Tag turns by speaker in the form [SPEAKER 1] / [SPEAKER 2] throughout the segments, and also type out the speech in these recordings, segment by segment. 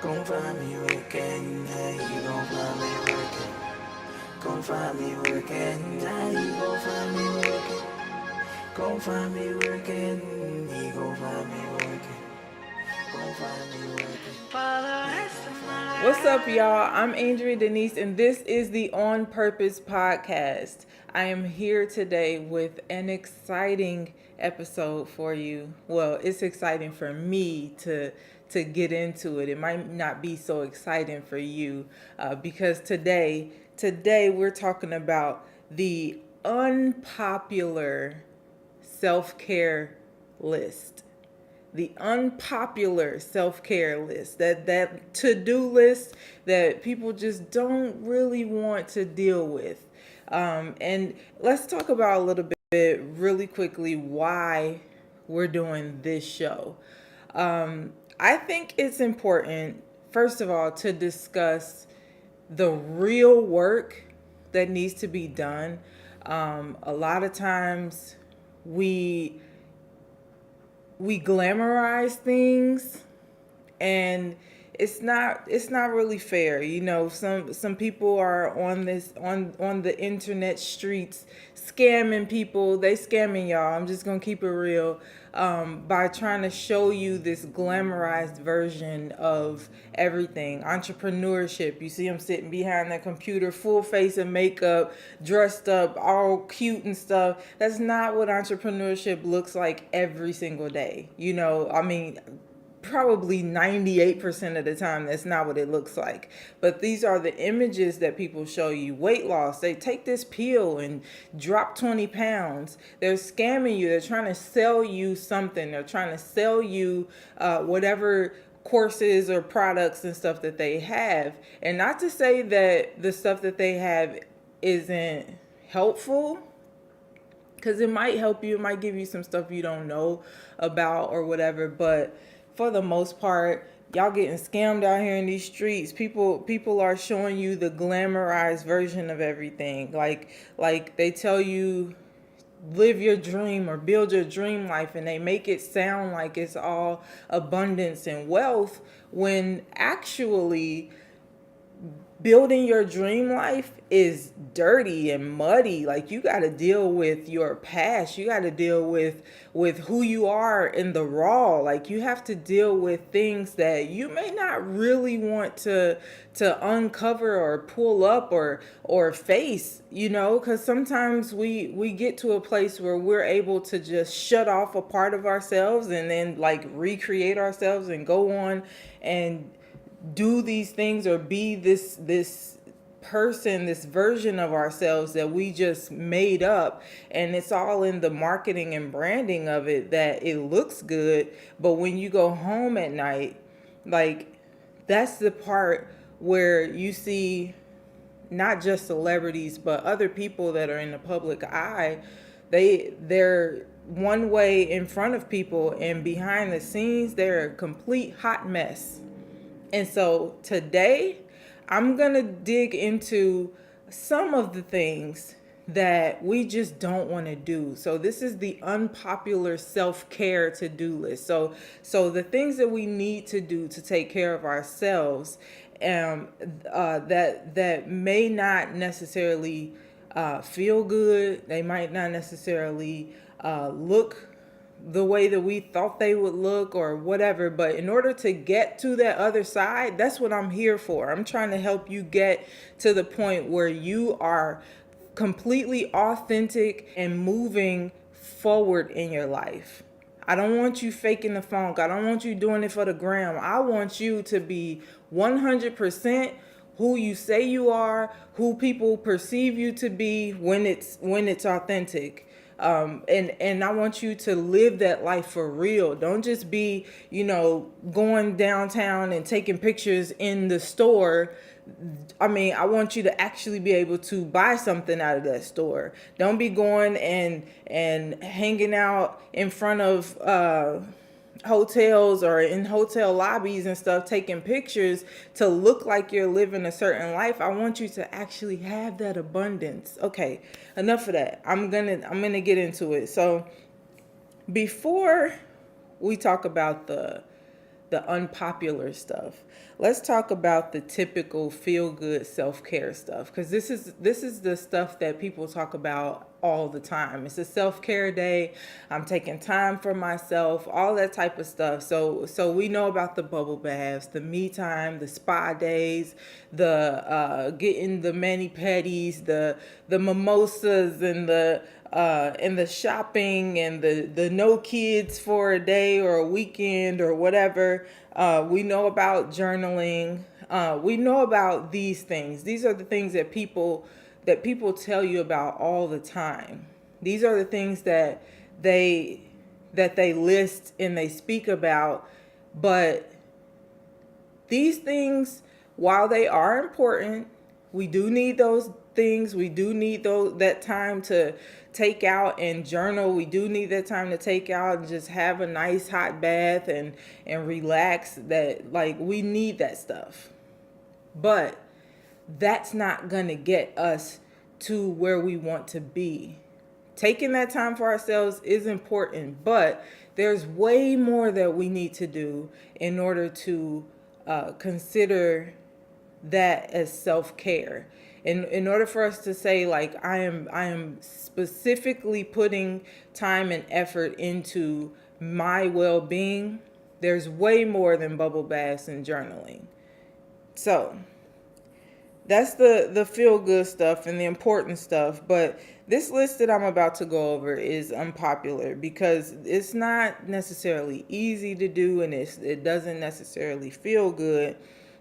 [SPEAKER 1] Gon' find me working, yeah, you gon' find me working. Gon' find me working, yeah, you gon' find me working. Gon' find me working, he gon' find me working. Gon' find me working. For the rest of my
[SPEAKER 2] What's up, y'all? I'm Andriea Denise, and this is the On Purpose podcast. I am here today with an exciting episode for you. Well, it's exciting for me to get into it. It might not be so exciting for you because today we're talking about the unpopular self-care list, the unpopular self-care list, that to-do list that people just don't really want to deal with. And let's talk about a little bit really quickly why we're doing this show. I think it's important, first of all, to discuss the real work that needs to be done. A lot of times we glamorize things, and it's not really fair. Some people are on the internet streets scamming people. They scamming y'all. I'm just gonna keep it real, by trying to show you this glamorized version of everything. Entrepreneurship, you see them sitting behind that computer, full face of makeup, dressed up all cute and stuff. That's not what entrepreneurship looks like every single day. I mean, probably 98% of the time that's not what it looks like. But these are the images that people show you. Weight loss, they take this pill and drop 20 pounds. They're scamming you. They're trying to sell you something. They're trying to sell you whatever courses or products and stuff that they have. And not to say that the stuff that they have isn't helpful, because it might help you. It might give you some stuff you don't know about or whatever. But for the most part, y'all getting scammed out here in these streets. People are showing you the glamorized version of everything. Like they tell you, live your dream or build your dream life, and they make it sound like it's all abundance and wealth, when actually building your dream life is dirty and muddy. Like, you got to deal with your past. You got to deal with who you are in the raw. Like, you have to deal with things that you may not really want to uncover or pull up or face, because sometimes we get to a place where we're able to just shut off a part of ourselves and then like recreate ourselves and go on and do these things or be this person, this version of ourselves that we just made up. And it's all in the marketing and branding of it, that it looks good, but when you go home at night, like, that's the part where you see not just celebrities but other people that are in the public eye. They're one way in front of people, and behind the scenes they're a complete hot mess. And so today, I'm going to dig into some of the things that we just don't want to do. So this is the unpopular self-care to-do list. So the things that we need to do to take care of ourselves, that may not necessarily feel good. They might not necessarily look the way that we thought they would look or whatever. But in order to get to that other side, that's what I'm here for. I'm trying to help you get to the point where you are completely authentic and moving forward in your life. I don't want you faking the funk. I don't want you doing it for the gram. I want you to be 100% who you say you are, who people perceive you to be when it's authentic. And I want you to live that life for real. Don't just be, going downtown and taking pictures in the store. I mean, I want you to actually be able to buy something out of that store. Don't be going and hanging out in front of hotels or in hotel lobbies and stuff, taking pictures to look like you're living a certain life. I want you to actually have that abundance. Okay, enough of that. I'm gonna get into it. So before we talk about the unpopular stuff. Let's talk about the typical feel-good self-care stuff, because this is the stuff that people talk about all the time. It's a self-care day. I'm taking time for myself, all that type of stuff. So we know about the bubble baths, the me time, the spa days, the getting the mani pedis, the mimosas, and the shopping, and the no kids for a day or a weekend or whatever. We know about journaling. We know about these things. These are the things that people tell you about all the time. These are the things that they list and they speak about. But these things, while they are important, we do need those things. We do need that time to take out and journal. We do need that time to take out and just have a nice hot bath and relax. That, like, we need that stuff. But that's not gonna get us to where we want to be. Taking that time for ourselves is important, but there's way more that we need to do in order to consider that as self-care. In order for us to say, like, I am specifically putting time and effort into my well-being, there's way more than bubble baths and journaling. So that's the feel good stuff and the important stuff. But this list that I'm about to go over is unpopular because it's not necessarily easy to do, and it doesn't necessarily feel good.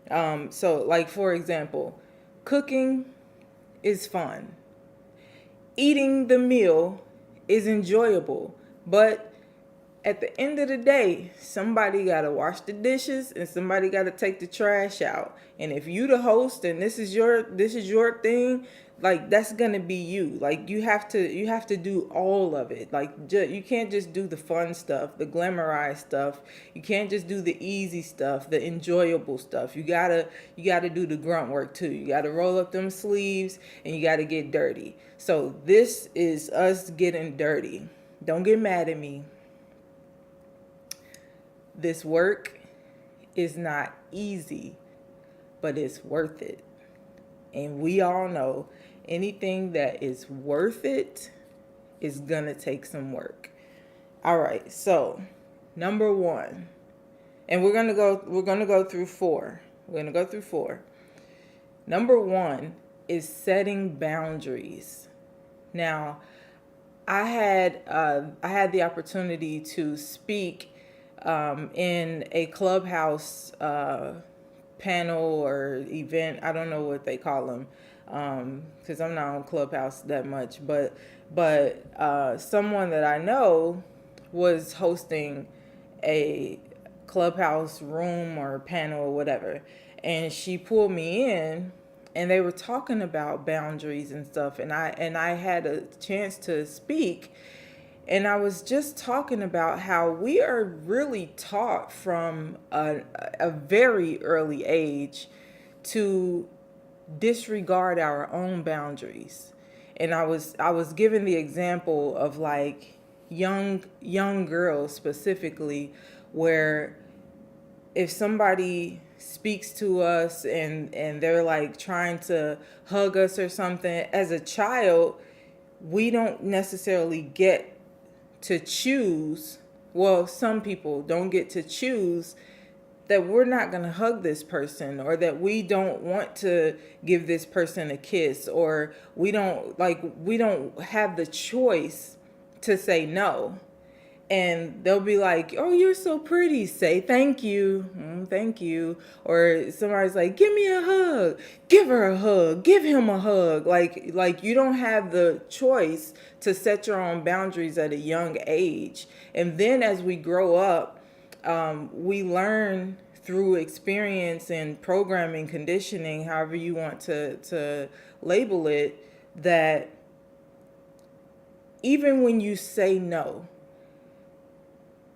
[SPEAKER 2] So, like, for example, cooking is fun. Eating the meal is enjoyable, but at the end of the day, somebody got to wash the dishes and somebody got to take the trash out. And if you the host and this is your thing, like, that's going to be you. Like, you have to do all of it. Like, you can't just do the fun stuff, the glamorized stuff. You can't just do the easy stuff, the enjoyable stuff. You got to do the grunt work too. You got to roll up them sleeves and you got to get dirty. So this is us getting dirty. Don't get mad at me. This work is not easy, but it's worth it. And we all know anything that is worth it is gonna take some work. All right, so number one, and we're gonna go through four. We're gonna go through four. Number one is setting boundaries. Now, I had the opportunity to speak in a clubhouse panel or event. I don't know what they call them because I'm not on Clubhouse that much. But someone that I know was hosting a clubhouse room or panel or whatever, and she pulled me in. And they were talking about boundaries and stuff, and I had a chance to speak. And I was just talking about how we are really taught from a very early age to disregard our own boundaries. And I was given the example of, like, young girls specifically, where if somebody speaks to us and they're like trying to hug us or something, as a child, we don't necessarily get to choose. Well, some people don't get to choose that we're not going to hug this person, or that we don't want to give this person a kiss, or we don't have the choice to say no. And they'll be like, "Oh, you're so pretty. Say thank you. Thank you." Or somebody's like, "Give me a hug." Give her a hug. Give him a hug. Like you don't have the choice to set your own boundaries at a young age. And then as we grow up, we learn through experience and programming, conditioning, however you want to label it, that even when you say no,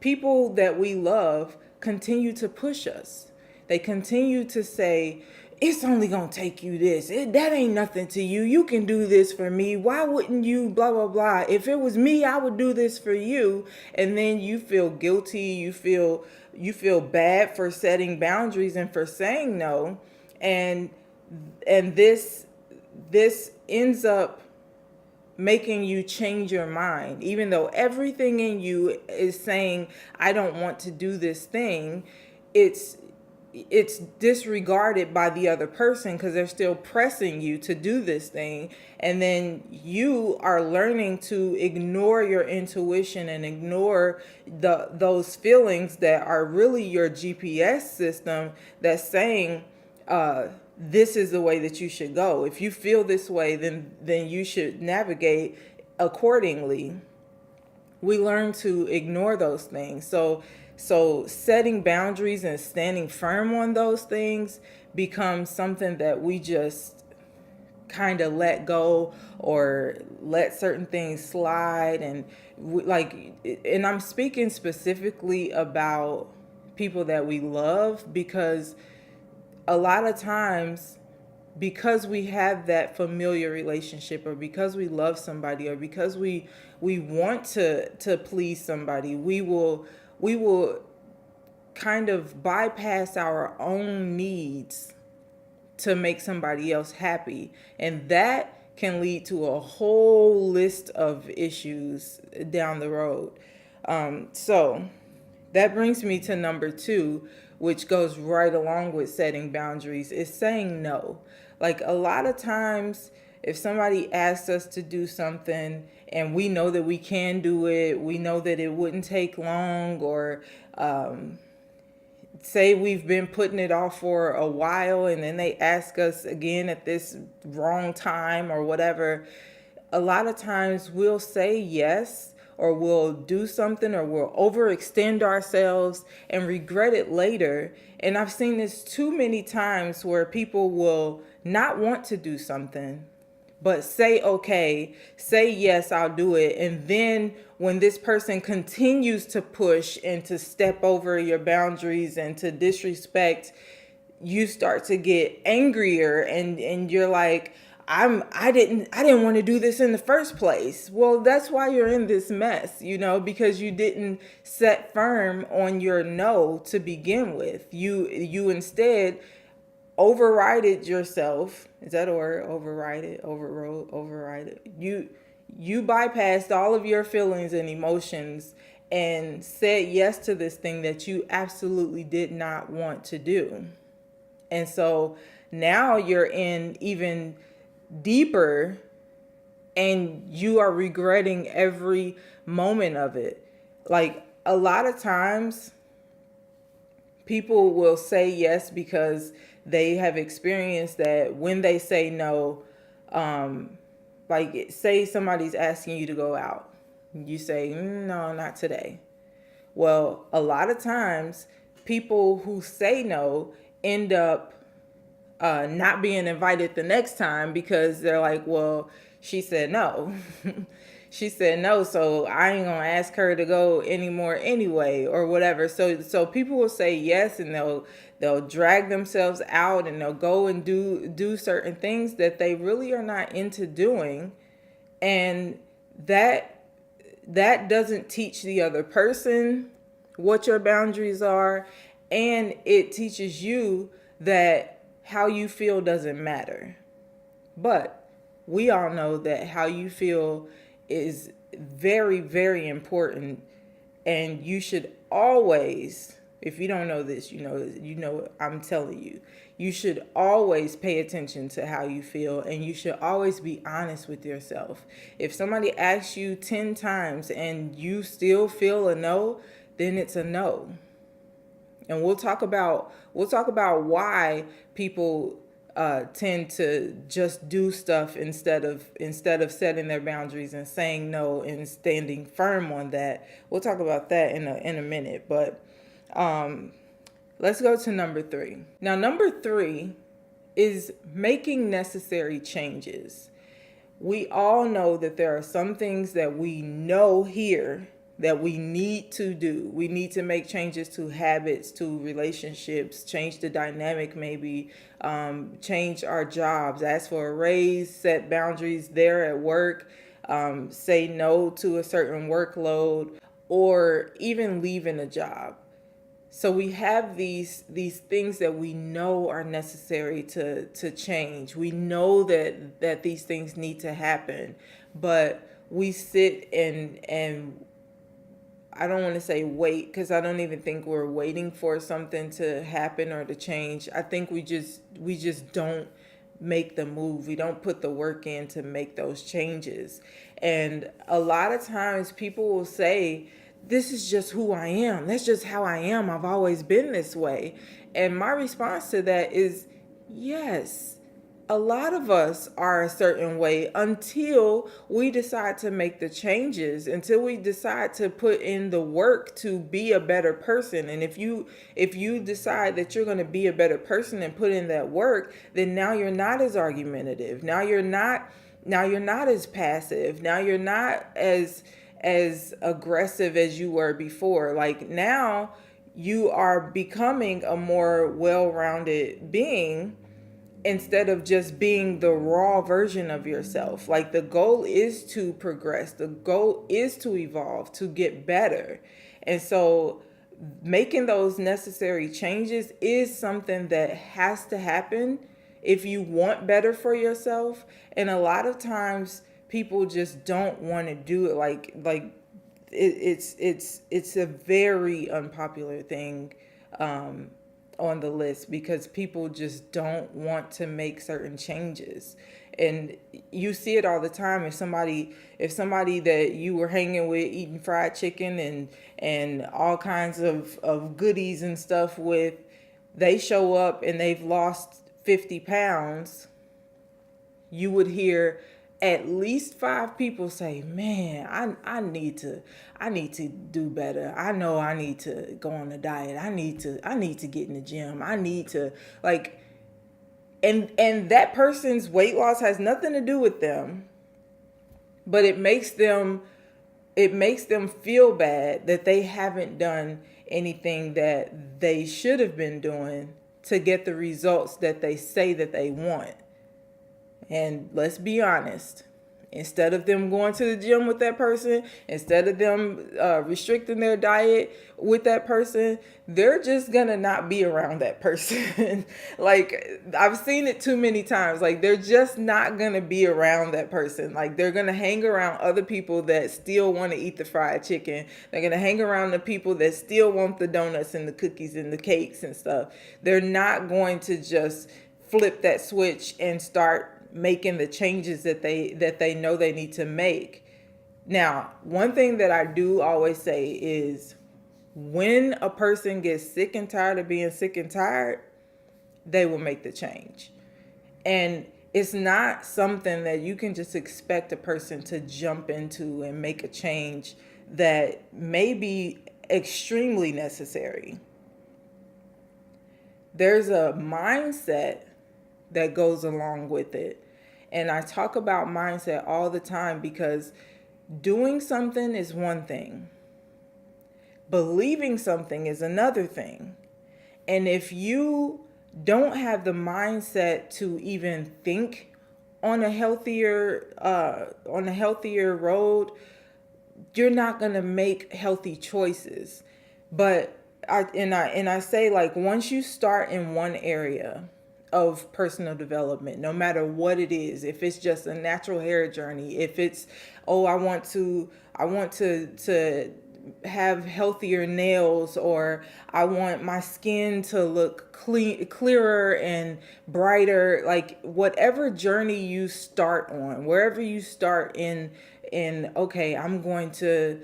[SPEAKER 2] people that we love continue to push us. They continue to say, it's only gonna take you this. That ain't nothing to you. You can do this for me. Why wouldn't you? Blah blah blah. If it was me, I would do this for you. And then you feel guilty. You feel bad for setting boundaries and for saying no. And this ends up making you change your mind, even though everything in you is saying, I don't want to do this thing. It's disregarded by the other person because they're still pressing you to do this thing. And then you are learning to ignore your intuition and ignore those feelings that are really your GPS system that's saying, this is the way that you should go. If you feel this way, then you should navigate accordingly. We learn to ignore those things. So setting boundaries and standing firm on those things becomes something that we just kind of let go or let certain things slide. And and I'm speaking specifically about people that we love, because a lot of times, because we have that familiar relationship, or because we love somebody, or because we want to please somebody, we will kind of bypass our own needs to make somebody else happy. And that can lead to a whole list of issues down the road. So that brings me to number 2, which goes right along with setting boundaries, is saying no. Like, a lot of times, if somebody asks us to do something and we know that we can do it, we know that it wouldn't take long, or say we've been putting it off for a while and then they ask us again at this wrong time or whatever, a lot of times we'll say yes, or we'll do something, or we'll overextend ourselves and regret it later. And I've seen this too many times where people will not want to do something, but say, okay, say yes, I'll do it. And then when this person continues to push and to step over your boundaries and to disrespect, you start to get angrier, and you're like, I didn't want to do this in the first place. Well, that's why you're in this mess, because you didn't set firm on your no to begin with. You instead override it yourself. Is that a word? Override it, override it. You bypassed all of your feelings and emotions and said yes to this thing that you absolutely did not want to do. And so now you're in even deeper, and you are regretting every moment of it. Like, a lot of times people will say yes because they have experienced that when they say no, like, say somebody's asking you to go out, you say, no, not today. Well, a lot of times people who say no end up not being invited the next time, because they're like, well, she said no. She said no, so I ain't gonna ask her to go anymore anyway, or whatever. So people will say yes, and they'll drag themselves out, and they'll go and do certain things that they really are not into doing, and that doesn't teach the other person what your boundaries are, and it teaches you that how you feel doesn't matter. But we all know that how you feel is very, very important, and you should always, if you don't know this, I'm telling you, you should always pay attention to how you feel, and you should always be honest with yourself. If somebody asks you 10 times and you still feel a no, then it's a no. And we'll talk about why people tend to just do stuff instead of setting their boundaries and saying no and standing firm on that. We'll talk about that in a minute. But let's go to number 3. Now, number 3 is making necessary changes. We all know that there are some things that we know here that we need to do. We need to make changes to habits, to relationships, change the dynamic, maybe change our jobs, ask for a raise, set boundaries there at work, say no to a certain workload, or even leaving a job. So we have these things that we know are necessary to change. We know that these things need to happen, but we sit and I don't want to say wait, because I don't even think we're waiting for something to happen or to change. I think we just don't make the move. We don't put the work in to make those changes. And a lot of times people will say, this is just who I am. That's just how I am. I've always been this way. And my response to that is yes. A lot of us are a certain way until we decide to make the changes, until we decide to put in the work to be a better person. And if you decide that you're going to be a better person and put in that work, then now you're not as argumentative. Now you're not as passive. Now you're not as aggressive as you were before. Like now you are becoming a more well-rounded being, instead of just being the raw version of yourself. Like the goal is to progress. The goal is to evolve, to get better. And so making those necessary changes is something that has to happen if you want better for yourself. And a lot of times people just don't want to do it. It's a very unpopular thing on the list, because people just don't want to make certain changes. And you see it all the time. If somebody that you were hanging with, eating fried chicken and all kinds of goodies and stuff with, they show up and they've lost 50 pounds, you would hear at least 5 people say, man, I need to do better. I know I need to go on a diet. I need to get in the gym. I need to, like, and that person's weight loss has nothing to do with them, but it makes them feel bad that they haven't done anything that they should have been doing to get the results that they say that they want. And let's be honest, instead of them going to the gym with that person, instead of them restricting their diet with that person, they're just gonna not be around that person. Like, I've seen it too many times. Like, they're just not gonna be around that person. Like, they're gonna hang around other people that still want to eat the fried chicken. They're gonna hang around the people that still want the donuts and the cookies and the cakes and stuff. They're not going to just flip that switch and start making the changes that they know they need to make. Now, one thing that I do always say is, when a person gets sick and tired of being sick and tired, they will make the change. And it's not something that you can just expect a person to jump into and make a change that may be extremely necessary. There's a mindset that goes along with it. And I talk about mindset all the time, because doing something is one thing. Believing something is another thing. And if you don't have the mindset to even think on a healthier road, you're not going to make healthy choices. But I say, like, once you start in one area of personal development, no matter what it is, if it's just a natural hair journey, if it's, I want to have healthier nails, or I want my skin to look clearer and brighter, like whatever journey you start on, wherever you start in, okay, I'm going to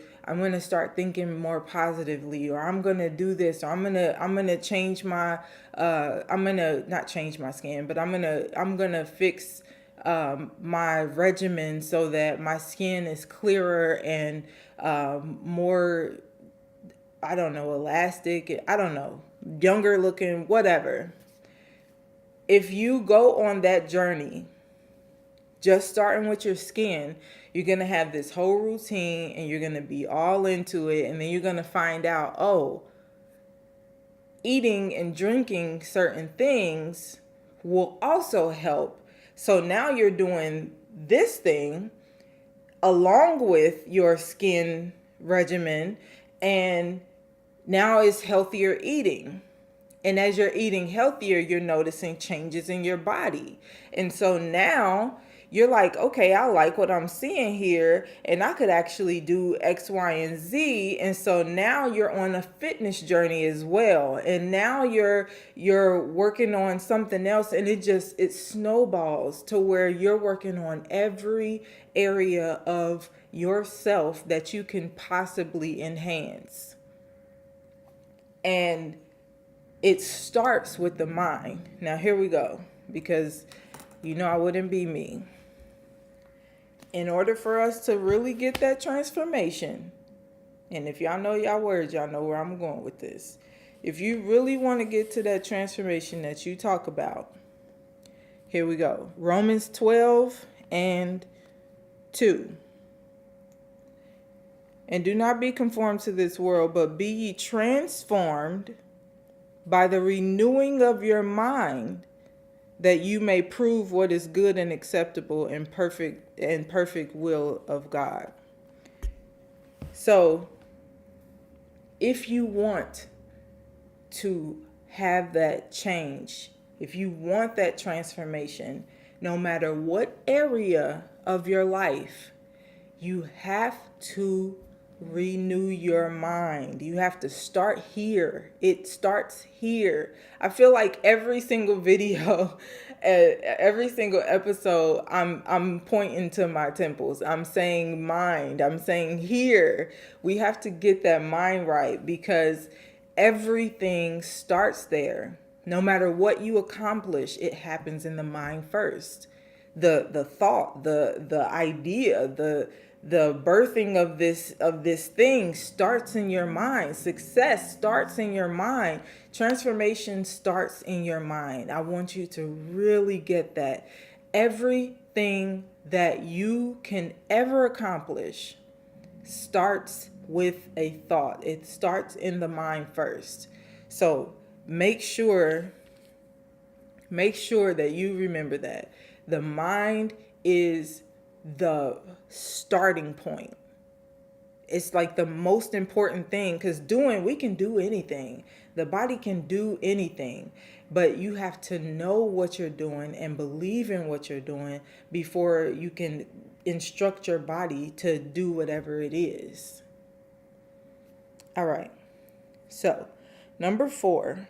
[SPEAKER 2] start thinking more positively, or I'm going to do this, or I'm going to change my I'm going to not change my skin, but I'm going to fix my regimen so that my skin is clearer and more, I don't know, elastic, I don't know, younger looking, whatever. If you go on that journey Just starting with your skin, you're going to have this whole routine and you're going to be all into it. And then you're going to find out, oh, eating and drinking certain things will also help. So now you're doing this thing along with your skin regimen, and now it's healthier eating. And as you're eating healthier, you're noticing changes in your body. And so now you're like, okay, I like what I'm seeing here, and I could actually do X, Y, and Z. And so now you're on a fitness journey as well. And now you're working on something else, and it snowballs to where you're working on every area of yourself that you can possibly enhance. And it starts with the mind. Now, here we go, because I wouldn't be me. In order for us to really get that transformation, and if y'all know y'all words, y'all know where I'm going with this. If you really want to get to that transformation that you talk about, here we go. Romans 12 and 2. And do not be conformed to this world, but be ye transformed by the renewing of your mind, that you may prove what is good and acceptable and perfect will of God. So, if you want to have that change, if you want that transformation, no matter what area of your life, you have to renew your mind. You have to start here. It starts here. I feel like every single video, every single episode, I'm pointing to my temples. I'm saying mind. I'm saying here. We have to get that mind right, because everything starts there. No matter what you accomplish, it happens in the mind first. The thought, the idea, the birthing of this thing starts in your mind. Success starts in your mind. Transformation starts in your mind. I want you to really get that. Everything that you can ever accomplish starts with a thought. It starts in the mind first. So make sure that you remember that. The mind is the starting point. It's like the most important thing, because we can do anything. The body can do anything, but you have to know what you're doing and believe in what you're doing before you can instruct your body to do whatever it is. All right. So, number 4.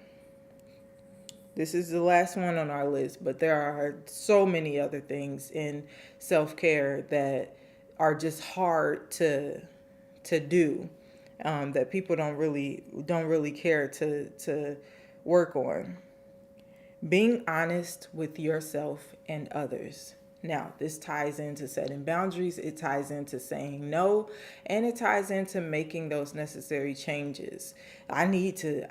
[SPEAKER 2] This is the last one on our list, but there are so many other things in self-care that are just hard to do, that people don't really care to work on. Being honest with yourself and others. Now, this ties into setting boundaries, it ties into saying no, and it ties into making those necessary changes. I need to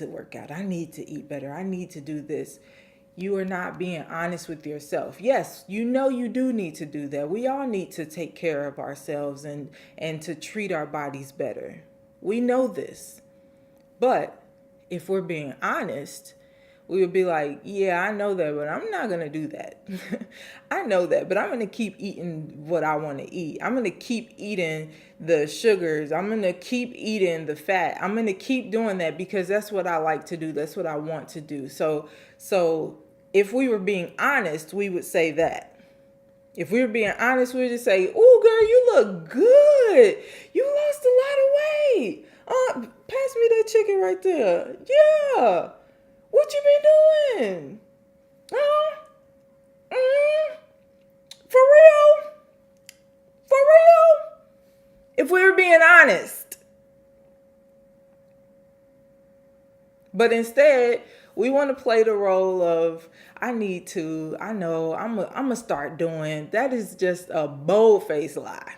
[SPEAKER 2] work out. I need to eat better. I need to do this. You are not being honest with yourself. Yes, you do need to do that. We all need to take care of ourselves and to treat our bodies better. We know this. But if we're being honest, we would be like, yeah, I know that, but I'm not going to do that. I know that, but I'm going to keep eating what I want to eat. I'm going to keep eating the sugars. I'm going to keep eating the fat. I'm going to keep doing that because that's what I like to do. That's what I want to do. So if we were being honest, we would say that. If we were being honest, we would just say, "Oh, girl, you look good. You lost a lot of weight. Pass me that chicken right there. Yeah. What you been doing? For real? For real?" If we were being honest. But instead, we want to play the role of, I know, I'm going to start doing. That is just a bold-faced lie.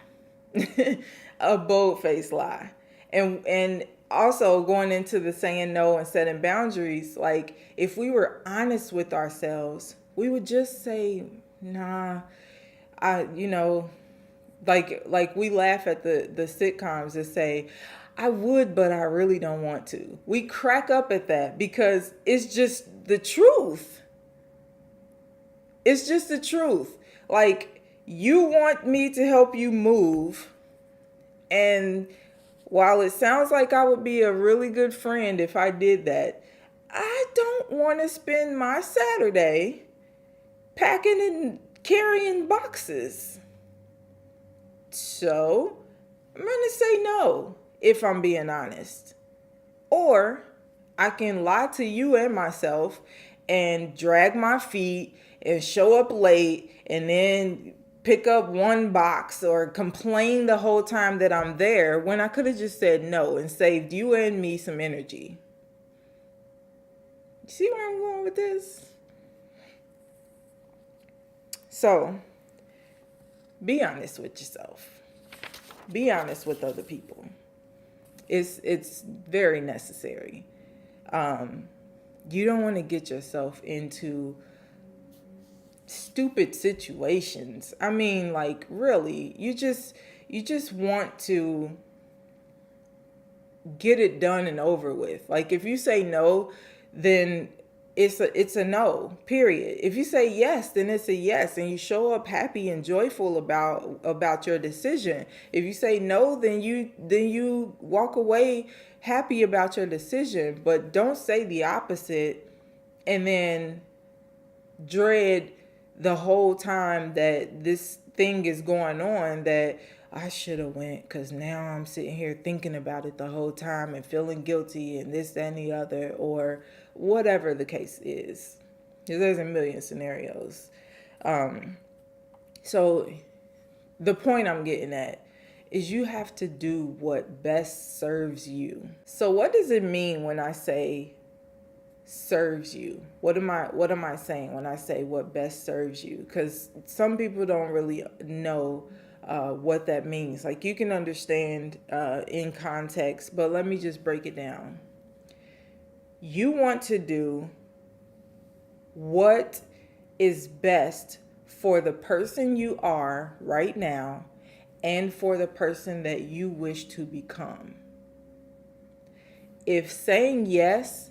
[SPEAKER 2] A bold-faced lie. And also going into the saying no and setting boundaries, like if we were honest with ourselves, we would just say, nah, like we laugh at the sitcoms that say, I would, but I really don't want to. We crack up at that because it's just the truth. It's just the truth. Like, you want me to help you move, and while it sounds like I would be a really good friend if I did that, I don't want to spend my Saturday packing and carrying boxes. So I'm going to say no, if I'm being honest. Or I can lie to you and myself and drag my feet and show up late and then pick up one box or complain the whole time that I'm there when I could have just said no and saved you and me some energy. You see where I'm going with this? So, be honest with yourself. Be honest with other people. It's very necessary. You don't want to get yourself into stupid situations. I mean, like, really, you just want to get it done and over with. Like, if you say no, then it's a no, period. If you say yes, then it's a yes, and you show up happy and joyful about your decision. If you say no, then you walk away happy about your decision, but don't say the opposite and then dread the whole time that this thing is going on that I should have went, because now I'm sitting here thinking about it the whole time and feeling guilty and this, that, and the other, or whatever the case is. There's a million scenarios. So the point I'm getting at is you have to do what best serves you. So what does it mean when I say serves you? What am I saying when I say what best serves you? Because some people don't really know what that means. Like, you can understand in context, but let me just break it down. You want to do what is best for the person you are right now and for the person that you wish to become. If saying yes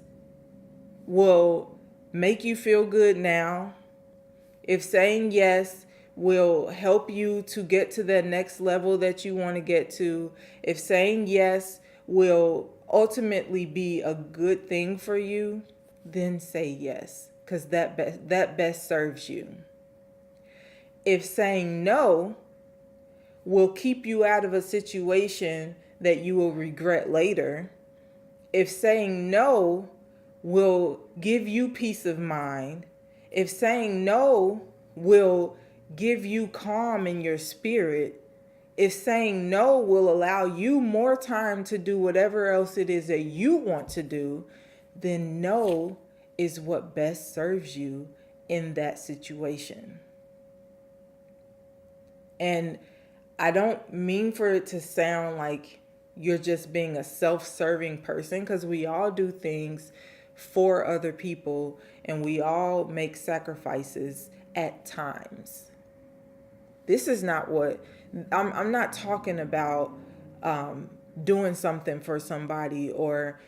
[SPEAKER 2] will make you feel good now, if saying yes will help you to get to the next level that you want to get to, if saying yes will ultimately be a good thing for you, then say yes, because that best serves you. If saying no will keep you out of a situation that you will regret later, if saying no will give you peace of mind, if saying no will give you calm in your spirit, if saying no will allow you more time to do whatever else it is that you want to do, then no is what best serves you in that situation. And I don't mean for it to sound like you're just being a self-serving person, because we all do things for other people and we all make sacrifices at times. This is not what I'm not talking about doing something for somebody or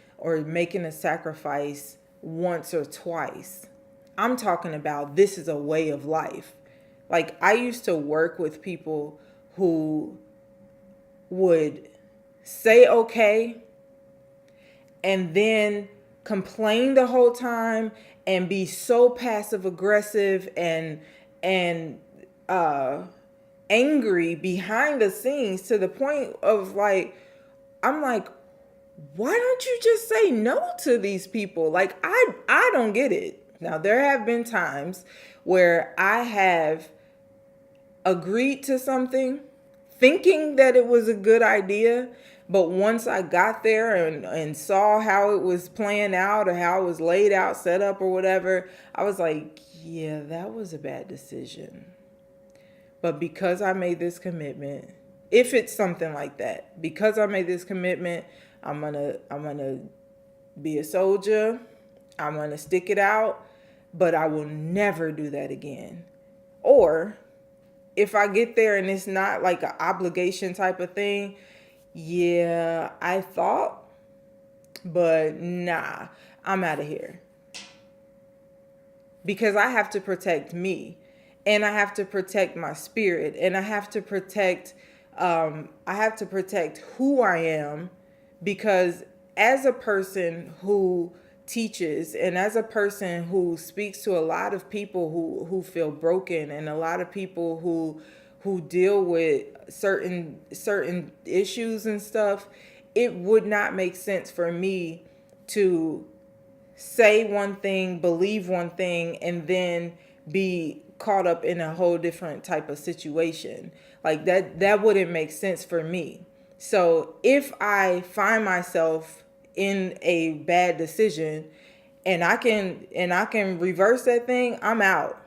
[SPEAKER 2] making a sacrifice once or twice. I'm talking about this is a way of life. Like, I used to work with people who would say okay and then complain the whole time and be so passive aggressive and angry behind the scenes, to the point of, like, I'm like, why don't you just say no to these people? Like, I don't get it. Now, there have been times where I have agreed to something thinking that it was a good idea, but once I got there and saw how it was playing out or how it was laid out, set up or whatever, I was like, yeah, that was a bad decision. But because I made this commitment, if it's something like that, because I made this commitment, I'm gonna be a soldier. I'm gonna stick it out, but I will never do that again. Or if I get there and it's not like an obligation type of thing, yeah, I thought, but nah, I'm out of here. Because I have to protect me, and I have to protect my spirit, and I have to protect who I am, because as a person who teaches, and as a person who speaks to a lot of people who feel broken, and a lot of people who deal with certain issues and stuff, it would not make sense for me to say one thing, believe one thing, and then be caught up in a whole different type of situation. Like that wouldn't make sense for me. So if I find myself in a bad decision and I can reverse that thing, I'm out.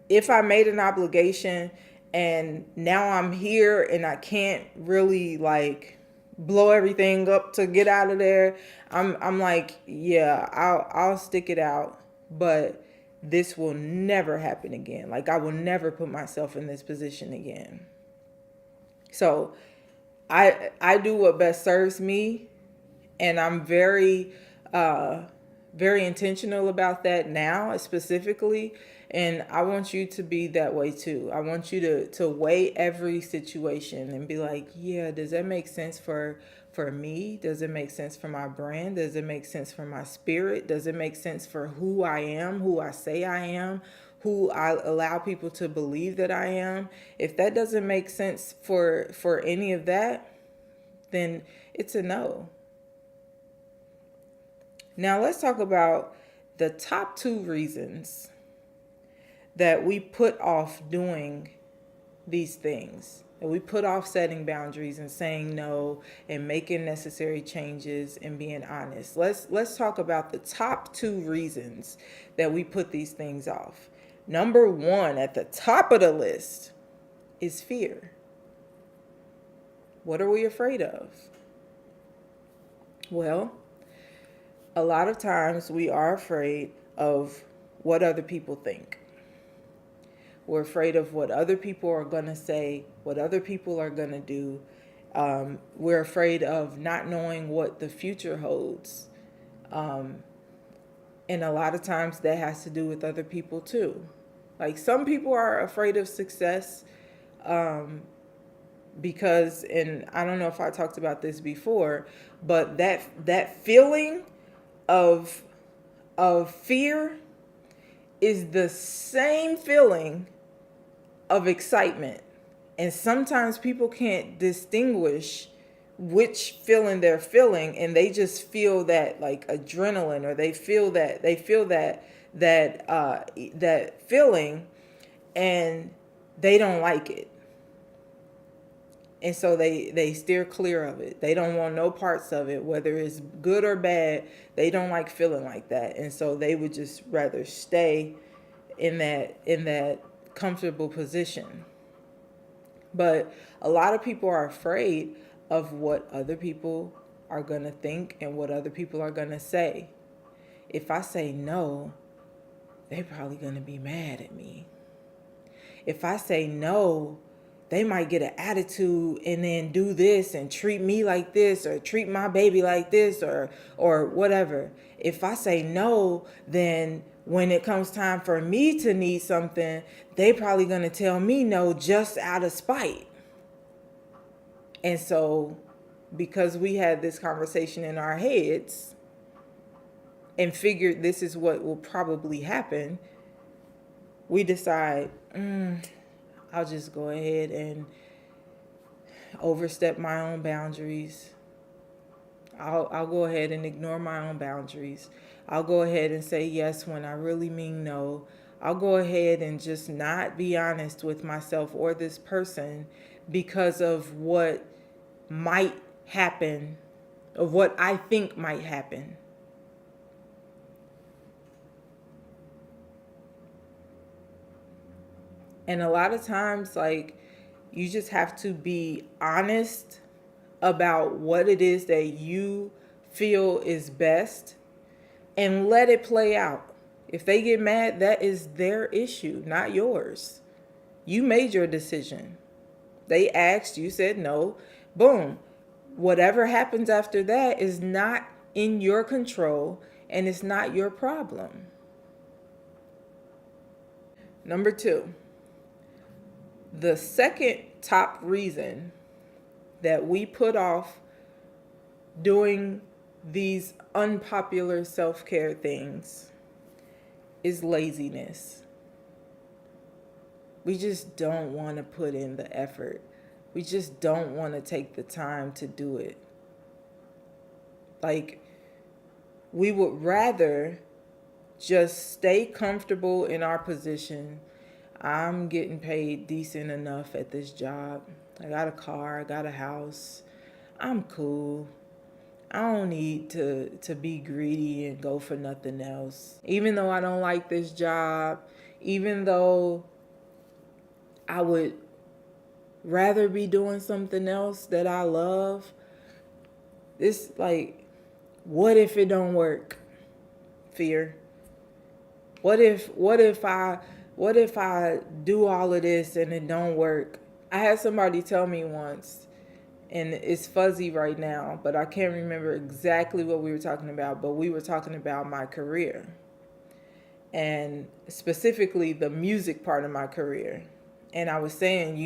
[SPEAKER 2] If I made an obligation and now I'm here and I can't really like blow everything up to get out of there, I'm like, yeah, I'll stick it out, but this will never happen again. Like I will never put myself in this position again. So I do what best serves me, and I'm very intentional about that now specifically, and I want you to be that way too. I want you to weigh every situation and be like, yeah, does that make sense for me? Does it make sense for my brand? Does it make sense for my spirit? Does it make sense for who I am, who I say I am, who I allow people to believe that I am? If that doesn't make sense for any of that, then it's a no. Now let's talk about the top 2 reasons that we put off doing these things. That we put off setting boundaries and saying no and making necessary changes and being honest. Let's talk about the top 2 reasons that we put these things off. Number 1 at the top of the list is fear. What are we afraid of? Well, a lot of times we are afraid of what other people think. We're afraid of what other people are going to say, what other people are going to do. We're afraid of not knowing what the future holds. And a lot of times that has to do with other people too. Like some people are afraid of success because, and I don't know if I talked about this before, but that feeling of fear is the same feeling of excitement. And sometimes people can't distinguish which feeling they're feeling, and they just feel that like adrenaline, or they feel that feeling, and they don't like it. And so they steer clear of it. They don't want no parts of it, whether it's good or bad. They don't like feeling like that. And so they would just rather stay in that comfortable position. But a lot of people are afraid of what other people are going to think and what other people are going to say. If I say no, they're probably going to be mad at me. If I say no, they might get an attitude and then do this and treat me like this, or treat my baby like this, or whatever. If I say no, then when it comes time for me to need something, they probably going to tell me no just out of spite. And so because we had this conversation in our heads and figured this is what will probably happen, we decide, I'll just go ahead and overstep my own boundaries. I'll go ahead and ignore my own boundaries. I'll go ahead and say yes when I really mean no. I'll go ahead and just not be honest with myself or this person because of what might happen, of what I think might happen. And a lot of times, like, you just have to be honest about what it is that you feel is best and let it play out. If they get mad, that is their issue, not yours. You made your decision. They asked, you said no. Boom. Whatever happens after that is not in your control and it's not your problem. Number 2, the second top reason that we put off doing these unpopular self-care things is laziness. We just don't want to put in the effort. We just don't want to take the time to do it. Like, we would rather just stay comfortable in our position. I'm getting paid decent enough at this job. I got a car, I got a house. I'm cool. I don't need to be greedy and go for nothing else. Even though I don't like this job, even though I would rather be doing something else that I love, it's like, what if it don't work? Fear. What if I do all of this and it don't work? I had somebody tell me once, and it's fuzzy right now, but I can't remember exactly what we were talking about, but we were talking about my career. And specifically the music part of my career. And I was saying,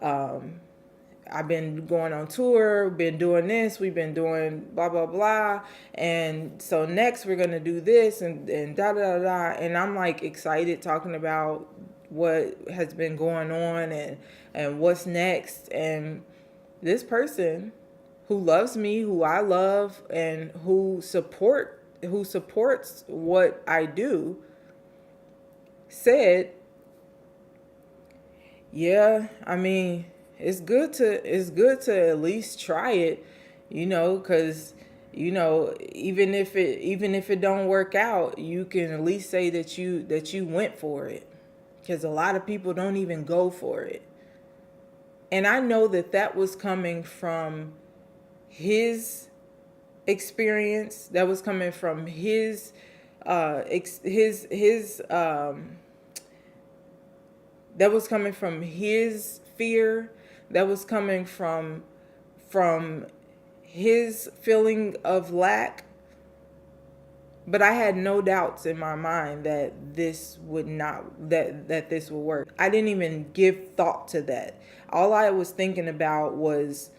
[SPEAKER 2] I've been going on tour, been doing this, we've been doing blah, blah, blah. And so next we're going to do this and da, da, da, da. And I'm like excited talking about what has been going on and what's next. And this person who loves me, who I love, and who supports what I do, said, yeah, I mean, it's good to at least try it, because even if it don't work out, you can at least say that you went for it, because a lot of people don't even go for it. And I know that was coming from his experience, that was coming from his that was coming from his fear, that was coming from his feeling of lack. But I had no doubts in my mind that this would this would work. I didn't even give thought to that. All I was thinking about was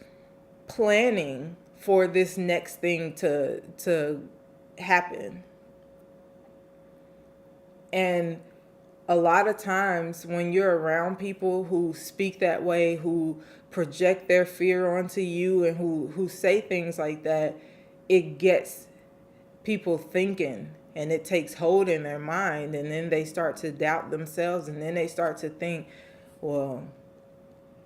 [SPEAKER 2] planning for this next thing to happen. And a lot of times when you're around people who speak that way, who project their fear onto you, and who say things like that, it gets people thinking, and it takes hold in their mind, and then they start to doubt themselves, and then they start to think, well,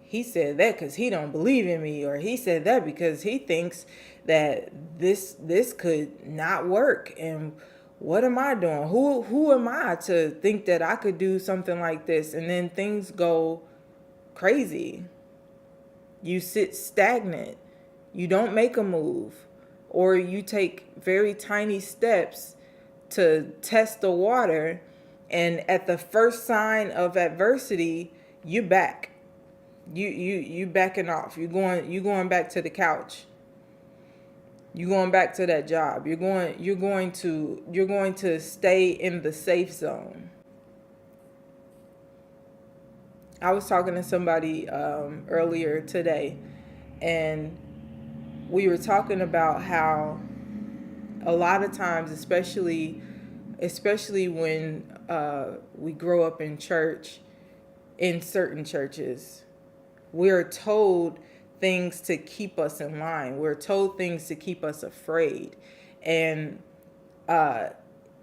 [SPEAKER 2] he said that because he don't believe in me, or he said that because he thinks that this could not work, and what am I doing? Who am I to think that I could do something like this? And then things go crazy. You sit stagnant. You don't make a move, or you take very tiny steps to test the water, and at the first sign of adversity, you back. You backing off. You're going back to the couch. You're going back to that job. You're going to stay in the safe zone. I was talking to somebody earlier today, and we were talking about how a lot of times, especially when we grow up in church, in certain churches, we're told things to keep us in line. We're told things to keep us afraid. And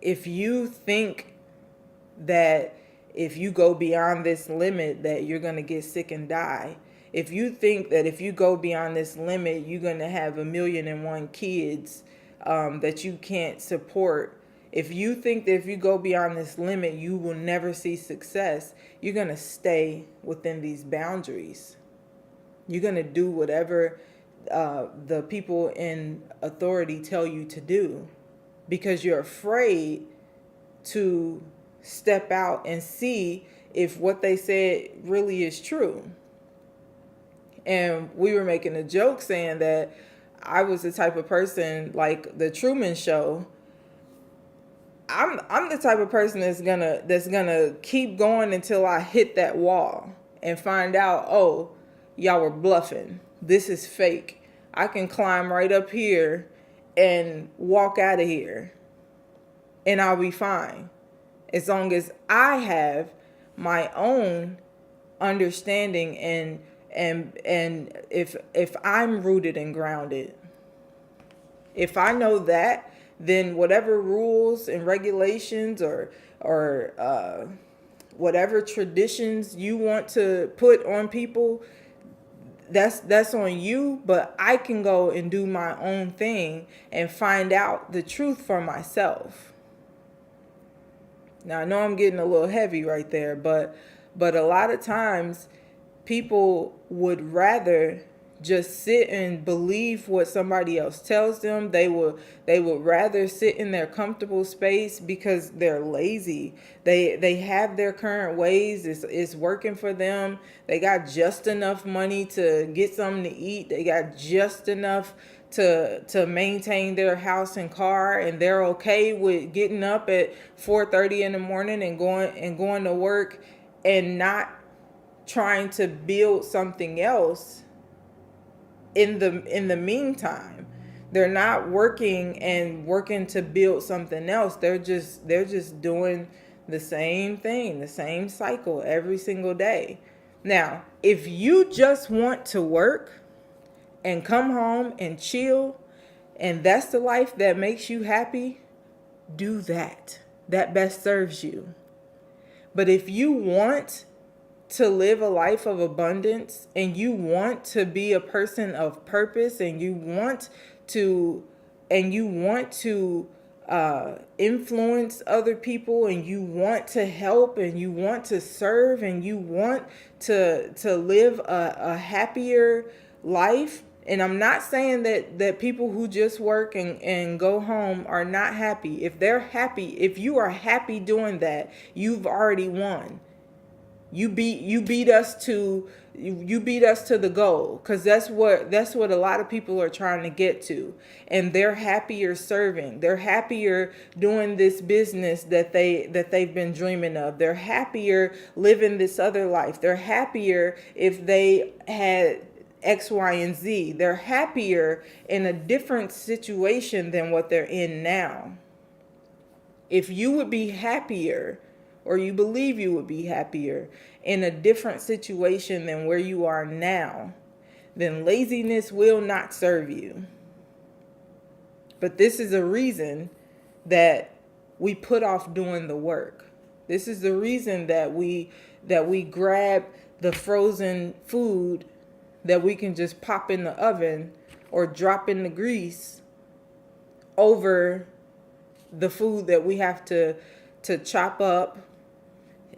[SPEAKER 2] if you think that if you go beyond this limit that you're going to get sick and die, if you think that if you go beyond this limit, you're going to have 1,000,001 kids that you can't support, if you think that if you go beyond this limit, you will never see success, you're going to stay within these boundaries. You're going to do whatever the people in authority tell you to do, because you're afraid to step out and see if what they said really is true. And we were making a joke saying that I was the type of person, like the Truman Show. I'm the type of person that's gonna keep going until I hit that wall and find out, oh, y'all were bluffing. This is fake. I can climb right up here and walk out of here and I'll be fine. As long as I have my own understanding and if I'm rooted and grounded. If I know that, then whatever rules and regulations or whatever traditions you want to put on people, that's on you. But I can go and do my own thing and find out the truth for myself. Now I know I'm getting a little heavy right there, but a lot of times people would rather just sit and believe what somebody else tells them. They would rather sit in their comfortable space because they're lazy. They have their current ways. It's working for them. They got just enough money to get something to eat. They got just enough to maintain their house and car, and they're okay with getting up at 4:30 in the morning and going to work and not trying to build something else in the meantime. They're not working to build something else. They're just doing the same thing, the same cycle every single day. Now, if you just want to work and come home and chill, and that's the life that makes you happy, do that. That best serves you. But if you want to live a life of abundance and you want to be a person of purpose and you want to influence other people and you want to help and you want to serve and you want to live a happier life. And I'm not saying that people who just work and go home are not happy. If they're happy, if you are happy doing that, you've already won. You beat us to the goal, because that's what a lot of people are trying to get to, and they're happier serving. They're happier doing this business that they've been dreaming of. They're happier living this other life. They're happier if they had X, Y, and Z. They're happier in a different situation than what they're in now. If you would be happier, or you believe you would be happier in a different situation than where you are now, then laziness will not serve you. But this is a reason that we put off doing the work. This is the reason that we grab the frozen food that we can just pop in the oven or drop in the grease over the food that we have to chop up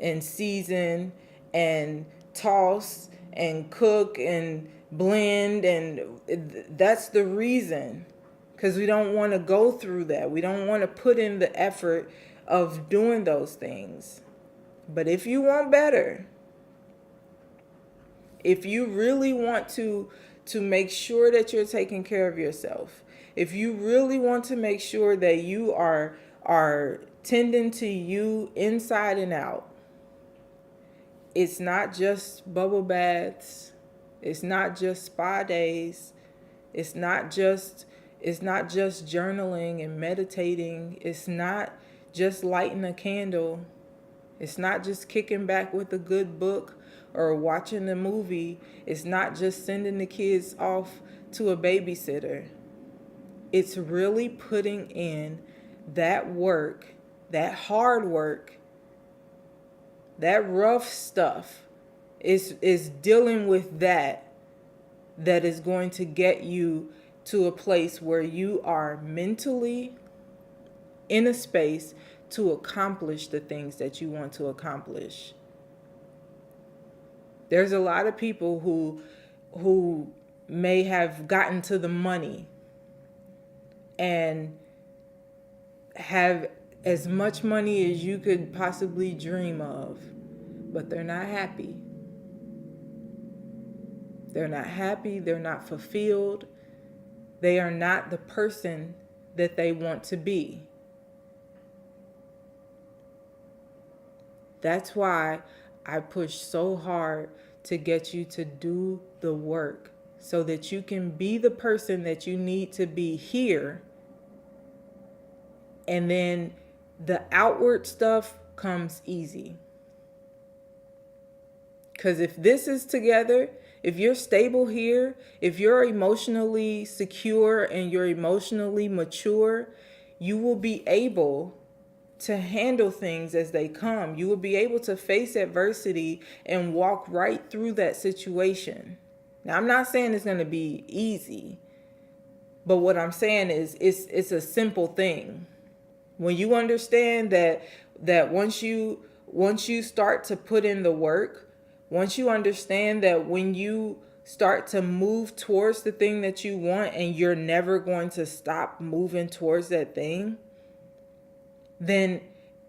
[SPEAKER 2] and season and toss and cook and blend. And that's the reason, because we don't want to go through that. We don't want to put in the effort of doing those things. But if you want better, if you really want to make sure that you're taking care of yourself, if you really want to make sure that you are tending to you inside and out, it's not just bubble baths, it's not just spa days, it's not just journaling and meditating, it's not just lighting a candle, it's not just kicking back with a good book or watching a movie, it's not just sending the kids off to a babysitter. It's really putting in that work, that hard work, that rough stuff. Is dealing with that is going to get you to a place where you are mentally in a space to accomplish the things that you want to accomplish. There's a lot of people who may have gotten to the money and have as much money as you could possibly dream of, but they're not happy. They're not happy. They're not fulfilled. They are not the person that they want to be. That's why I push so hard to get you to do the work so that you can be the person that you need to be here. And then the outward stuff comes easy. Because if this is together, if you're stable here, if you're emotionally secure and you're emotionally mature, you will be able to handle things as they come. You will be able to face adversity and walk right through that situation. Now, I'm not saying it's going to be easy, but what I'm saying is it's a simple thing. When you understand that once you start to put in the work, once you understand that when you start to move towards the thing that you want and you're never going to stop moving towards that thing, then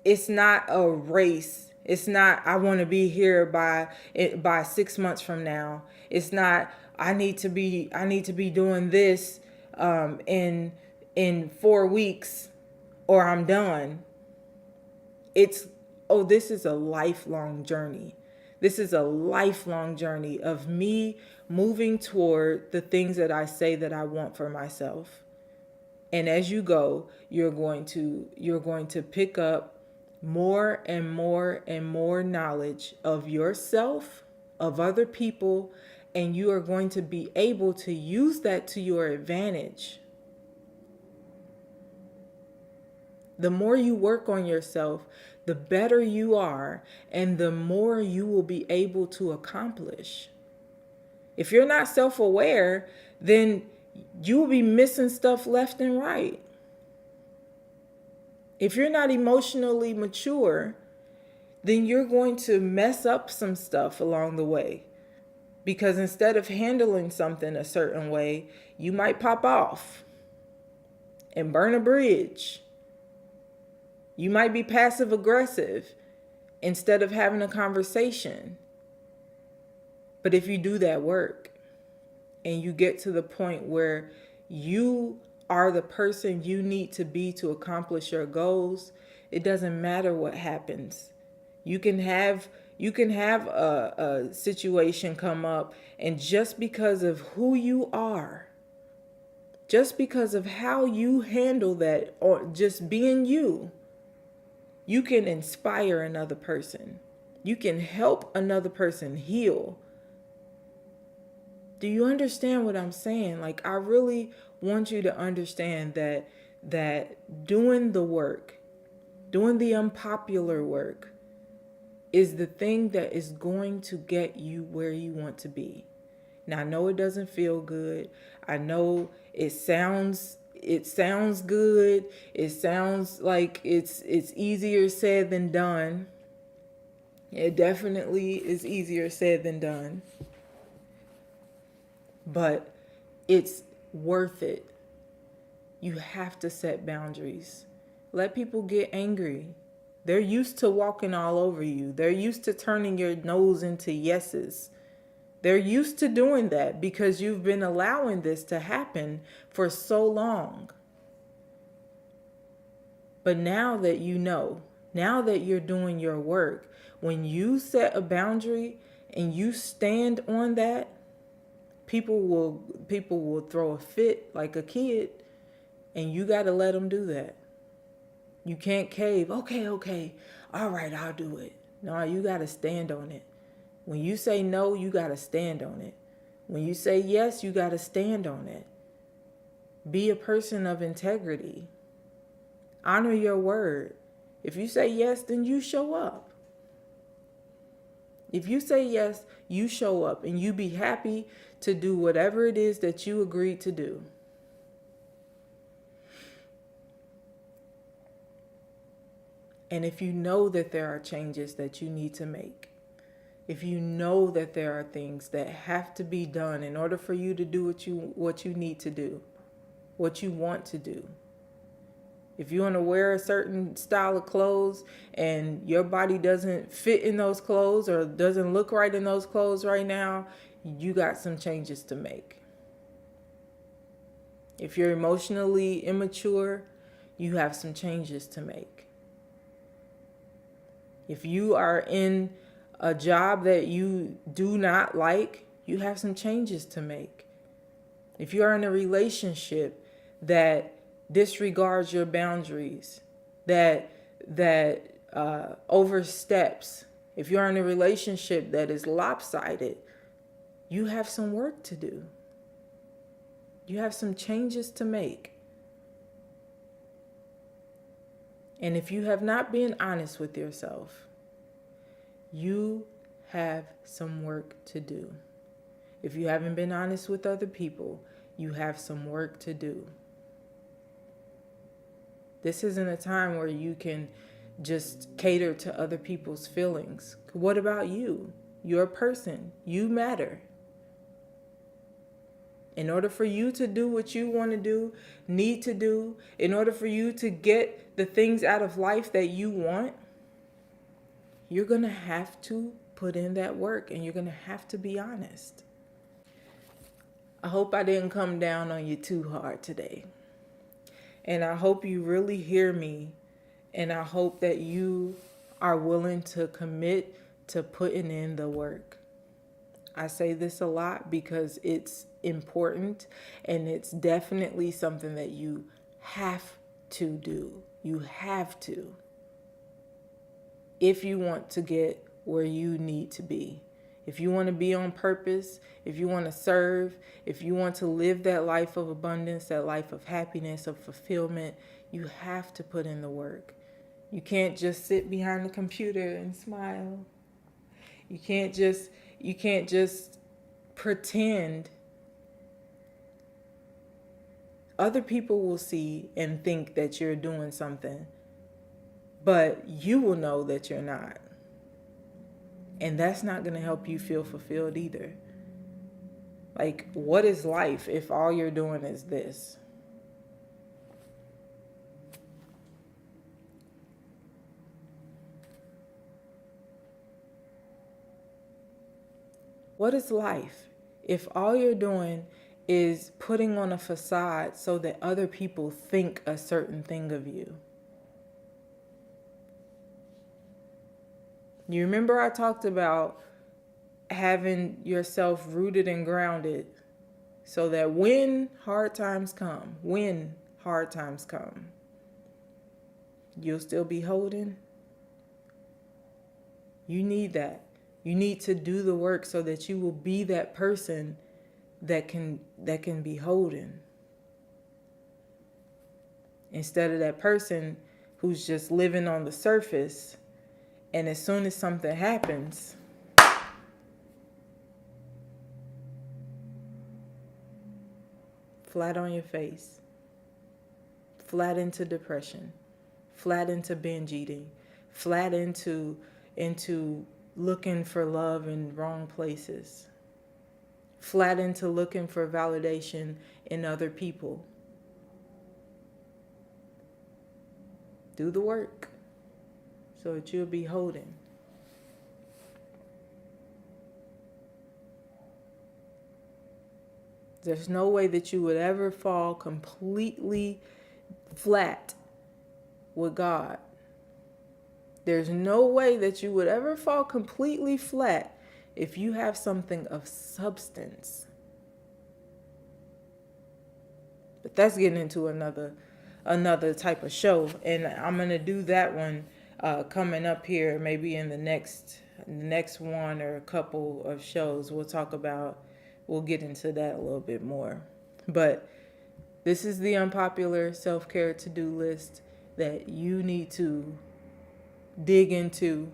[SPEAKER 2] it's not a race. It's not I want to be here by 6 months from now. It's not I need to be doing this in 4 weeks or I'm done. It's this is a lifelong journey. This is a lifelong journey of me moving toward the things that I say that I want for myself. And as you go, you're going to pick up more and more and more knowledge of yourself, of other people, and you are going to be able to use that to your advantage. The more you work on yourself, the better you are, and the more you will be able to accomplish. If you're not self-aware, then you will be missing stuff left and right. If you're not emotionally mature, then you're going to mess up some stuff along the way. Because instead of handling something a certain way, you might pop off and burn a bridge. You might be passive aggressive instead of having a conversation. But if you do that work and you get to the point where you are the person you need to be to accomplish your goals, it doesn't matter what happens. You can have a situation come up, and just because of who you are, just because of how you handle that, or just being you, you can inspire another person. You can help another person heal. Do you understand what I'm saying? Like, I really want you to understand that doing the work, doing the unpopular work, is the thing that is going to get you where you want to be. Now, I know it doesn't feel good. I know it sounds good. It sounds like it's easier said than done. It definitely is easier said than done. But it's worth it. You have to set boundaries. Let people get angry. They're used to walking all over you. They're used to turning your nose into yeses. They're used to doing that because you've been allowing this to happen for so long. But now that you know, now that you're doing your work, when you set a boundary and you stand on that, people will throw a fit like a kid, and you got to let them do that. You can't cave. Okay, all right, I'll do it. No, you got to stand on it. When you say no, you got to stand on it. When you say yes, you got to stand on it. Be a person of integrity. Honor your word. If you say yes, then you show up. If you say yes, you show up, and you be happy to do whatever it is that you agreed to do. And if you know that there are changes that you need to make, if you know that there are things that have to be done in order for you to do what you need to do, what you want to do, If you want to wear a certain style of clothes and your body doesn't fit in those clothes or doesn't look right in those clothes right now, you got some changes to make. If you're emotionally immature, you have some changes to make. If you are in a job that you do not like, you have some changes to make. If you are in a relationship that disregards your boundaries, that oversteps, if you're in a relationship that is lopsided, you have some work to do. You have some changes to make. And if you have not been honest with yourself, you have some work to do. If you haven't been honest with other people, you have some work to do. This isn't a time where you can just cater to other people's feelings. What about you? You're a person. You matter. In order for you to do what you want to do, need to do, in order for you to get the things out of life that you want, you're going to have to put in that work and you're going to have to be honest. I hope I didn't come down on you too hard today. And I hope you really hear me. And I hope that you are willing to commit to putting in the work. I say this a lot because it's important and it's definitely something that you have to do. You have to. If you want to get where you need to be. If you want to be on purpose, if you want to serve, if you want to live that life of abundance, that life of happiness, of fulfillment, you have to put in the work. You can't just sit behind the computer and smile. You can't just pretend. Other people will see and think that you're doing something, but you will know that you're not. And that's not going to help you feel fulfilled either. Like, what is life if all you're doing is this? What is life if all you're doing is putting on a facade so that other people think a certain thing of you? You remember I talked about having yourself rooted and grounded so that when hard times come, you'll still be holding. You need that. You need to do the work so that you will be that person that can be holding. Instead of that person who's just living on the surface, and as soon as something happens, flat on your face, flat into depression, flat into binge eating, flat into looking for love in wrong places, flat into looking for validation in other people. Do the work so that you'll be holding. There's no way that you would ever fall completely flat with God. There's no way that you would ever fall completely flat if you have something of substance. But that's getting into another type of show, and I'm gonna do that one coming up here, maybe in the next one or a couple of shows. We'll get into that a little bit more. But this is the unpopular self-care to-do list that you need to dig into,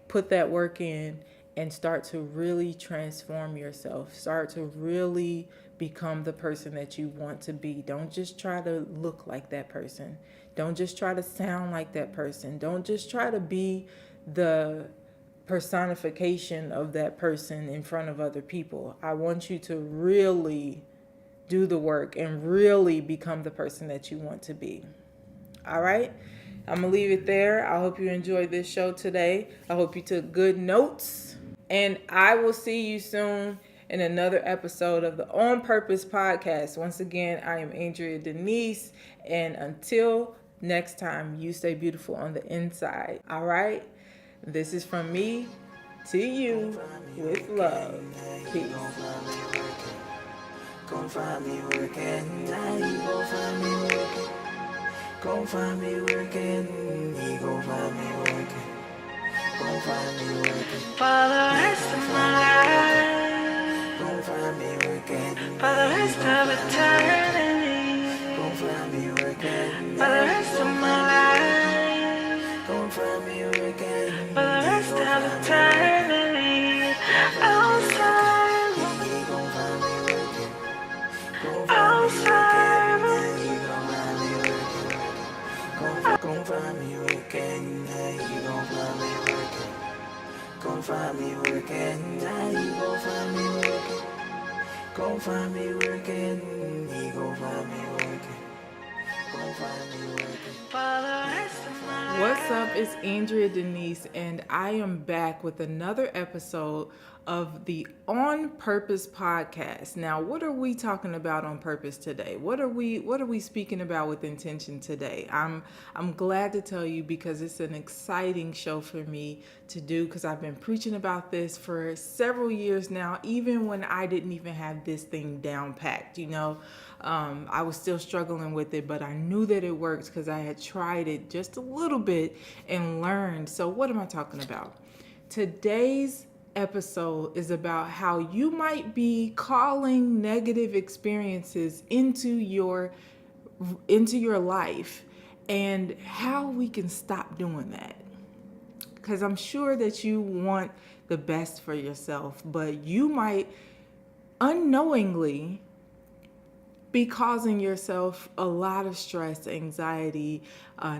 [SPEAKER 2] put that work in, and start to really transform yourself. Start to really become the person that you want to be. Don't just try to look like that person. Don't just try to sound like that person. Don't just try to be the personification of that person in front of other people. I want you to really do the work and really become the person that you want to be. All right. I'm going to leave it there. I hope you enjoyed this show today. I hope you took good notes. And I will see you soon in another episode of the On Purpose podcast. Once again, I am Andriea Denise. And until next time, you stay beautiful on the inside. All right. This is from me to you with love. Peace.
[SPEAKER 1] Gon' find me working, now he gon' find me working. Gon' find me working, he gon' find me working. Gon' find me working
[SPEAKER 3] for the rest of my life.
[SPEAKER 1] Gon' find me working
[SPEAKER 3] For the rest of eternity.
[SPEAKER 1] Gon' find me working
[SPEAKER 3] For the rest of my life.
[SPEAKER 1] Gon' find me working
[SPEAKER 3] For the rest of eternity. Outside.
[SPEAKER 1] He gon' find me working. Gon' find me
[SPEAKER 3] Outside.
[SPEAKER 1] working, he gon' find me working. Gon' find me working, he gon' find me working. Gon' find me working, he gon' find me working. Gon' find me working, he gon' find me working. Gon' find me working.
[SPEAKER 3] For the rest of my life.
[SPEAKER 2] What's up? It's Andriea Denise, and I am back with another episode of the On Purpose podcast. Now, what are we talking about on purpose today? What are we speaking about with intention today? I'm glad to tell you because it's an exciting show for me to do because I've been preaching about this for several years now, even when I didn't even have this thing down packed, I was still struggling with it, but I knew that it worked because I had tried it just a little bit and learned. So what am I talking about? Today's episode is about how you might be calling negative experiences into your life and how we can stop doing that. Because I'm sure that you want the best for yourself, but you might unknowingly be causing yourself a lot of stress, anxiety,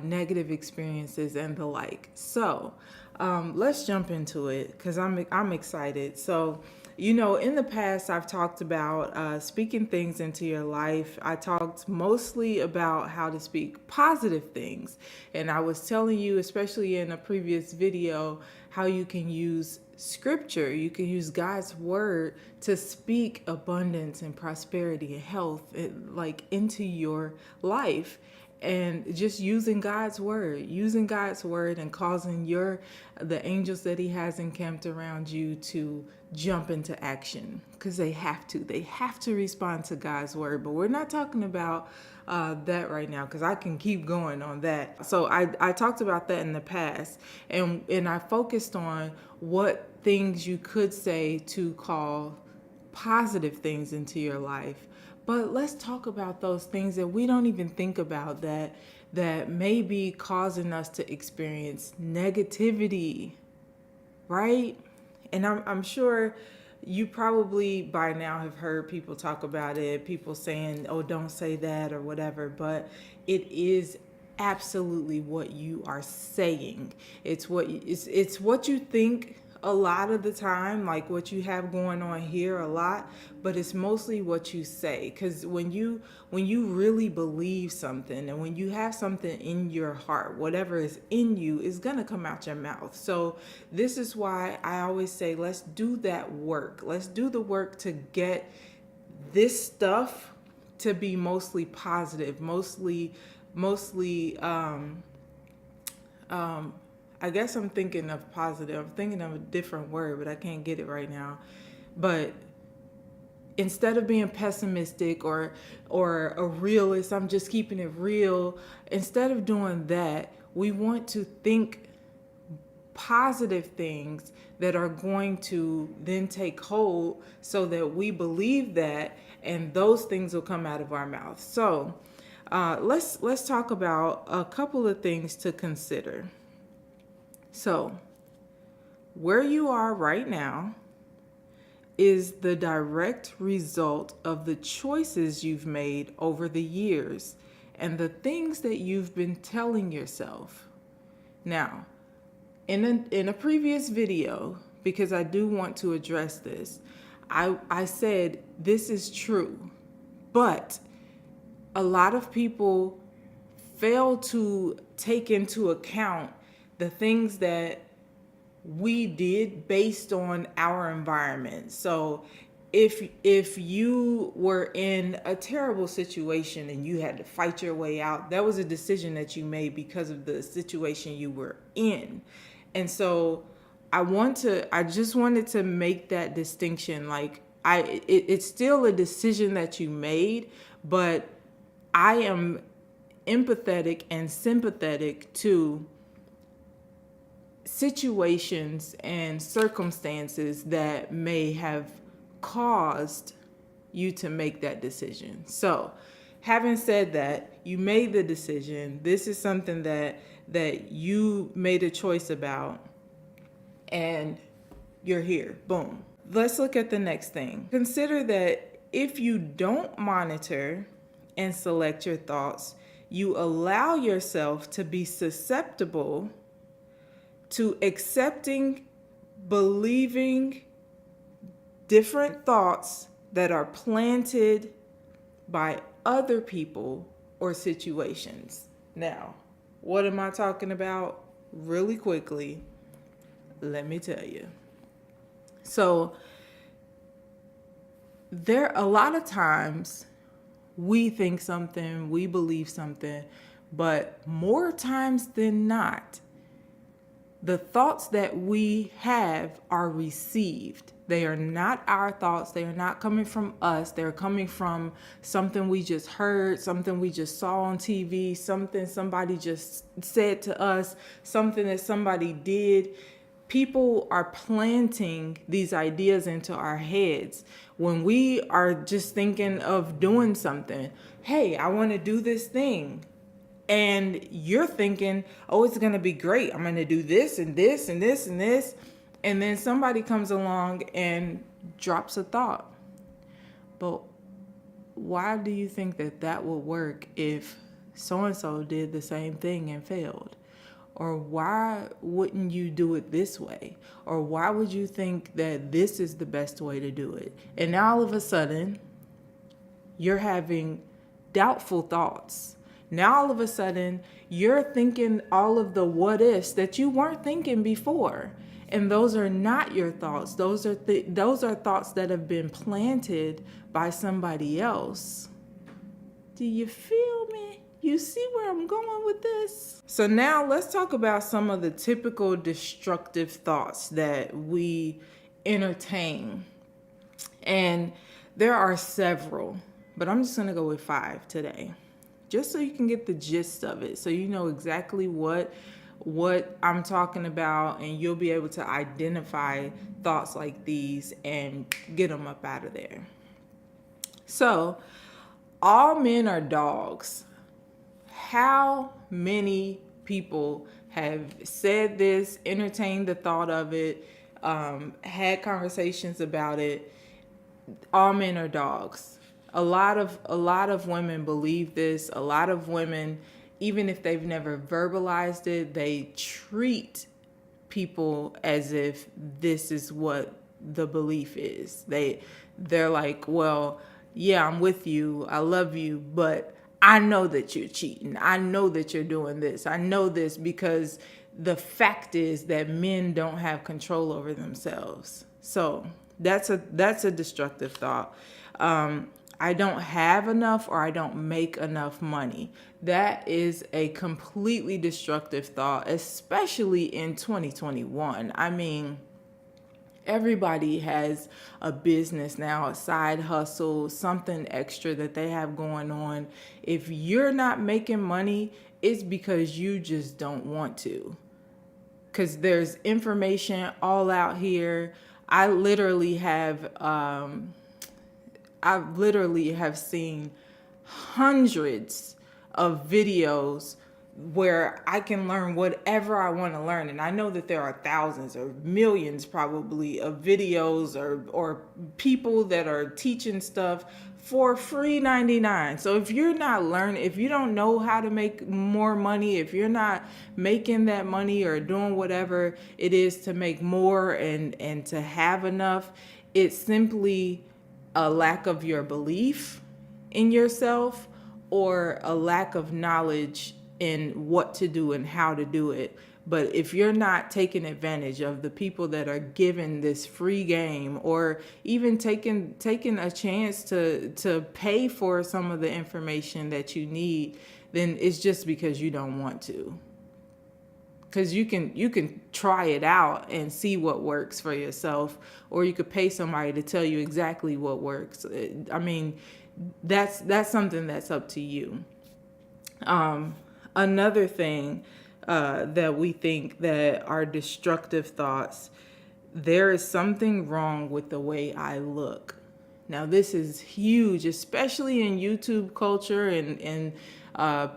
[SPEAKER 2] negative experiences, and the like. So let's jump into it because I'm excited. So, in the past, I've talked about speaking things into your life. I talked mostly about how to speak positive things. And I was telling you, especially in a previous video, how you can use scripture, you can use God's word to speak abundance and prosperity and health into your life. And just using God's word and causing the angels that he has encamped around you to jump into action because they have to respond to God's word. But we're not talking about that right now because I can keep going on that. So I talked about that in the past and I focused on what things you could say to call positive things into your life. But let's talk about those things that we don't even think about that may be causing us to experience negativity, right? And I'm sure you probably by now have heard people talk about it, people saying, oh, don't say that or whatever, but it is absolutely what you are saying. It's what you think a lot of the time, like what you have going on here a lot, but it's mostly what you say. Because when you really believe something and when you have something in your heart, whatever is in you is going to come out your mouth. So this is why I always say, let's do that work. Let's do the work to get this stuff to be mostly positive, mostly I guess I'm thinking of positive. I'm thinking of a different word, but I can't get it right now. But instead of being pessimistic or a realist, I'm just keeping it real. Instead of doing that, we want to think positive things that are going to then take hold so that we believe that and those things will come out of our mouth. So let's talk about a couple of things to consider. So, where you are right now is the direct result of the choices you've made over the years and the things that you've been telling yourself. Now, in a previous video, because I do want to address this, I said this is true, but a lot of people fail to take into account the things that we did based on our environment. So if you were in a terrible situation and you had to fight your way out, that was a decision that you made because of the situation you were in. And so I just wanted to make that distinction. Like it's still a decision that you made, but I am empathetic and sympathetic to situations and circumstances that may have caused you to make that decision. So, having said that, you made the decision. This is something that you made a choice about, and you're here. Boom. Let's look at the next thing. Consider that if you don't monitor and select your thoughts, you allow yourself to be susceptible to accepting, believing different thoughts that are planted by other people or situations. Now, what am I talking about? Really quickly, let me tell you. So, a lot of times we think something, we believe something, but more times than not, the thoughts that we have are received. They are not our thoughts. They are not coming from us. They're coming from something we just heard, something we just saw on TV, something somebody just said to us, something that somebody did. People are planting these ideas into our heads when we are just thinking of doing something. Hey, I want to do this thing. And you're thinking, oh, it's going to be great. I'm going to do this and this and this and this. And then somebody comes along and drops a thought. But why do you think that would work if so-and-so did the same thing and failed? Or why wouldn't you do it this way? Or why would you think that this is the best way to do it? And now all of a sudden, you're having doubtful thoughts. Now all of a sudden, you're thinking all of the what ifs that you weren't thinking before. And those are not your thoughts. Those are thoughts that have been planted by somebody else. Do you feel me? You see where I'm going with this? So now let's talk about some of the typical destructive thoughts that we entertain. And there are several, but I'm just going to go with 5 today, just so you can get the gist of it, so you know exactly what I'm talking about, and you'll be able to identify thoughts like these and get them up out of there. So, all men are dogs. How many people have said this, entertained the thought of it, had conversations about it? All men are dogs. A lot of women believe this. A lot of women, even if they've never verbalized it, they treat people as if this is what the belief is. They're like, well, yeah, I'm with you. I love you, but I know that you're cheating. I know that you're doing this. I know this because the fact is that men don't have control over themselves. So that's a destructive thought. I don't have enough, or I don't make enough money. That is a completely destructive thought, especially in 2021. I mean, everybody has a business now, a side hustle, something extra that they have going on. If you're not making money, it's because you just don't want to. Because there's information all out here. I literally have seen hundreds of videos where I can learn whatever I want to learn. And I know that there are thousands or millions probably of videos or people that are teaching stuff for free 99. So if you're not learning, if you don't know how to make more money, if you're not making that money or doing whatever it is to make more and to have enough, it's simply a lack of your belief in yourself or a lack of knowledge in what to do and how to do it. But if you're not taking advantage of the people that are given this free game, or even taking a chance to pay for some of the information that you need, then it's just because you don't want to. Because you can try it out and see what works for yourself, or you could pay somebody to tell you exactly what works. I mean, that's something that's up to you. Another thing that we think that are destructive thoughts: there is something wrong with the way I look. Now, this is huge, especially in YouTube culture and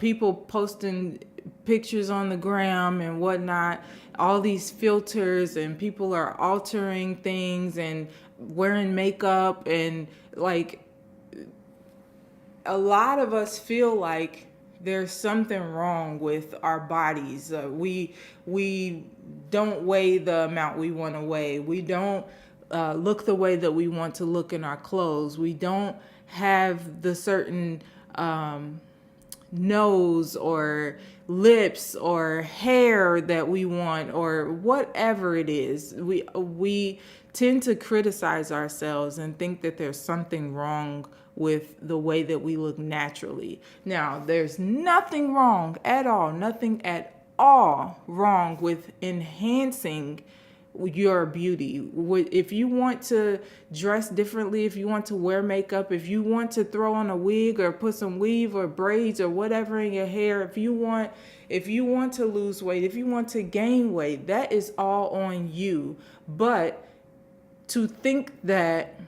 [SPEAKER 2] people posting pictures on the gram and whatnot. All these filters, and people are altering things and wearing makeup, and like, a lot of us feel like there's something wrong with our bodies. We don't weigh the amount we want to weigh. We don't look the way that we want to look in our clothes. We don't have the certain nose or lips or hair that we want, or whatever it is. We tend to criticize ourselves and think that there's something wrong with the way that we look naturally. Now, there's nothing wrong at all, nothing at all wrong with enhancing your beauty. If you want to dress differently, if you want to wear makeup, if you want to throw on a wig or put some weave or braids or whatever in your hair, if you want to lose weight, if you want to gain weight, that is all on you. But to think that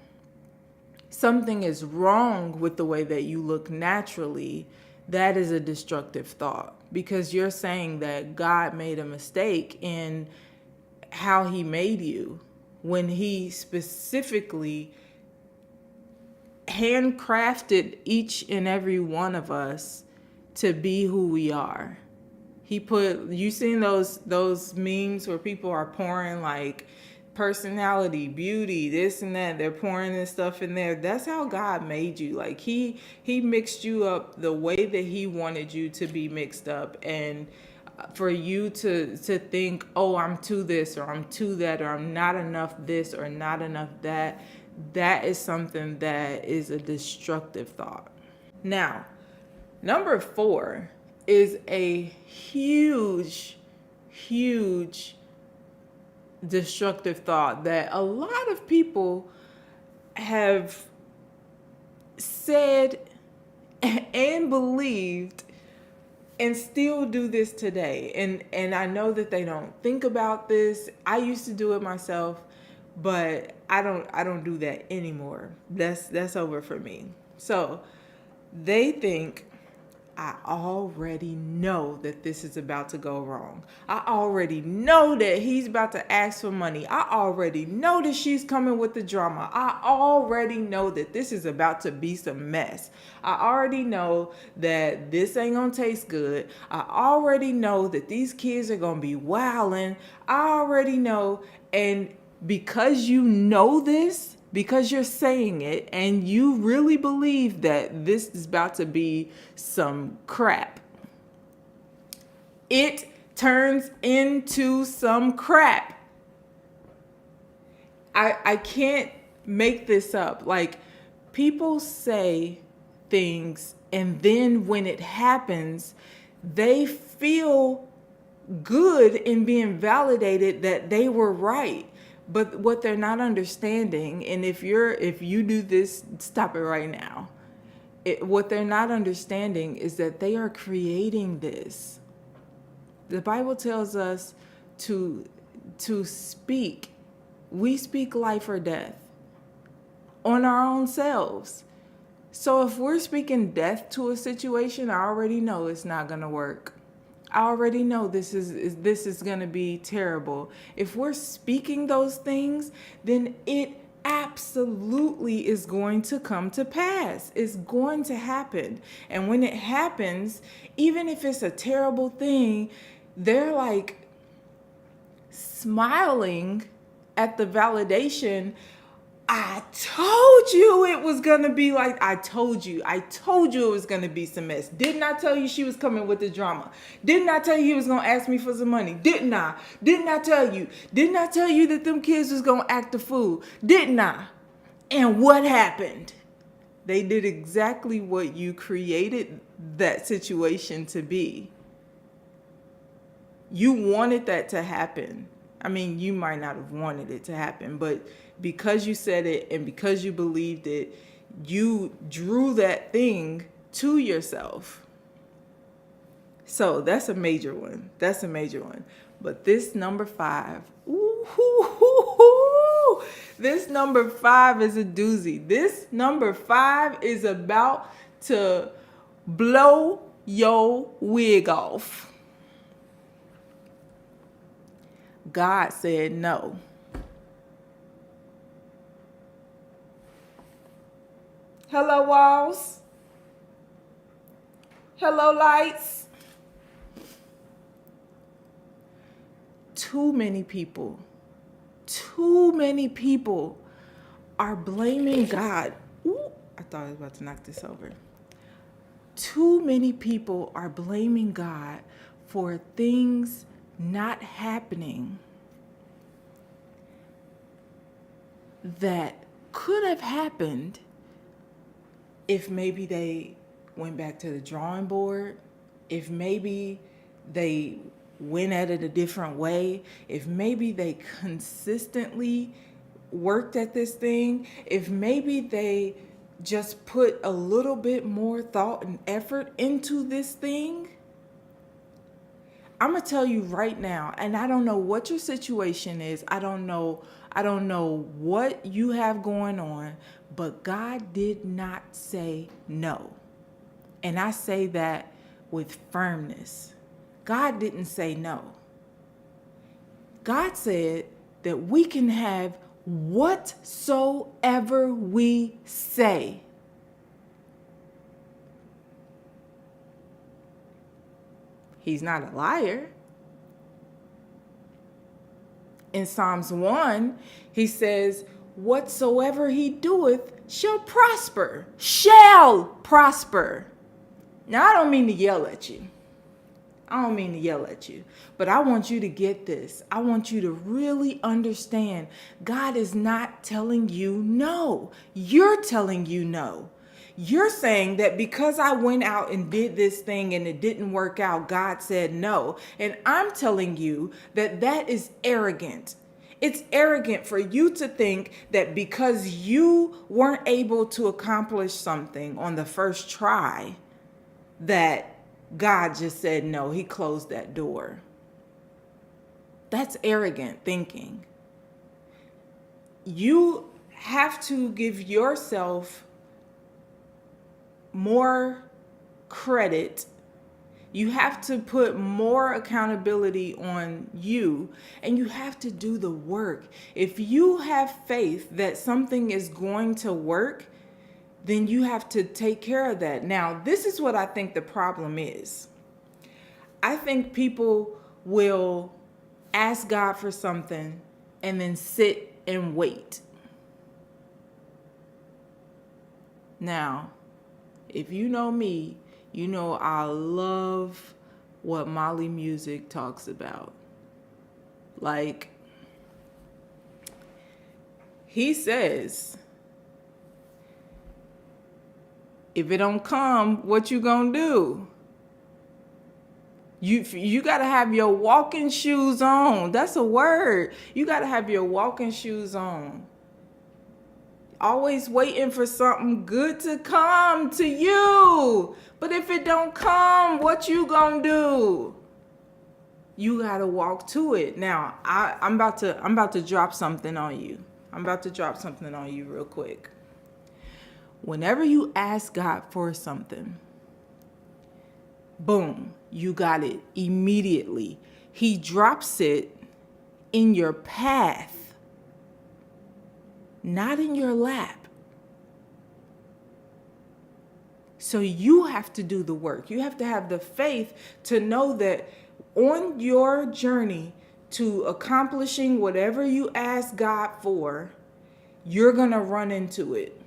[SPEAKER 2] something is wrong with the way that you look naturally, that is a destructive thought, because you're saying that God made a mistake in how he made you, when he specifically handcrafted each and every one of us to be who we are. You seen those memes where people are pouring like personality, beauty, this and that. They're pouring this stuff in there. That's how God made you. Like he mixed you up the way that he wanted you to be mixed up. And for you to think, oh, I'm too this or I'm too that, or I'm not enough this or not enough that, that is something that is a destructive thought. Now, number 4 is a huge destructive thought that a lot of people have said and believed and still do this today. And I know that they don't think about this. I used to do it myself, but I don't do that anymore. That's over for me. So they think, I already know that this is about to go wrong. I already know that he's about to ask for money. I already know that she's coming with the drama. I already know that this is about to be some mess. I already know that this ain't gonna taste good. I already know that these kids are gonna be wilding. I already know. And because you know this, because you're saying it and you really believe that this is about to be some crap, it turns into some crap. I can't make this up. Like, people say things, and then when it happens, they feel good in being validated that they were right. But what they're not understanding, and if you do this, stop it right now. What they're not understanding is that they are creating this. The Bible tells us to speak. We speak life or death on our own selves. So if we're speaking death to a situation, I already know it's not going to work. I already know this is going to be terrible. If we're speaking those things, then it absolutely is going to come to pass. It's going to happen. And when it happens, even if it's a terrible thing, they're like smiling at the validation I told you it was going to be like, I told you it was going to be some mess. Didn't I tell you she was coming with the drama? Didn't I tell you he was going to ask me for some money? Didn't I? Didn't I tell you? Didn't I tell you that them kids was going to act a fool? Didn't I? And what happened? They did exactly what you created that situation to be. You wanted that to happen. I mean, you might not have wanted it to happen, but because you said it and because you believed it, you drew that thing to yourself. So that's a major one. That's a major one. But this number 5, this number 5 is a doozy. This number 5 is about to blow your wig off. God said no. Hello, walls. Hello, lights. Too many people are blaming God. Ooh, I thought I was about to knock this over. Too many people are blaming God for things not happening that could have happened if maybe they went back to the drawing board, if maybe they went at it a different way, if maybe they consistently worked at this thing, if maybe they just put a little bit more thought and effort into this thing. I'm going to tell you right now, and I don't know what your situation is. I don't know what you have going on, but God did not say no. And I say that with firmness. God didn't say no. God said that we can have whatsoever we say. He's not a liar. In Psalms 1, he says, whatsoever he doeth shall prosper. Shall prosper. Now, I don't mean to yell at you. But I want you to get this. I want you to really understand. God is not telling you no. You're telling you no. You're saying that because I went out and did this thing and it didn't work out, God said no. And I'm telling you that that is arrogant. It's arrogant for you to think that because you weren't able to accomplish something on the first try, that God just said no. He closed that door. That's arrogant thinking. You have to give yourself more credit. You have to put more accountability on you, and you have to do the work. If you have faith that something is going to work, then you have to take care of that. Now, this is what I think the problem is. I think people will ask God for something and then sit and wait. Now, if you know me, you know I love what Molly Music talks about. Like, he says, if it don't come, what you gonna do? You gotta have your walking shoes on. That's a word. You gotta have your walking shoes on. Always waiting for something good to come to you. But if it don't come, what you gonna do? You gotta walk to it. Now, I'm about to drop something on you. I'm about to drop something on you real quick. Whenever you ask God for something, boom, you got it immediately. He drops it in your path. Not in your lap. So you have to do the work. You have to have the faith to know that on your journey to accomplishing whatever you ask God for, you're going to run into it.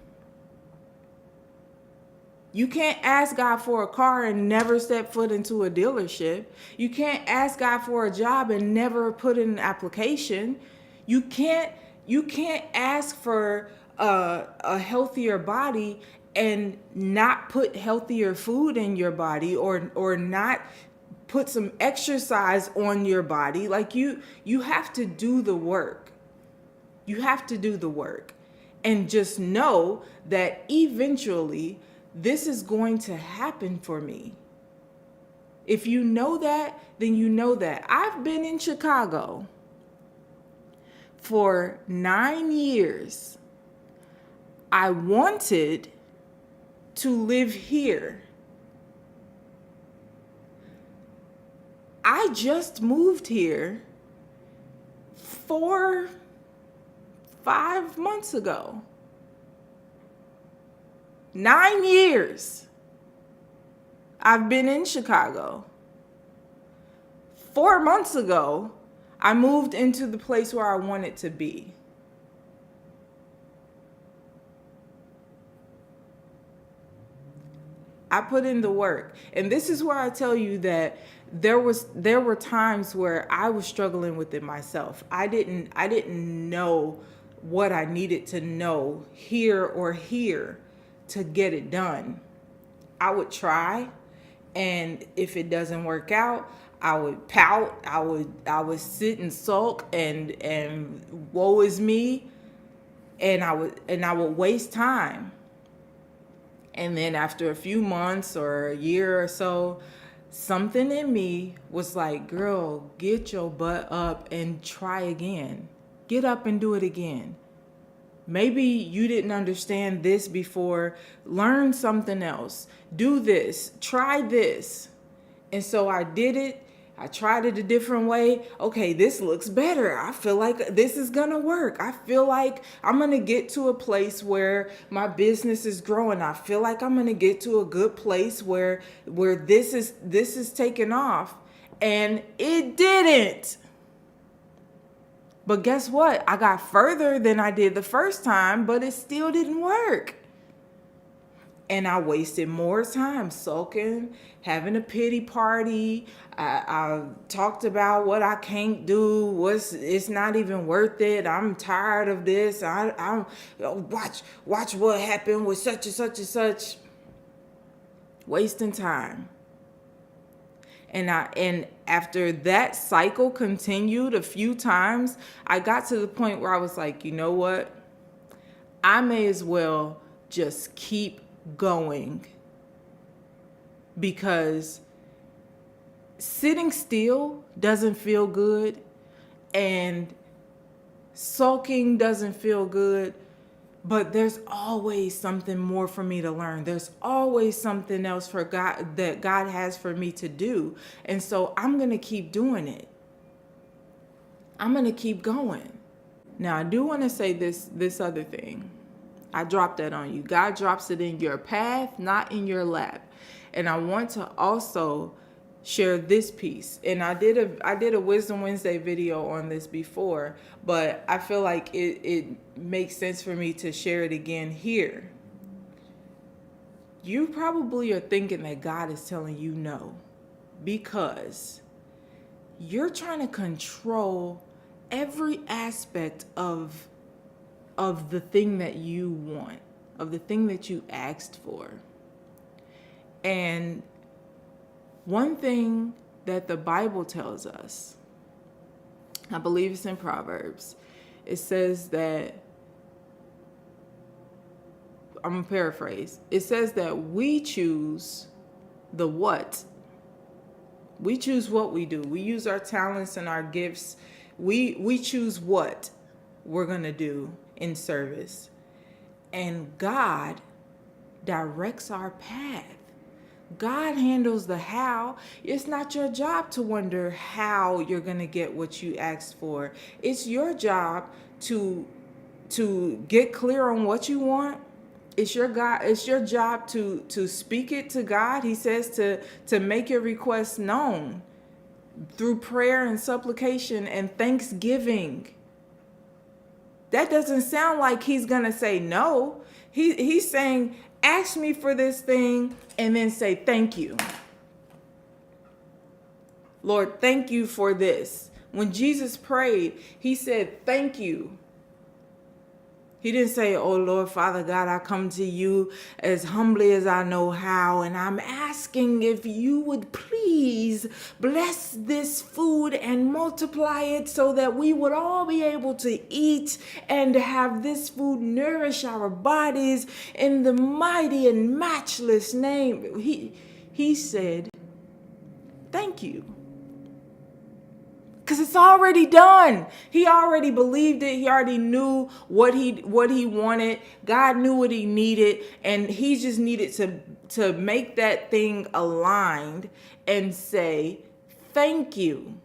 [SPEAKER 2] You can't ask God for a car and never step foot into a dealership. You can't ask God for a job and never put in an application. You can't ask for a healthier body and not put healthier food in your body, or not put some exercise on your body. Like you have to do the work. You have to do the work. And just know that eventually this is going to happen for me. If you know that, then you know that. I've been in Chicago for 9 years. I wanted to live here. I just moved here 5 months ago. 9 years I've been in Chicago. 4 months ago, I moved into the place where I wanted to be. I put in the work. And this is where I tell you that there were times where I was struggling with it myself. I didn't know what I needed to know here or here to get it done. I would try, and if it doesn't work out, I would pout. I would sit and sulk and woe is me, and I would waste time. And then after a few months or a year or so, something in me was like, girl, get your butt up and try again. Get up and do it again. Maybe you didn't understand this before. Learn something else. Do this. Try this. And so I did it. I tried it a different way. Okay, this looks better. I feel like this is going to work. I feel like I'm going to get to a place where my business is growing. I feel like I'm going to get to a good place where this is taking off. And it didn't. But guess what? I got further than I did the first time, but it still didn't work. And I wasted more time sulking, having a pity party. I talked about what I can't do. It's not even worth it. I'm tired of this. I'm watch what happened with such and such and such. Wasting time. And after that cycle continued a few times, I got to the point where I was like, you know what? I may as well just keep going, because sitting still doesn't feel good and sulking doesn't feel good, but there's always something more for me to learn. There's always something else for God that God has for me to do. And so I'm going to keep doing it. I'm going to keep going. Now, I do want to say this other thing. I dropped that on you. God drops it in your path, not in your lap. And I want to also share this piece. And I did a Wisdom Wednesday video on this before, but I feel like it makes sense for me to share it again here. You probably are thinking that God is telling you no, because you're trying to control every aspect of the thing that you want, of the thing that you asked for. And one thing that the Bible tells us, I believe it's in Proverbs, it says that, I'm going to paraphrase, it says that we choose the what. We choose what we do. We use our talents and our gifts. We choose what we're going to do in service. And God directs our path. God handles the how. It's not your job to wonder how you're going to get what you asked for. It's your job to get clear on what you want. It's your job to speak it to God. He says to make your requests known through prayer and supplication and thanksgiving. that doesn't sound like he's going to say no. He's saying, ask me for this thing and then say thank you. Lord, thank you for this. When Jesus prayed, he said, thank you. He didn't say, oh, Lord, Father God, I come to you as humbly as I know how, and I'm asking if you would please bless this food and multiply it so that we would all be able to eat and have this food nourish our bodies in the mighty and matchless name. He said, thank you. Because it's already done. He already believed it. He already knew what he wanted. God knew what he needed. And he just needed to make that thing aligned and say, thank you.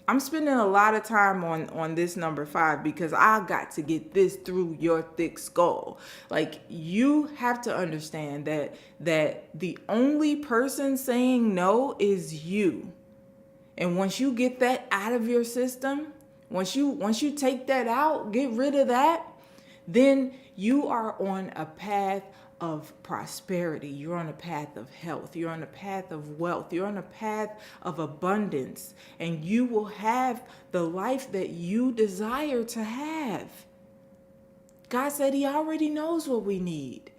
[SPEAKER 2] I'm spending a lot of time on this number 5 because I got to get this through your thick skull. Like, you have to understand that the only person saying no is you. And once you get that out of your system, once you take that out, get rid of that, then you are on a path of prosperity. You're on a path of health. You're on a path of wealth. You're on a path of abundance. And you will have the life that you desire to have. God said he already knows what we need.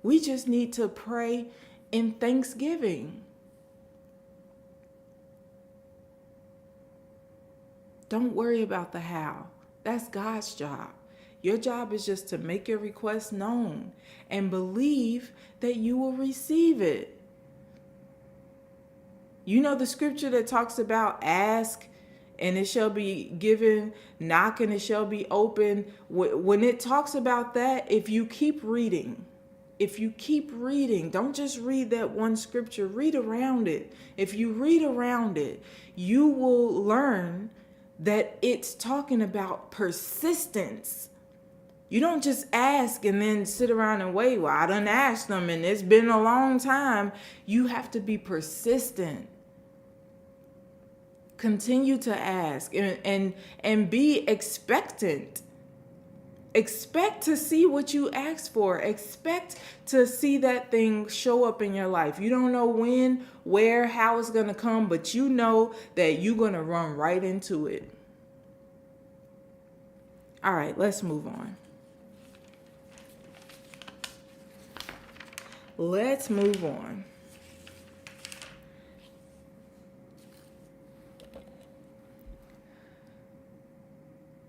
[SPEAKER 2] We just need to pray in thanksgiving. Don't worry about the how. That's God's job. Your job is just to make your request known and believe that you will receive it. You know the scripture that talks about ask and it shall be given, knock and it shall be open. When it talks about that, if you keep reading, don't just read that one scripture, read around it. If you read around it, you will learn that it's talking about persistence. You don't just ask and then sit around and wait. Well, I done asked them and it's been a long time. You have to be persistent. Continue to ask and be expectant. Expect to see what you asked for. Expect to see that thing show up in your life. You don't know when, where, how it's going to come, but you know that you're going to run right into it. All right, let's move on. Let's move on.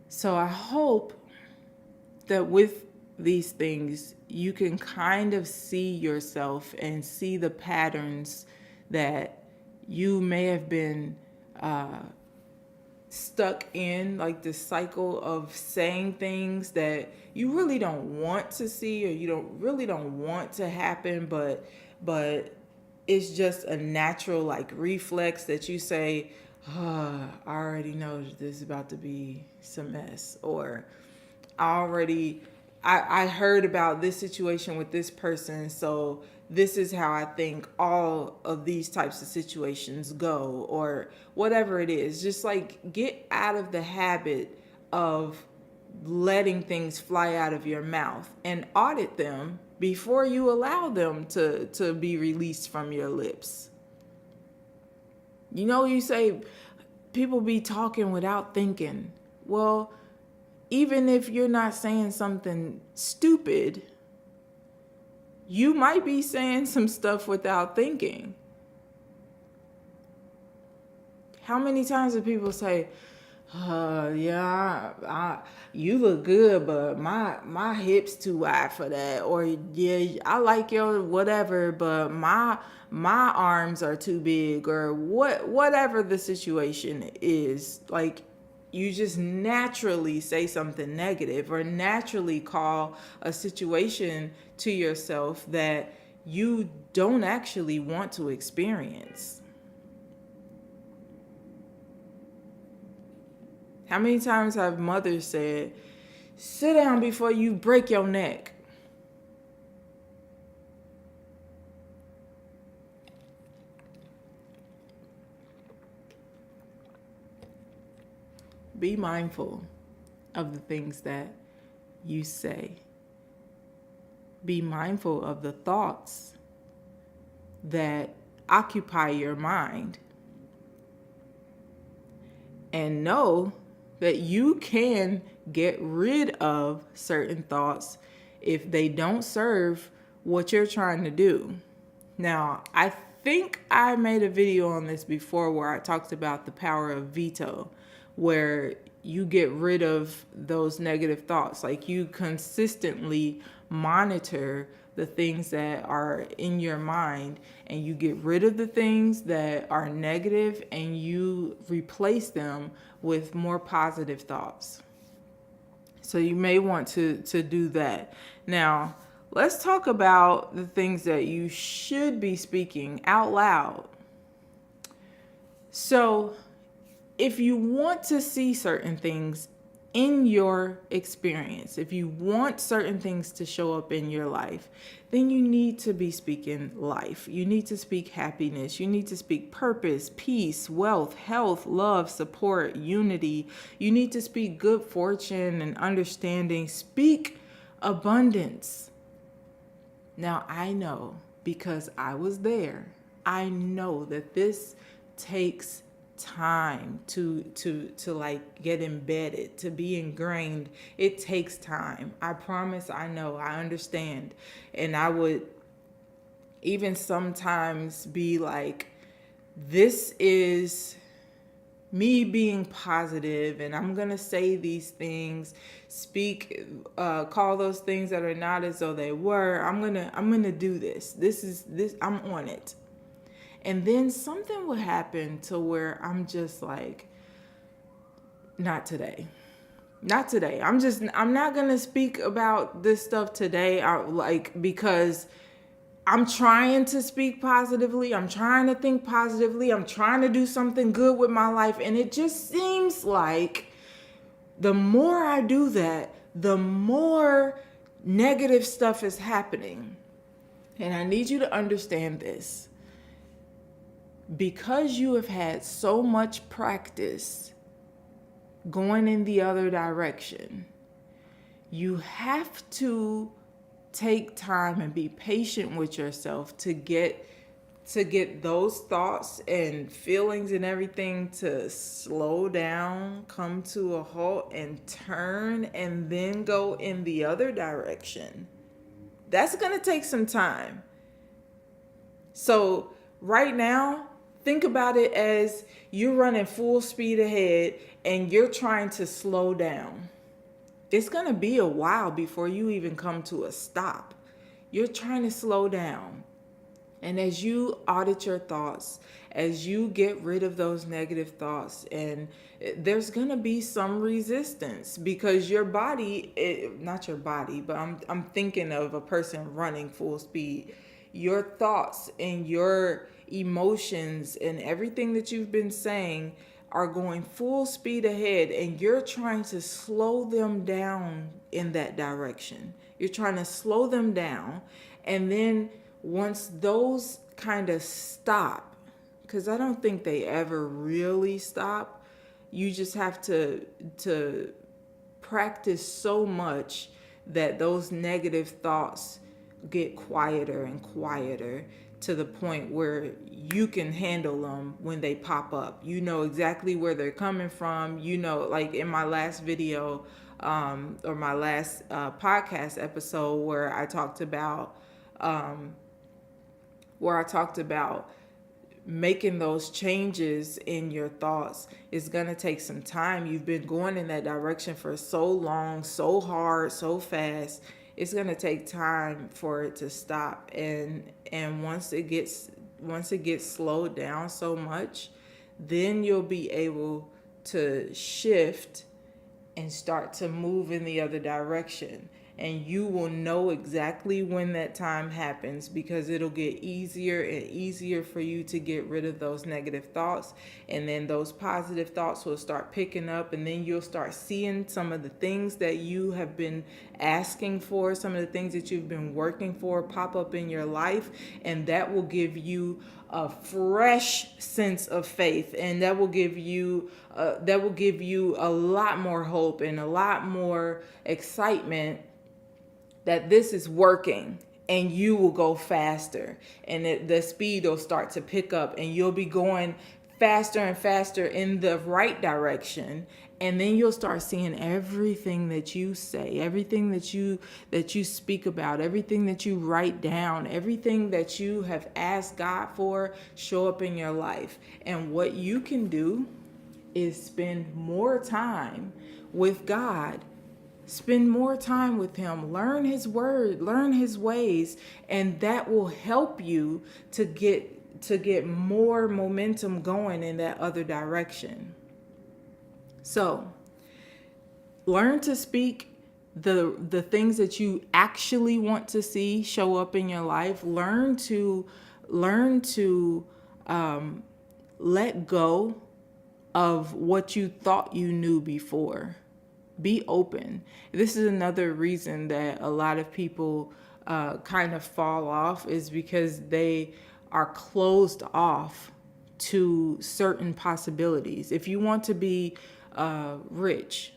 [SPEAKER 2] So I hope that with these things, you can kind of see yourself and see the patterns that you may have been stuck in, like this cycle of saying things that you really don't want to see or you don't want to happen, but it's just a natural like reflex that you say, I already know that this is about to be some mess, or I heard about this situation with this person, so this is how I think all of these types of situations go, or whatever it is. Just like get out of the habit of letting things fly out of your mouth and audit them before you allow them to be released from your lips. You know, you say people be talking without thinking. Well, even if you're not saying something stupid, you might be saying some stuff without thinking. How many times do people say, you look good, but my hips too wide for that, or yeah, I like your whatever, but my arms are too big, or whatever the situation is. Like, you just naturally say something negative or naturally call a situation to yourself that you don't actually want to experience. How many times have mothers said, sit down before you break your neck? Be mindful of the things that you say. Be mindful of the thoughts that occupy your mind. And know that you can get rid of certain thoughts if they don't serve what you're trying to do. Now, I think I made a video on this before where I talked about the power of veto, where you get rid of those negative thoughts. Like, you consistently monitor the things that are in your mind, and you get rid of the things that are negative and you replace them with more positive thoughts. So you may want to do that. Now, let's talk about the things that you should be speaking out loud. So if you want to see certain things in your experience, if you want certain things to show up in your life, then you need to be speaking life. You need to speak happiness. You need to speak purpose, peace, wealth, health, love, support, unity. You need to speak good fortune and understanding. Speak abundance. Now, I know, because I was there, I know that this takes time to like get embedded, to be ingrained. It takes time. I promise. I know. I understand. And I would even sometimes be like, this is me being positive, and I'm gonna say these things, speak, call those things that are not as though they were. I'm gonna do this. I'm on it. And then something would happen to where I'm just like, not today. Not today. I'm not going to speak about this stuff today. Because I'm trying to speak positively. I'm trying to think positively. I'm trying to do something good with my life. And it just seems like the more I do that, the more negative stuff is happening. And I need you to understand this. Because you have had so much practice going in the other direction, you have to take time and be patient with yourself to get those thoughts and feelings and everything to slow down, come to a halt, and turn, and then go in the other direction. That's going to take some time. So right now, think about it as you're running full speed ahead and you're trying to slow down. It's going to be a while before you even come to a stop. You're trying to slow down. And as you audit your thoughts, as you get rid of those negative thoughts, and there's going to be some resistance because your body, not your body, but I'm thinking of a person running full speed. Your thoughts and your emotions and everything that you've been saying are going full speed ahead, and you're trying to slow them down in that direction. You're trying to slow them down, and then once those kind of stop, because I don't think they ever really stop, you just have to practice so much that those negative thoughts get quieter and quieter to the point where you can handle them when they pop up. You know exactly where they're coming from. You know, like in my last video or my last podcast episode where I talked about making those changes in your thoughts. Is going to take some time. You've been going in that direction for so long, so hard, so fast. It's going to take time for it to stop. And once it gets slowed down so much, then you'll be able to shift and start to move in the other direction. And you will know exactly when that time happens, because it'll get easier and easier for you to get rid of those negative thoughts. And then those positive thoughts will start picking up, and then you'll start seeing some of the things that you have been asking for, some of the things that you've been working for pop up in your life. And that will give you a fresh sense of faith, and that will give you a lot more hope and a lot more excitement that this is working, and you will go faster, and the speed will start to pick up, and you'll be going faster and faster in the right direction. And then you'll start seeing everything that you say, everything that you speak about, everything that you write down, everything that you have asked God for show up in your life. And what you can do is spend more time with God. Spend more time with him. Learn his word, learn his ways, and that will help you to get more momentum going in that other direction. So, learn to speak the things that you actually want to see show up in your life. Learn to let go of what you thought you knew before. Be open. This is another reason that a lot of people kind of fall off, is because they are closed off to certain possibilities. If you want to be rich,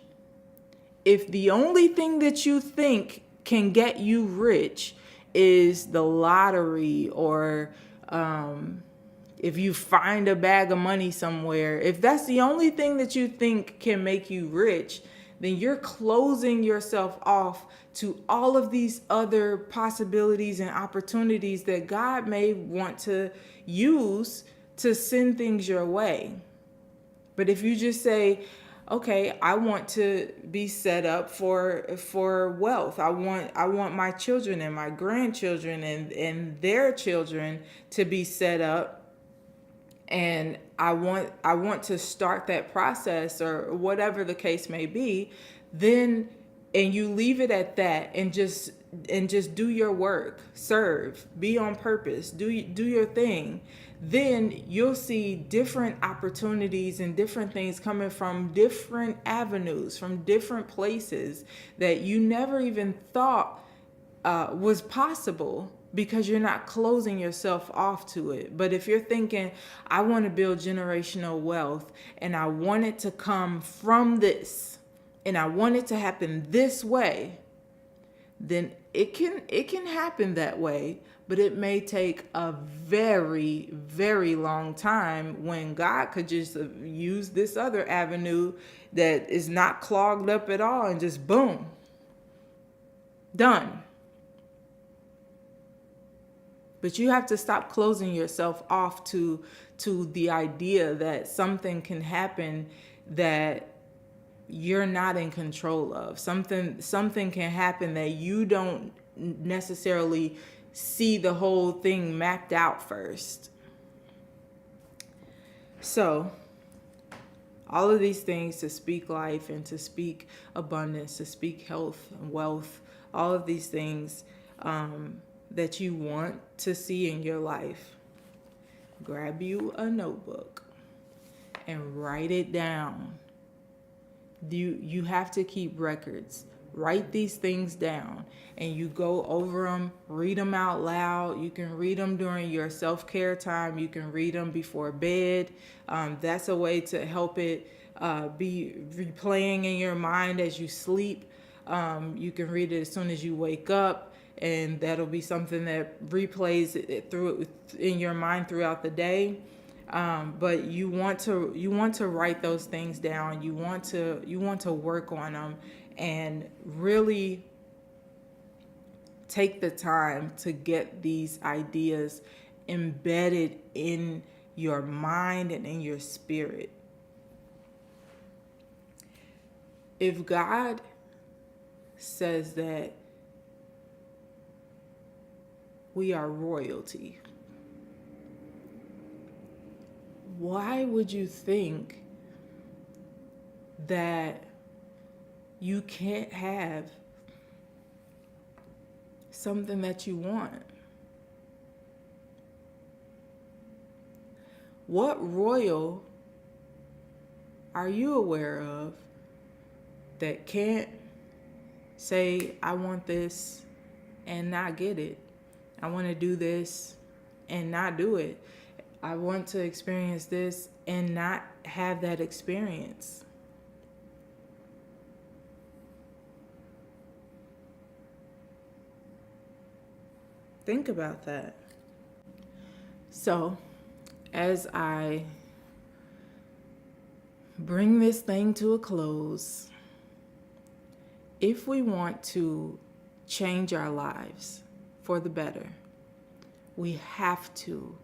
[SPEAKER 2] if the only thing that you think can get you rich is the lottery, or if you find a bag of money somewhere, if that's the only thing that you think can make you rich, then you're closing yourself off to all of these other possibilities and opportunities that God may want to use to send things your way. But if you just say, okay, I want to be set up for wealth. I want my children and my grandchildren and their children to be set up, and I want to start that process, or whatever the case may be, then, and you leave it at that, and just do your work, serve, be on purpose, do your thing, then you'll see different opportunities and different things coming from different avenues, from different places that you never even thought was possible, because you're not closing yourself off to it. But if you're thinking, I want to build generational wealth, and I want it to come from this, and I want it to happen this way, then it can happen that way, but it may take a very, very long time, when God could just use this other avenue that is not clogged up at all, and just boom, done. But you have to stop closing yourself off to the idea that something can happen that you're not in control of. Something can happen that you don't necessarily see the whole thing mapped out first. So, all of these things, to speak life and to speak abundance, to speak health and wealth, all of these things that you want to see in your life, grab you a notebook and write it down. You have to keep records. Write these things down, and you go over them, read them out loud. You can read them during your self-care time. You can read them before bed. That's a way to help it be replaying in your mind as you sleep. You can read it as soon as you wake up, and that'll be something that replays it through in your mind throughout the day. But you want to write those things down. You want to work on them, and really take the time to get these ideas embedded in your mind and in your spirit. If God says that we are royalty, why would you think that you can't have something that you want? What royal are you aware of that can't say, I want this and not get it? I want to do this and not do it. I want to experience this and not have that experience. Think about that. So, as I bring this thing to a close, if we want to change our lives for the better, we have to,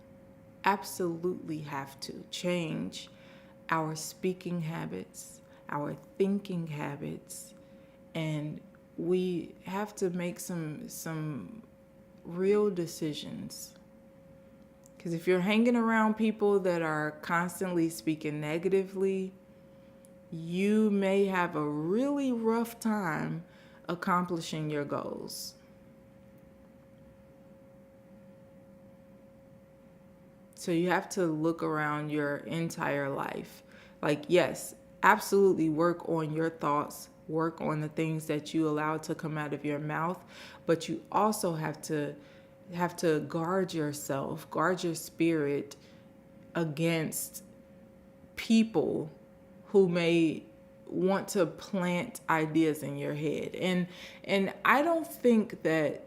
[SPEAKER 2] absolutely have to change our speaking habits, our thinking habits, and we have to make some real decisions. Because if you're hanging around people that are constantly speaking negatively, you may have a really rough time accomplishing your goals. So you have to look around your entire life. Like, yes, absolutely work on your thoughts, work on the things that you allow to come out of your mouth, but you also have to guard yourself, guard your spirit against people who may want to plant ideas in your head. And I don't think that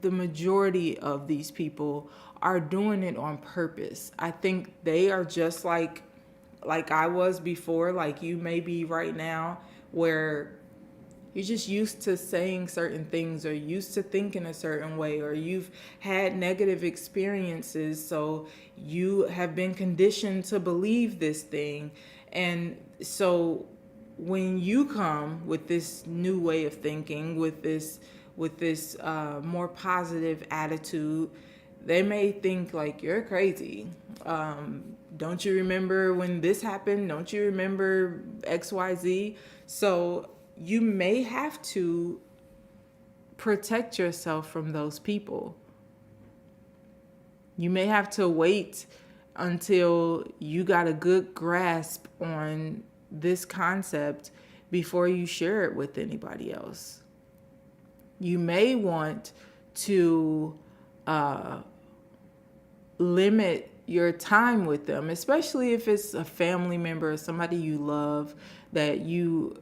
[SPEAKER 2] the majority of these people are doing it on purpose. I think they are just like I was before, like you may be right now, where you're just used to saying certain things or used to thinking a certain way, or you've had negative experiences, so you have been conditioned to believe this thing. And so when you come with this new way of thinking, with this more positive attitude, they may think like you're crazy. Don't you remember when this happened? Don't you remember XYZ? So you may have to protect yourself from those people. You may have to wait until you got a good grasp on this concept before you share it with anybody else. You may want to limit your time with them, especially if it's a family member or somebody you love that you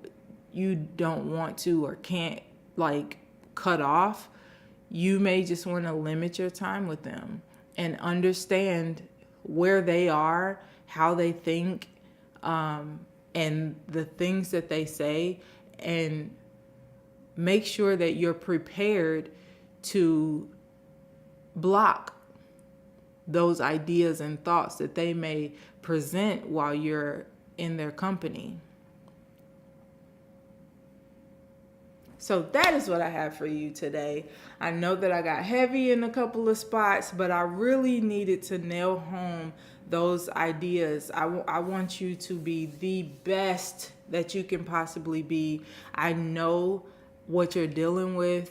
[SPEAKER 2] don't want to or can't like cut off. You may just want to limit your time with them and understand where they are, how they think, and the things that they say, and make sure that you're prepared to block those ideas and thoughts that they may present while you're in their company. So that is what I have for you today. I know that I got heavy in a couple of spots, but I really needed to nail home those ideas. I want you to be the best that you can possibly be. I know what you're dealing with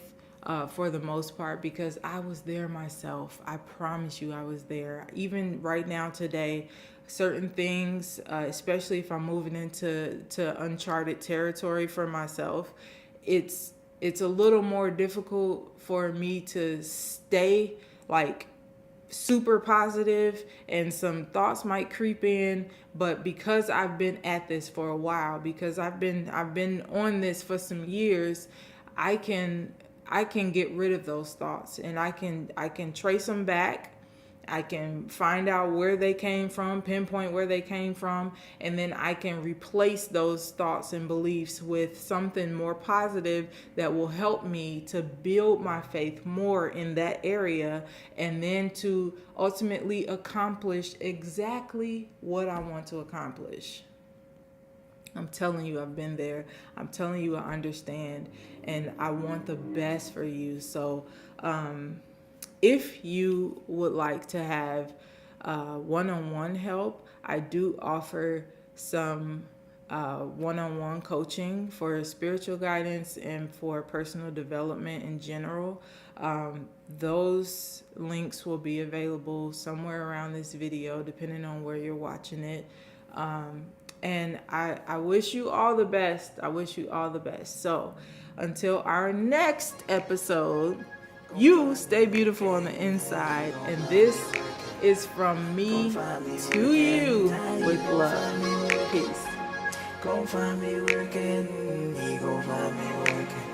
[SPEAKER 2] for the most part, because I was there myself. I promise you I was there. Even right now today, certain things, especially if I'm moving into uncharted territory for myself, it's a little more difficult for me to stay like super positive, and some thoughts might creep in, but because I've been at this for a while, because I've been on this for some years, I can get rid of those thoughts, and I can trace them back. I can find out where they came from, pinpoint where they came from, and then I can replace those thoughts and beliefs with something more positive that will help me to build my faith more in that area, and then to ultimately accomplish exactly what I want to accomplish. I'm telling you, I've been there. I'm telling you, I understand, and I want the best for you. So, if you would like to have one-on-one help, I do offer some one-on-one coaching for spiritual guidance and for personal development in general. Those links will be available somewhere around this video, depending on where you're watching it. And I wish you all the best. I wish you all the best. So until our next episode, you stay beautiful on the inside. And this is from me to you with love. Peace.
[SPEAKER 1] Gon' find me working, he gon' find me working.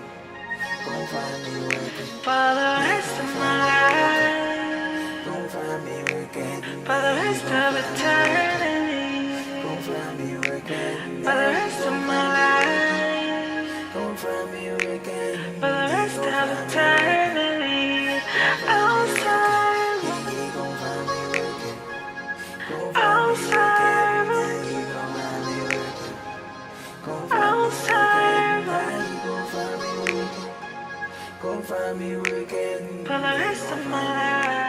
[SPEAKER 1] Gon' find me working
[SPEAKER 3] for the rest of my life,
[SPEAKER 1] gon' find me working
[SPEAKER 3] for the rest of eternity,
[SPEAKER 1] gon' find me working
[SPEAKER 3] for the rest of my life,
[SPEAKER 1] gon' find me working
[SPEAKER 3] for the rest of eternity. I'll serve him,
[SPEAKER 1] he gon' find me working gon' find
[SPEAKER 3] I'll
[SPEAKER 1] me
[SPEAKER 3] serve him,
[SPEAKER 1] working he gon' find me working gon'
[SPEAKER 3] I'll
[SPEAKER 1] find
[SPEAKER 3] serve
[SPEAKER 1] me
[SPEAKER 3] him
[SPEAKER 1] working he gon' find me working gon' find me working
[SPEAKER 3] for the rest of my life.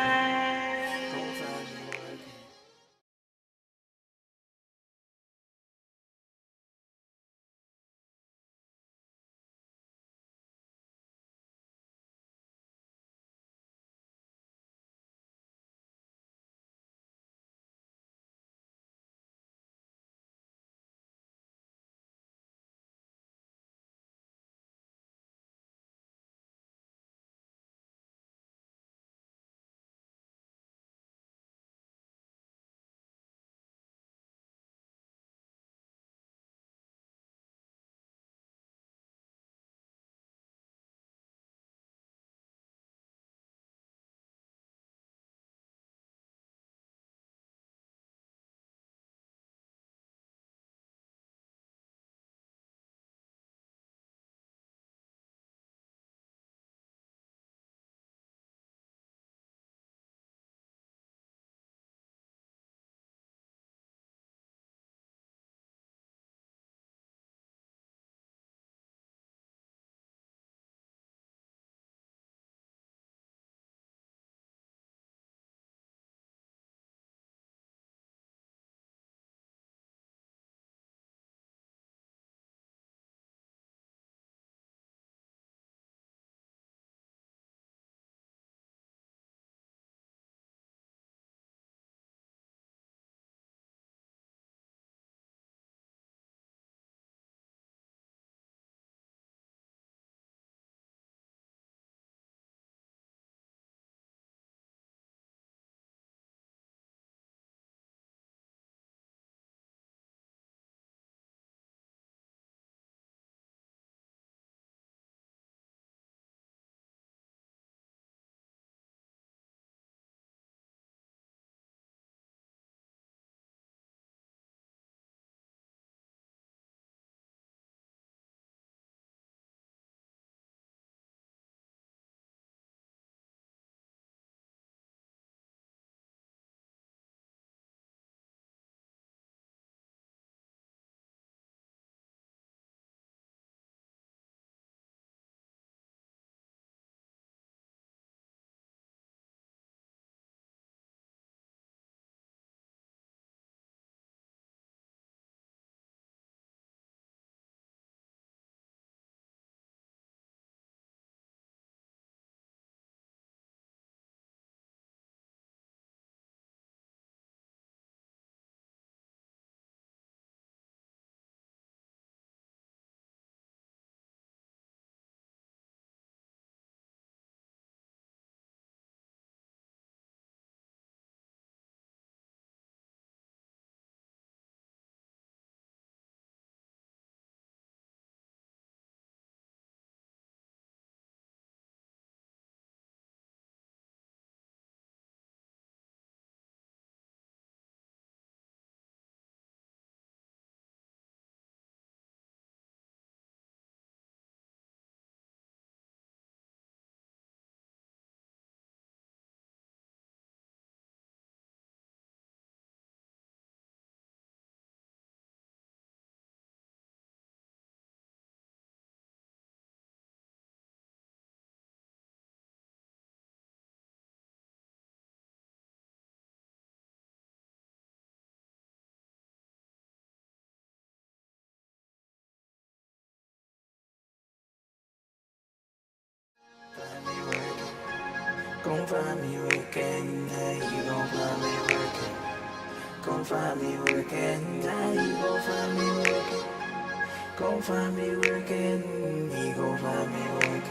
[SPEAKER 1] Gon' find me working, now you gon' find me working. Gon' find me working, now you gon' find me working. Gon' find me working, he gon' find me working.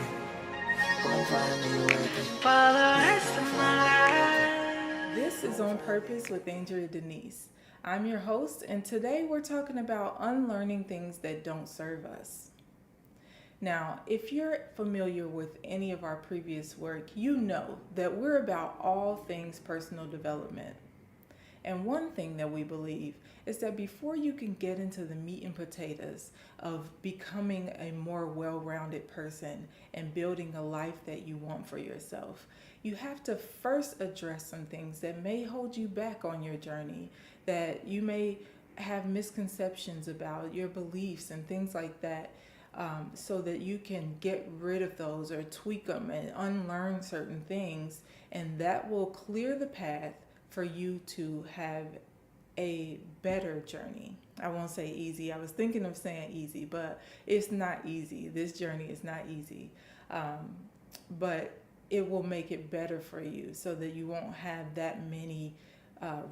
[SPEAKER 1] Gon' find me working.
[SPEAKER 3] For the rest of my life.
[SPEAKER 2] This is On Purpose with Andriea Denise. I'm your host, and today we're talking about unlearning things that don't serve us. Now, if you're familiar with any of our previous work, you know that we're about all things personal development. And one thing that we believe is that before you can get into the meat and potatoes of becoming a more well-rounded person and building a life that you want for yourself, you have to first address some things that may hold you back on your journey, that you may have misconceptions about your beliefs and things like that, so that you can get rid of those or tweak them and unlearn certain things, and that will clear the path for you to have a better journey. I won't say easy. I was thinking of saying easy, but it's not easy. This journey is not easy. But it will make it better for you so that you won't have that many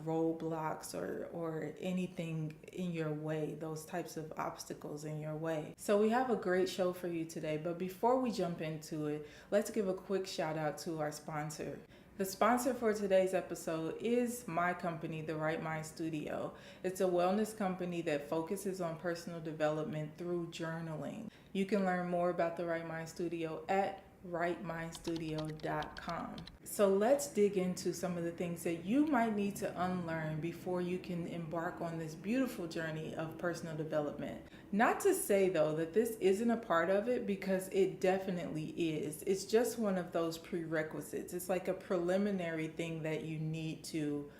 [SPEAKER 2] roadblocks or anything in your way, those types of obstacles in your way. So we have a great show for you today, but before we jump into it, let's give a quick shout out to our sponsor. The sponsor for today's episode is my company, The Right Mind Studio. It's a wellness company that focuses on personal development through journaling. You can learn more about The Right Mind Studio at rightmindstudio.com. So let's dig into some of the things that you might need to unlearn before you can embark on this beautiful journey of personal development. Not to say though that this isn't a part of it, because it definitely is. It's just one of those prerequisites. It's like a preliminary thing that you need to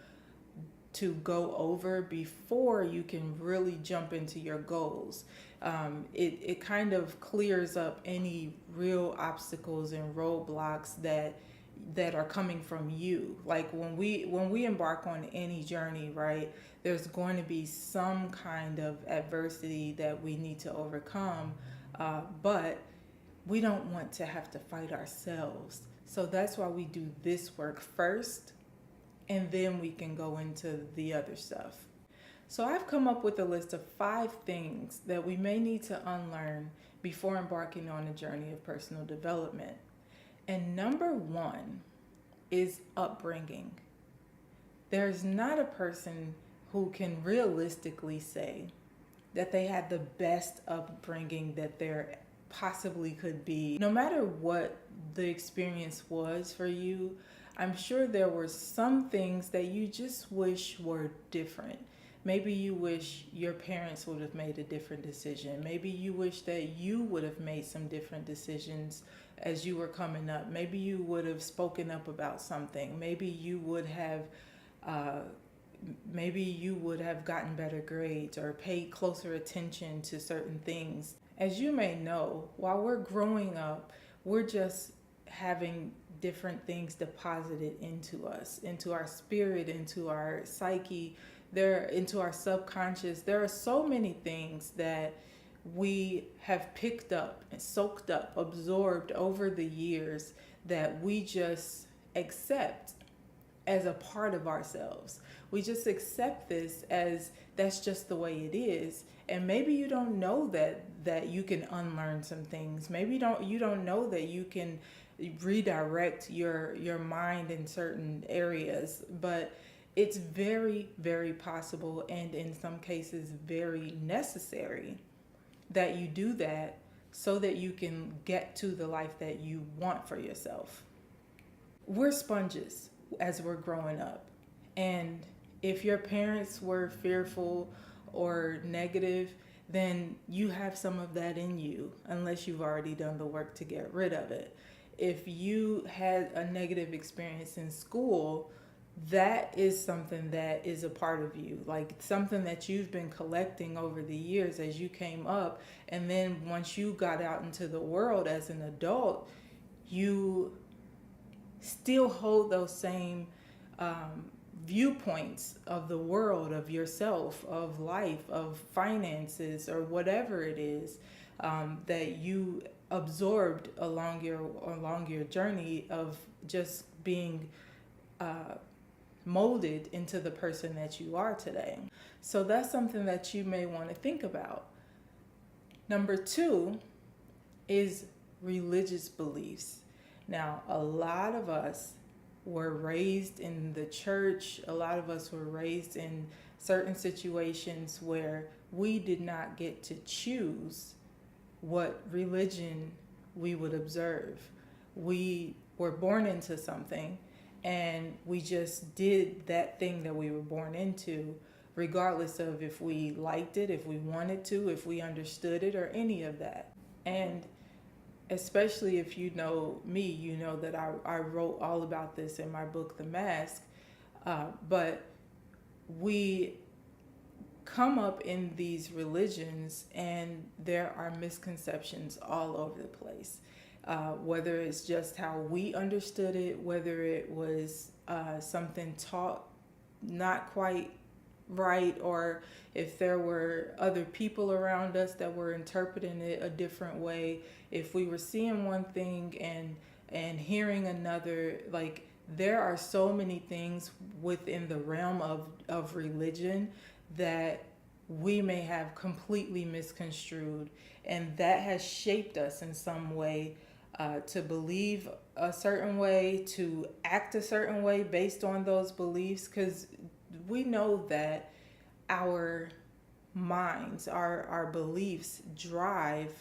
[SPEAKER 2] go over before you can really jump into your goals. It kind of clears up any real obstacles and roadblocks that are coming from you. Like when we embark on any journey, right, there's going to be some kind of adversity that we need to overcome, but we don't want to have to fight ourselves. So that's why we do this work first, and then we can go into the other stuff. So I've come up with a list of 5 things that we may need to unlearn before embarking on a journey of personal development. And number 1 is upbringing. There's not a person who can realistically say that they had the best upbringing that there possibly could be. No matter what the experience was for you, I'm sure there were some things that you just wish were different. Maybe you wish your parents would have made a different decision. Maybe you wish that you would have made some different decisions as you were coming up. Maybe you would have spoken up about something. Maybe you would have gotten better grades or paid closer attention to certain things. As you may know, while we're growing up, we're just having different things deposited into us, into our spirit, into our psyche, into our subconscious. There are so many things that we have picked up and soaked up, absorbed over the years that we just accept as a part of ourselves. We just accept this as that's just the way it is. And maybe you don't know that you can unlearn some things. Maybe you don't know that you can redirect your mind in certain areas, but it's very, very possible, and in some cases very necessary, that you do that so that you can get to the life that you want for yourself. We're sponges as we're growing up, and if your parents were fearful or negative, then you have some of that in you, unless you've already done the work to get rid of it. If you had a negative experience in school, that is something that is a part of you, like something that you've been collecting over the years as you came up. And then once you got out into the world as an adult, you still hold those same viewpoints of the world, of yourself, of life, of finances, or whatever it is that you absorbed along your journey of just being molded into the person that you are today. So that's something that you may want to think about. Number 2 is religious beliefs. Now, a lot of us were raised in the church. A lot of us were raised in certain situations where we did not get to choose what religion we would observe. We were born into something and we just did that thing that we were born into, regardless of if we liked it, if we wanted to, if we understood it, or any of that. And especially if you know me, you know that I wrote all about this in my book, The Mask. But we come up in these religions and there are misconceptions all over the place. Whether it's just how we understood it, whether it was something taught not quite right, or if there were other people around us that were interpreting it a different way, if we were seeing one thing and hearing another. Like, there are so many things within the realm of religion that we may have completely misconstrued, and that has shaped us in some way, to believe a certain way, to act a certain way based on those beliefs, because we know that our minds, our beliefs drive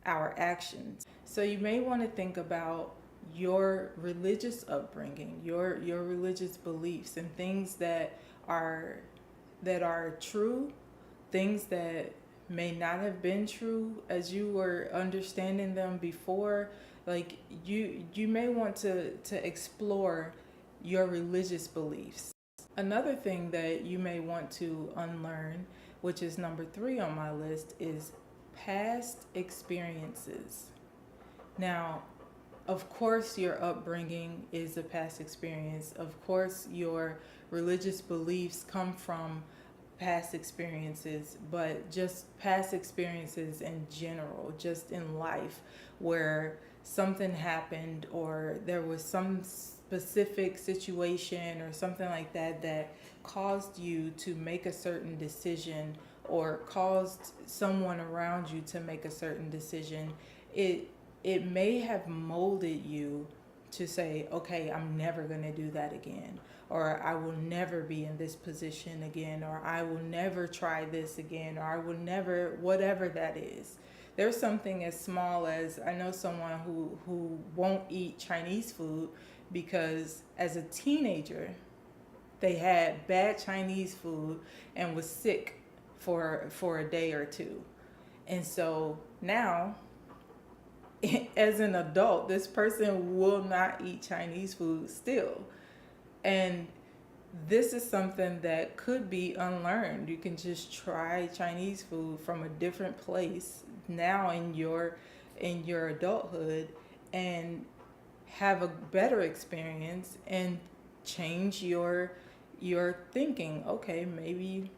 [SPEAKER 2] our actions. So you may want to think about your religious upbringing, your religious beliefs, and things that are true, things that may not have been true as you were understanding them before. Like, you may want to explore your religious beliefs. Another thing that you may want to unlearn, which is number 3 on my list, is past experiences. Now, of course, your upbringing is a past experience. Of course, your religious beliefs come from past experiences, but just past experiences in general, just in life, where something happened or there was some specific situation or something like that that caused you to make a certain decision, or caused someone around you to make a certain decision. It may have molded you to say, okay, I'm never going to do that again, or I will never be in this position again, or I will never try this again, or I will never, whatever that is. There's something as small as, I know someone who won't eat Chinese food because as a teenager they had bad Chinese food and was sick for a day or two. And so now, as an adult, this person will not eat Chinese food still. And this is something that could be unlearned. You can just try Chinese food from a different place now in your adulthood and have a better experience and change your thinking. Okay, maybe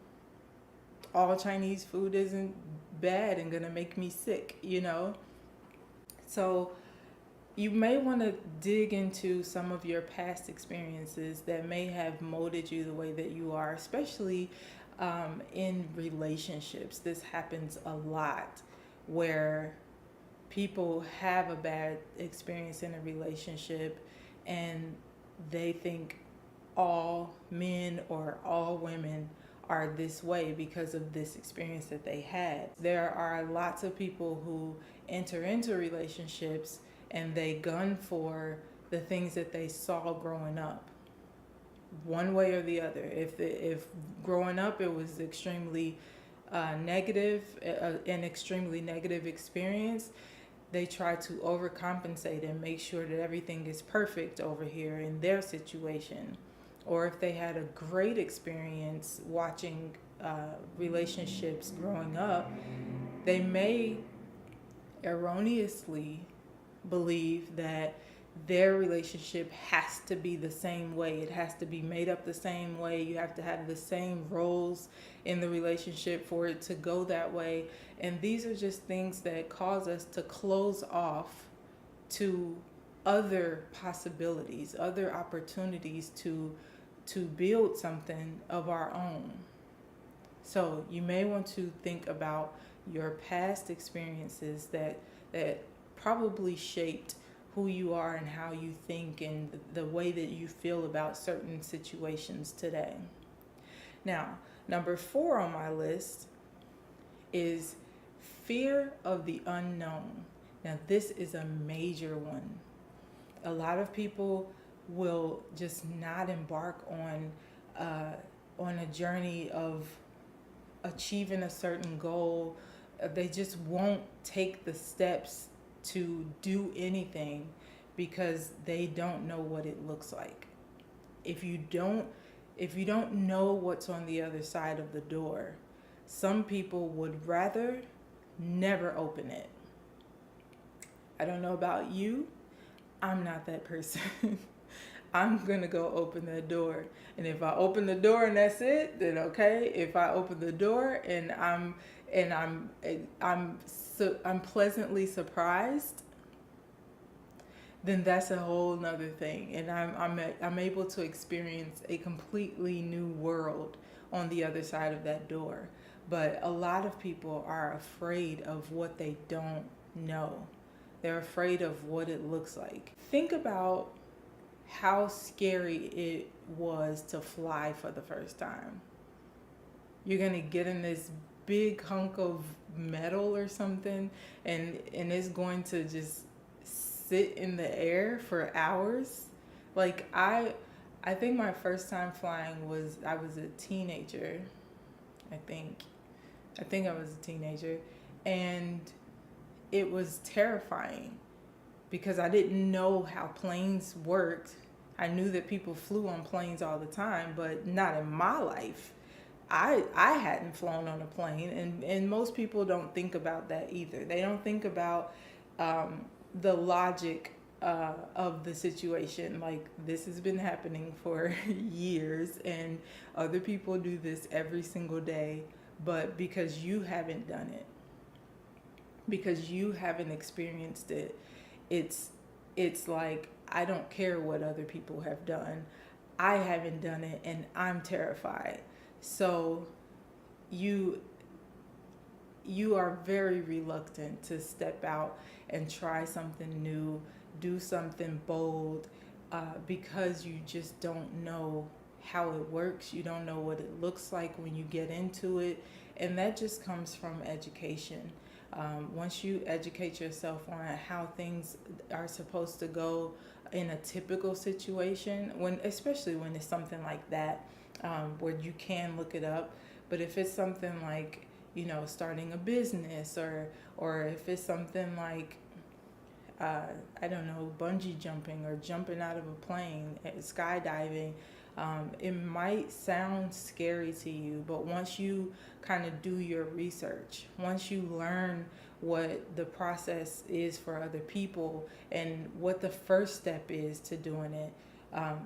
[SPEAKER 2] all Chinese food isn't bad and gonna make me sick, So you may want to dig into some of your past experiences that may have molded you the way that you are, especially in relationships. This happens a lot, where people have a bad experience in a relationship and they think all men or all women are this way because of this experience that they had. There are lots of people who enter into relationships and they gun for the things that they saw growing up, one way or the other. If growing up it was extremely negative, an extremely negative experience, they try to overcompensate and make sure that everything is perfect over here in their situation. Or if they had a great experience watching relationships growing up, they may erroneously believe that their relationship has to be the same way. It has to be made up the same way. You have to have the same roles in the relationship for it to go that way. And these are just things that cause us to close off to other possibilities, other opportunities to build something of our own. So you may want to think about your past experiences that probably shaped who you are and how you think and the way that you feel about certain situations today. Now, number 4 on my list is fear of the unknown. Now, this is a major one. A lot of people will just not embark on a journey of achieving a certain goal. They just won't take the steps to do anything because they don't know what it looks like. If you don't know what's on the other side of the door, some people would rather never open it. I don't know about you. I'm not that person. I'm gonna go open that door, and if I open the door and that's it, then okay. If I open the door and I'm pleasantly surprised, then that's a whole nother thing, and I'm able to experience a completely new world on the other side of that door. But a lot of people are afraid of what they don't know. They're afraid of what it looks like. Think about how scary it was to fly for the first time. You're gonna get in this big hunk of metal or something, and it's going to just sit in the air for hours. Like I think my first time flying was, I was a teenager. I think I was a teenager, and it was terrifying because I didn't know how planes worked. I knew that people flew on planes all the time, but not in my life. I hadn't flown on a plane, and most people don't think about that either. They don't think about the logic of the situation. Like, this has been happening for years, and other people do this every single day, but because you haven't done it, because you haven't experienced it, it's like, I don't care what other people have done. I haven't done it, and I'm terrified. So you are very reluctant to step out and try something new, do something bold, because you just don't know how it works. You don't know what it looks like when you get into it, and that just comes from education. Once you educate yourself on how things are supposed to go in a typical situation, especially when it's something like that, where you can look it up. But if it's something like, starting a business, or if it's something like, I don't know, bungee jumping or jumping out of a plane, skydiving, it might sound scary to you, but once you kind of do your research, once you learn what the process is for other people and what the first step is to doing it,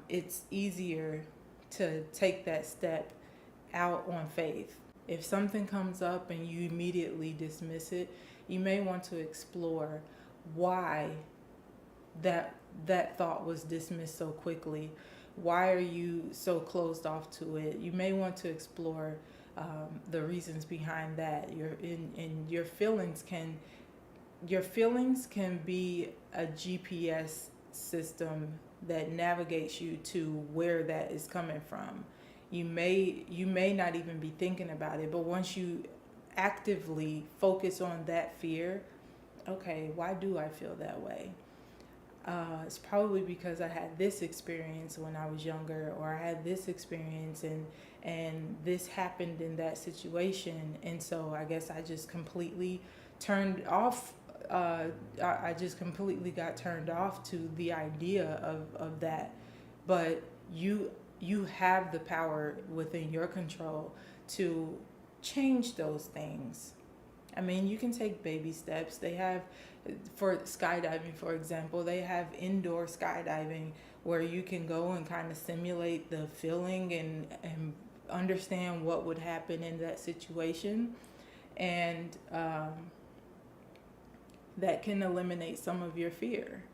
[SPEAKER 2] it's easier to take that step out on faith. If something comes up and you immediately dismiss it, you may want to explore why that thought was dismissed so quickly. Why are you so closed off to it? You may want to explore the reasons behind that. Your feelings can be a GPS system that navigates you to where that is coming from. You may not even be thinking about it, but once you actively focus on that fear, okay, why do I feel that way? It's probably because I had this experience when I was younger, or I had this experience and this happened in that situation, and so I guess I just completely turned off. I just completely got turned off to the idea of that. But you have the power within your control to change those things. I mean, you can take baby steps. They have, for skydiving, for example, they have indoor skydiving where you can go and kind of simulate the feeling and understand what would happen in that situation. And that can eliminate some of your fear.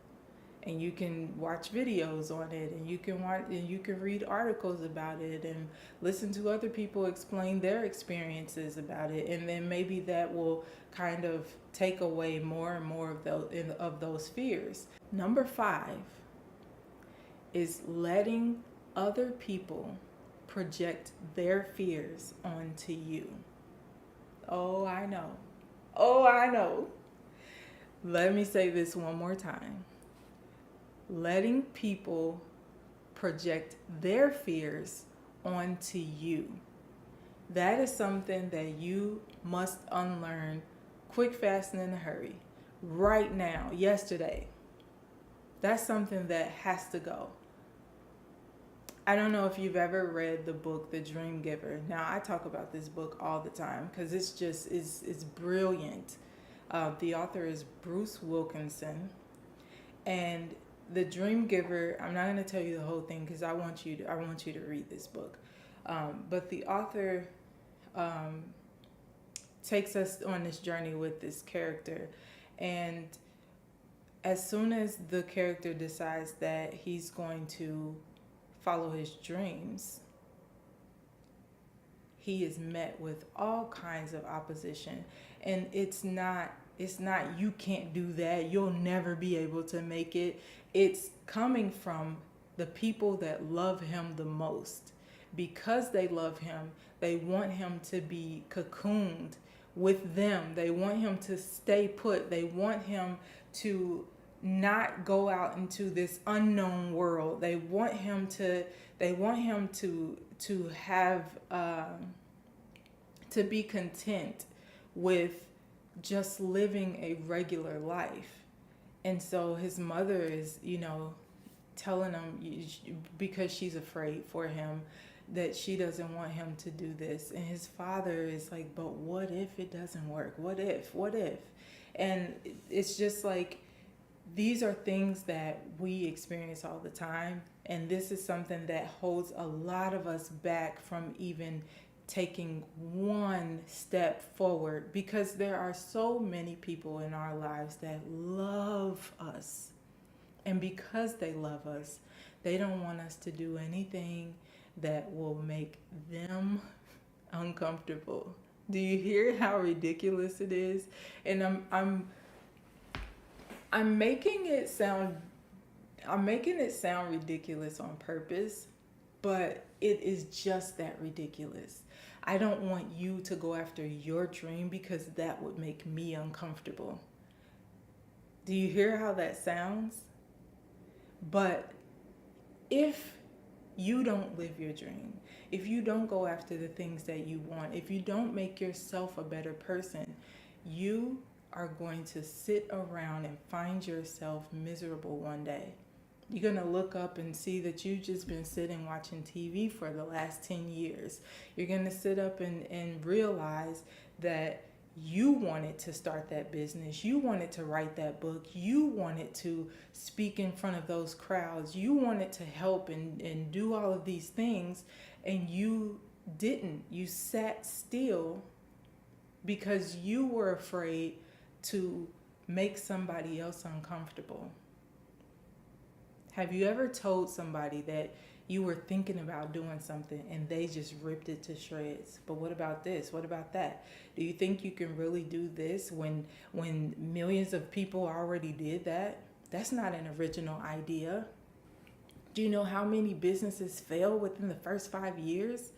[SPEAKER 2] and you can watch videos on it, and you can read articles about it, and listen to other people explain their experiences about it, and then maybe that will kind of take away more and more of those fears. Number 5 is letting other people project their fears onto you. Oh, I know. Oh, I know. Let me say this one more time. Letting people project their fears onto you. That is something that you must unlearn quick, fast, and in a hurry. Right now, yesterday. That's something that has to go. I don't know if you've ever read the book The Dream Giver. Now, I talk about this book all the time because it's brilliant. The author is Bruce Wilkinson, and The Dream Giver. I'm not going to tell you the whole thing because I want you to read this book. But the author takes us on this journey with this character, and as soon as the character decides that he's going to follow his dreams, he is met with all kinds of opposition. And it's not you can't do that, you'll never be able to make it. It's coming from the people that love him the most. Because they love him, they want him to be cocooned with them. They want him to stay put. They want him to not go out into this unknown world. They want him to have to be content with just living a regular life. And so his mother is, telling him, because she's afraid for him, that she doesn't want him to do this. And his father is like, but what if it doesn't work? What if? And it's just like, these are things that we experience all the time. And this is something that holds a lot of us back from even taking one step forward, because there are so many people in our lives that love us. And because they love us, they don't want us to do anything that will make them uncomfortable. Do you hear how ridiculous it is? And I'm making it sound ridiculous on purpose, but it is just that ridiculous. I don't want you to go after your dream because that would make me uncomfortable. Do you hear how that sounds? But if you don't live your dream, if you don't go after the things that you want, if you don't make yourself a better person, you are going to sit around and find yourself miserable one day. You're going to look up and see that you've just been sitting watching TV for the last 10 years. You're going to sit up and realize that you wanted to start that business. You wanted to write that book. You wanted to speak in front of those crowds. You wanted to help and do all of these things, and you didn't. You sat still because you were afraid to make somebody else uncomfortable. Have you ever told somebody that you were thinking about doing something and they just ripped it to shreds? But what about this? What about that? Do you think you can really do this when millions of people already did that? That's not an original idea. Do you know how many businesses fail within the first 5 years?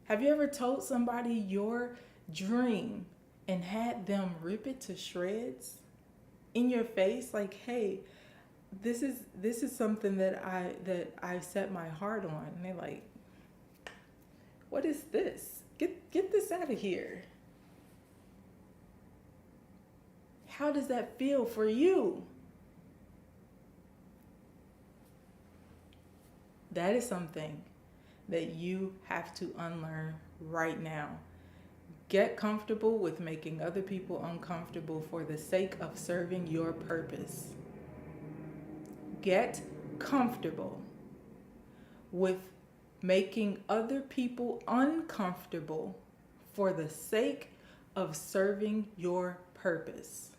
[SPEAKER 2] Have you ever told somebody your dream and had them rip it to shreds in your face? Like, hey, this is something that I set my heart on. And they're like, what is this? Get this out of here. How does that feel for you? That is something that you have to unlearn right now. Get comfortable with making other people uncomfortable for the sake of serving your purpose. Get comfortable with making other people uncomfortable for the sake of serving your purpose.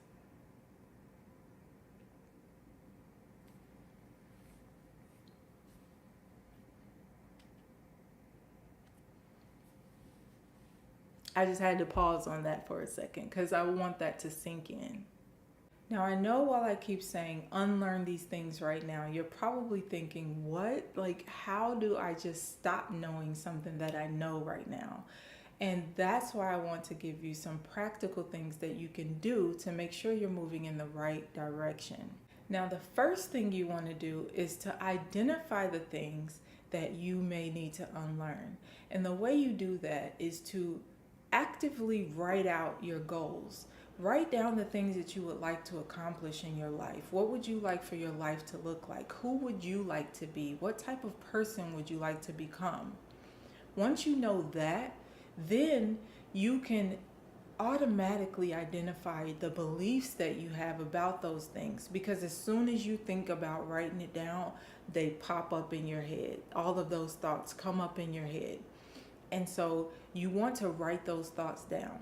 [SPEAKER 2] I just had to pause on that for a second because I want that to sink in. Now, I know while I keep saying unlearn these things right now, you're probably thinking, what? Like, how do I just stop knowing something that I know right now? And that's why I want to give you some practical things that you can do to make sure you're moving in the right direction. Now, the first thing you want to do is to identify the things that you may need to unlearn. And the way you do that is to actively write out your goals. Write down the things that you would like to accomplish in your life. What would you like for your life to look like? Who would you like to be? What type of person would you like to become? Once you know that, then you can automatically identify the beliefs that you have about those things, because as soon as you think about writing it down, they pop up in your head. All of those thoughts come up in your head. And so you want to write those thoughts down.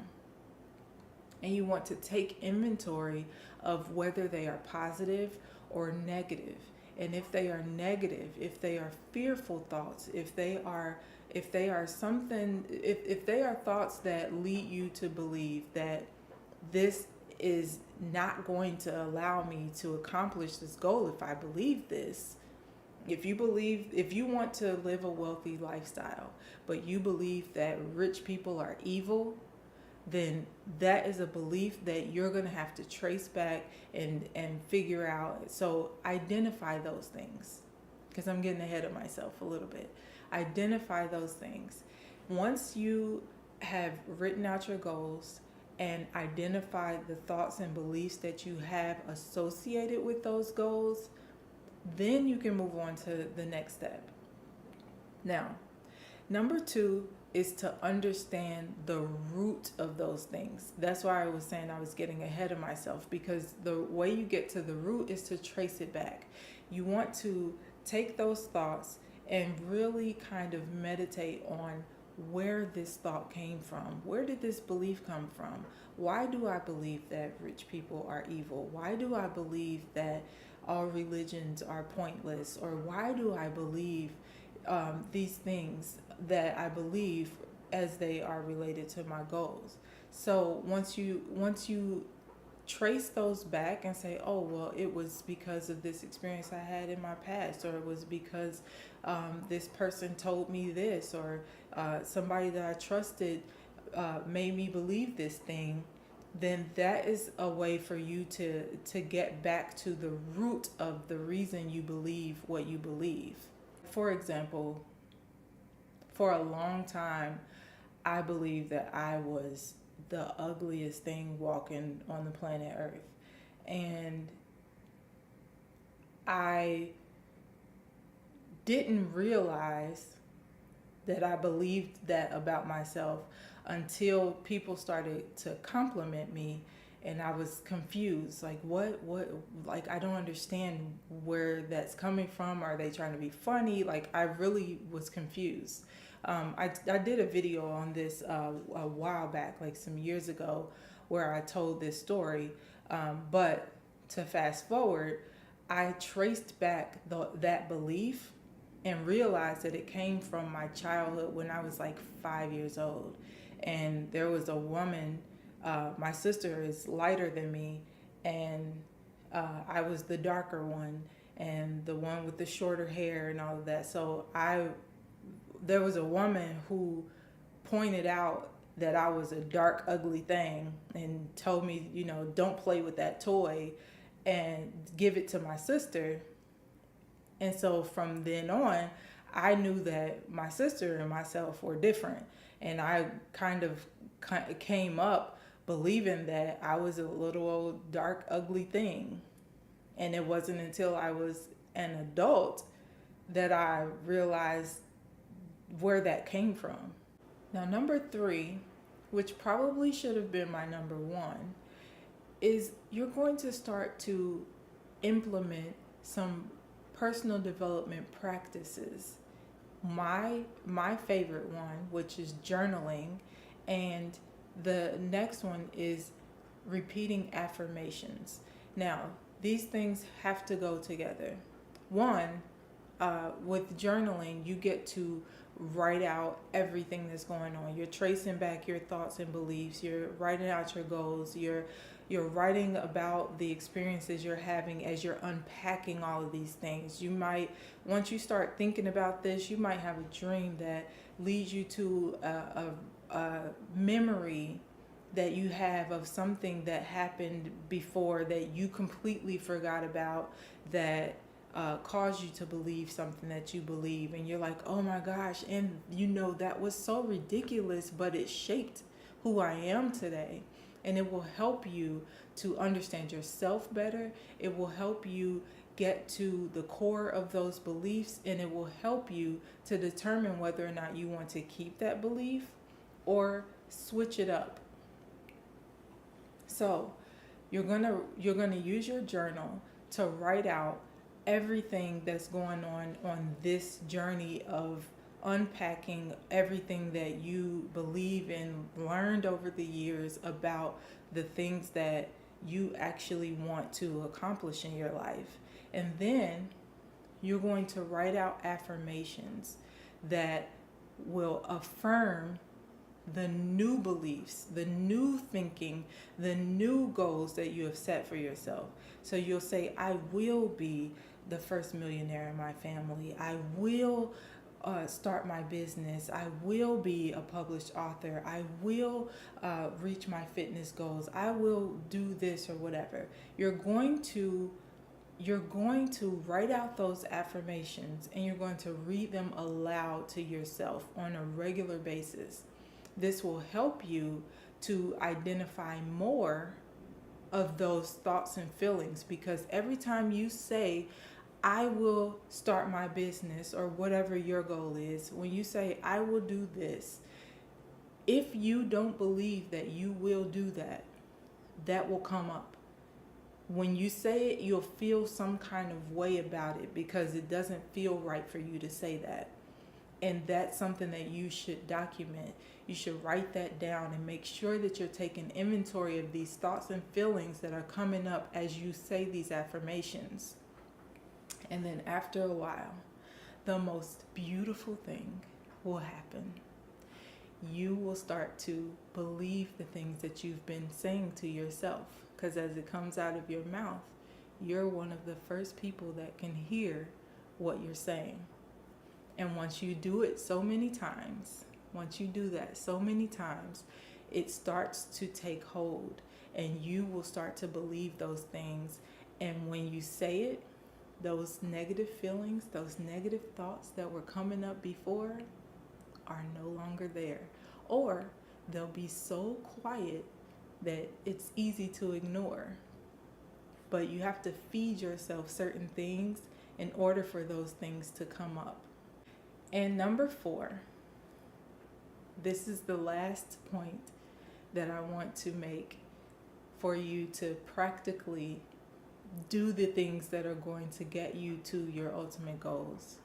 [SPEAKER 2] And you want to take inventory of whether they are positive or negative. And if they are negative, if they are fearful thoughts, if they are thoughts that lead you to believe that this is not going to allow me to accomplish this goal if I believe this. If you want to live a wealthy lifestyle, but you believe that rich people are evil, then that is a belief that you're going to have to trace back and figure out. So identify those things, because I'm getting ahead of myself a little bit. Identify those things. Once you have written out your goals and identify the thoughts and beliefs that you have associated with those goals, then you can move on to the next step. Now, number 2 is to understand the root of those things. That's why I was saying I was getting ahead of myself, because the way you get to the root is to trace it back. You want to take those thoughts and really kind of meditate on where this thought came from. Where did this belief come from? Why do I believe that rich people are evil? Why do I believe that all religions are pointless? Or why do I believe these things that I believe as they are related to my goals? So once you trace those back and say, oh, well, it was because of this experience I had in my past, or it was because this person told me this, or somebody that I trusted made me believe this thing, then that is a way for you to get back to the root of the reason you believe what you believe. For example, for a long time, I believed that I was the ugliest thing walking on the planet Earth. And I didn't realize that I believed that about myself until people started to compliment me, and I was confused. Like, what, like, I don't understand where that's coming from. Are they trying to be funny? Like, I really was confused. I did a video on this a while back, like some years ago, where I told this story. But to fast forward, I traced back that belief and realized that it came from my childhood when I was like 5 years old. And there was a woman, my sister is lighter than me, and I was the darker one, and the one with the shorter hair and all of that. So there was a woman who pointed out that I was a dark, ugly thing and told me, don't play with that toy and give it to my sister. And so from then on, I knew that my sister and myself were different. And I kind of came up believing that I was a little old, dark, ugly thing. And it wasn't until I was an adult that I realized where that came from. Now, number 3, which probably should have been my number 1, is you're going to start to implement some personal development practices. My favorite one, which is journaling, and the next one is repeating affirmations. Now, these things have to go together. One, with journaling, you get to write out everything that's going on. You're tracing back your thoughts and beliefs. You're writing out your goals. You're writing about the experiences you're having as you're unpacking all of these things. You might, once you start thinking about this, you might have a dream that leads you to a memory that you have of something that happened before that you completely forgot about, that caused you to believe something that you believe. And you're like, oh my gosh. And you know, that was so ridiculous, but it shaped who I am today. And it will help you to understand yourself better. It will help you get to the core of those beliefs, and it will help you to determine whether or not you want to keep that belief or switch it up. So you're gonna use your journal to write out everything that's going on this journey of unpacking everything that you believe and learned over the years about the things that you actually want to accomplish in your life. And then you're going to write out affirmations that will affirm the new beliefs, the new thinking, the new goals that you have set for yourself. So you'll say, I will be the first millionaire in my family. I will start my business. I will be a published author. I will reach my fitness goals. I will do this or whatever. You're going to write out those affirmations, and you're going to read them aloud to yourself on a regular basis. This will help you to identify more of those thoughts and feelings, because every time you say, I will start my business, or whatever your goal is, when you say, I will do this, if you don't believe that you will do that, that will come up. When you say it, you'll feel some kind of way about it because it doesn't feel right for you to say that. And that's something that you should document. You should write that down and make sure that you're taking inventory of these thoughts and feelings that are coming up as you say these affirmations. And then after a while, the most beautiful thing will happen. You will start to believe the things that you've been saying to yourself, because as it comes out of your mouth, you're one of the first people that can hear what you're saying. And once you do it so many times, it starts to take hold, and you will start to believe those things. And when you say it, those negative feelings, those negative thoughts that were coming up before are no longer there. Or they'll be so quiet that it's easy to ignore. But you have to feed yourself certain things in order for those things to come up. And number 4, this is the last point that I want to make for you to practically do the things that are going to get you to your ultimate goals.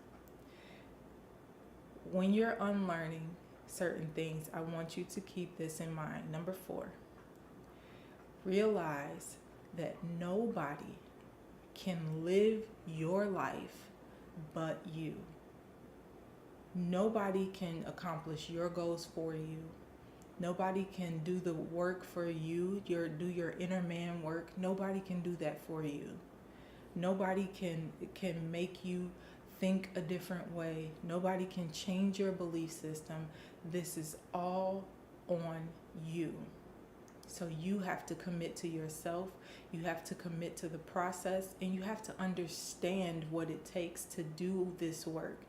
[SPEAKER 2] When you're unlearning certain things, I want you to keep this in mind. Number 4, realize that nobody can live your life but you. Nobody can accomplish your goals for you. Nobody can do the work for you, do your inner man work. Nobody can do that for you. Nobody can make you think a different way. Nobody can change your belief system. This is all on you. So you have to commit to yourself. You have to commit to the process, and you have to understand what it takes to do this work.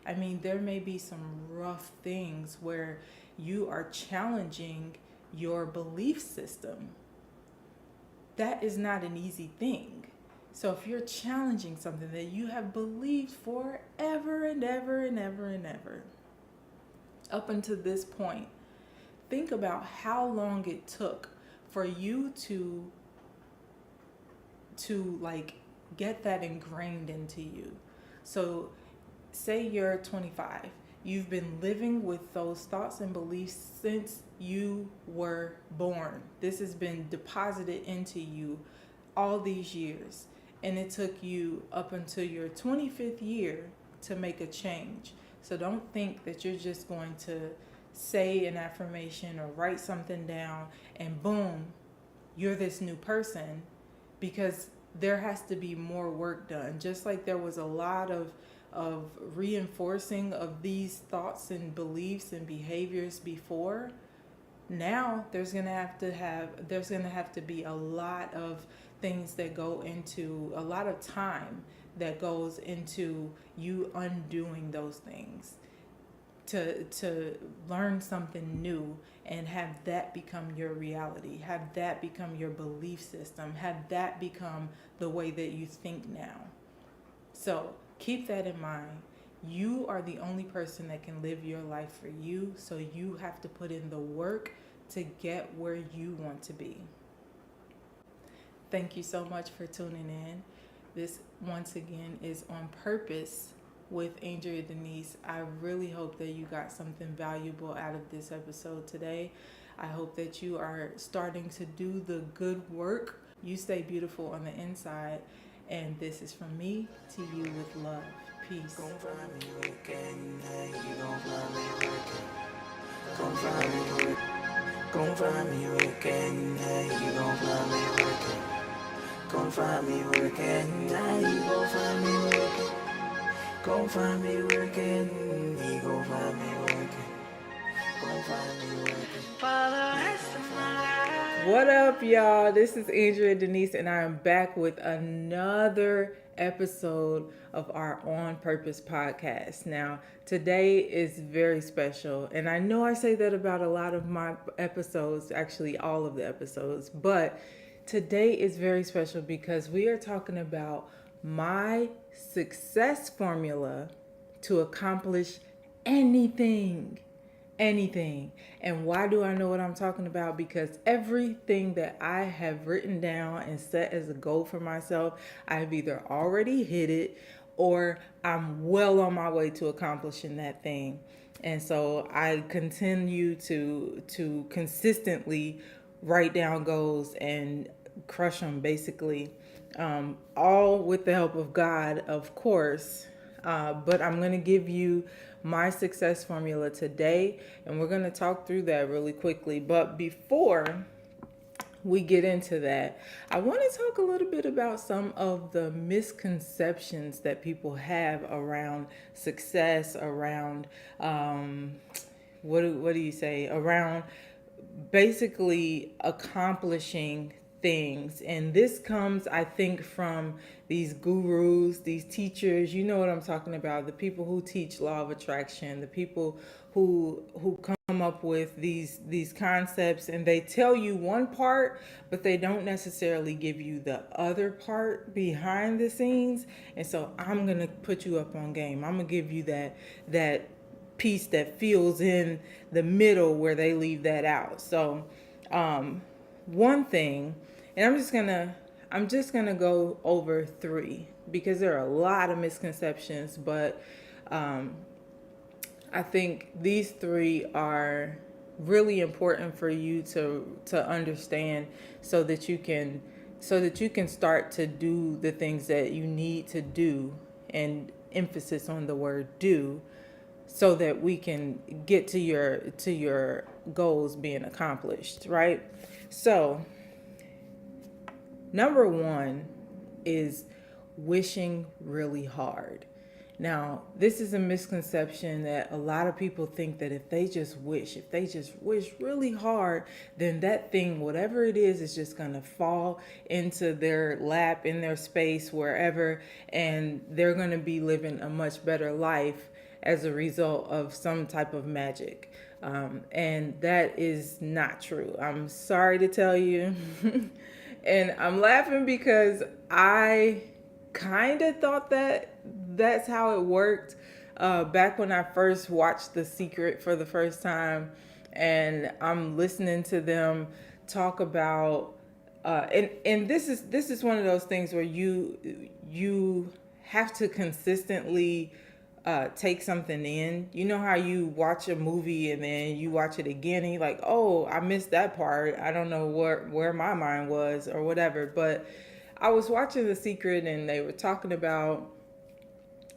[SPEAKER 2] I mean, there may be some rough things where you are challenging your belief system. That is not an easy thing. So if you're challenging something that you have believed forever and ever and ever and ever, up until this point, think about how long it took for you to like get that ingrained into you. So say you're 25. You've been living with those thoughts and beliefs since you were born. This has been deposited into you all these years. And it took you up until your 25th year to make a change. So don't think that you're just going to say an affirmation or write something down and boom, you're this new person, because there has to be more work done. Just like there was a lot of reinforcing of these thoughts and beliefs and behaviors before, now there's gonna have to be a lot of things that go into, a lot of time that goes into you undoing those things, to learn something new and have that become your reality, have that become your belief system, have that become the way that you think now. So keep that in mind. You are the only person that can live your life for you, so you have to put in the work to get where you want to be. Thank you so much for tuning in. This, once again, is On Purpose with Andriea Denise. I really hope that you got something valuable out of this episode today. I hope that you are starting to do the good work. You stay beautiful on the inside. And this is from me to you with love. Peace.
[SPEAKER 1] Gon' find me working, you gon' find me working. Gon' find me working. Gon' find me working, you gon' find me working. Gon' find me working, you gon' find me working. Gon' find me working, you gon' find me working. Gon' find me working.
[SPEAKER 3] For the rest of my life.
[SPEAKER 2] What up, y'all? This is Andriea Denise, and I am back with another episode of our On Purpose podcast. Now, today is very special, and I know I say that about a lot of my episodes, actually all of the episodes, but today is very special because we are talking about my success formula to accomplish anything. And why do I know what I'm talking about? Because everything that I have written down and set as a goal for myself, I've either already hit it or I'm well on my way to accomplishing that thing. And so I continue to consistently write down goals and crush them, basically, all with the help of God, of course. But I'm going to give you my success formula today, and we're going to talk through that really quickly. But before we get into that, I want to talk a little bit about some of the misconceptions that people have around success, around what do you say, around basically accomplishing things. And this comes, I think, from these gurus, these teachers. You know what I'm talking about, the people who teach law of attraction, the people who come up with these concepts, and they tell you one part, but they don't necessarily give you the other part behind the scenes. And so I'm gonna put you up on game. I'm gonna give you that piece that fills in the middle where they leave that out. So one thing, and I'm just gonna go over three because there are a lot of misconceptions, but I think these three are really important for you to understand, so that you can start to do the things that you need to do, and emphasis on the word do, so that we can get to your goals being accomplished, right? So number one is wishing really hard. Now, this is a misconception that a lot of people think that if they just wish really hard, then that thing, whatever it is just going to fall into their lap, in their space, wherever, and they're going to be living a much better life as a result of some type of magic. And that is not true. I'm sorry to tell you. And I'm laughing because I kind of thought that that's how it worked back when I first watched The Secret for the first time, and I'm listening to them talk about and this is one of those things where you have to consistently take something in. You know how you watch a movie and then you watch it again and you're like, oh, I missed that part. I don't know where my mind was or whatever. But I was watching The Secret and they were talking about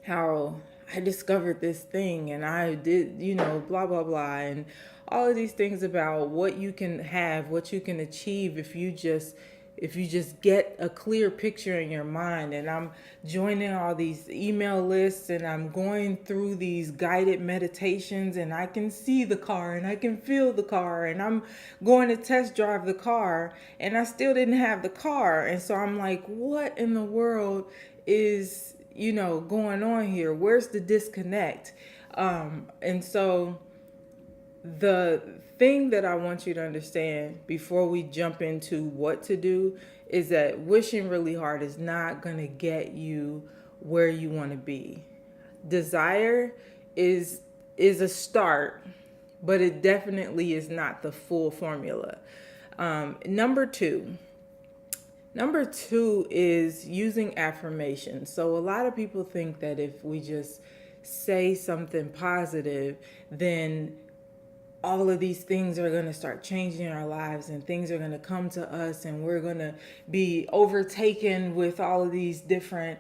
[SPEAKER 2] how I discovered this thing and I did, blah, blah, blah. And all of these things about what you can have, what you can achieve if you just get a clear picture in your mind. And I'm joining all these email lists and I'm going through these guided meditations and I can see the car and I can feel the car and I'm going to test drive the car and I still didn't have the car. And so I'm like, what in the world is going on here? Where's the disconnect? And so the thing that I want you to understand before we jump into what to do is that wishing really hard is not going to get you where you want to be. Desire is a start, but it definitely is not the full formula. Number two is using affirmations. So a lot of people think that if we just say something positive, then all of these things are going to start changing our lives and things are going to come to us and we're going to be overtaken with all of these different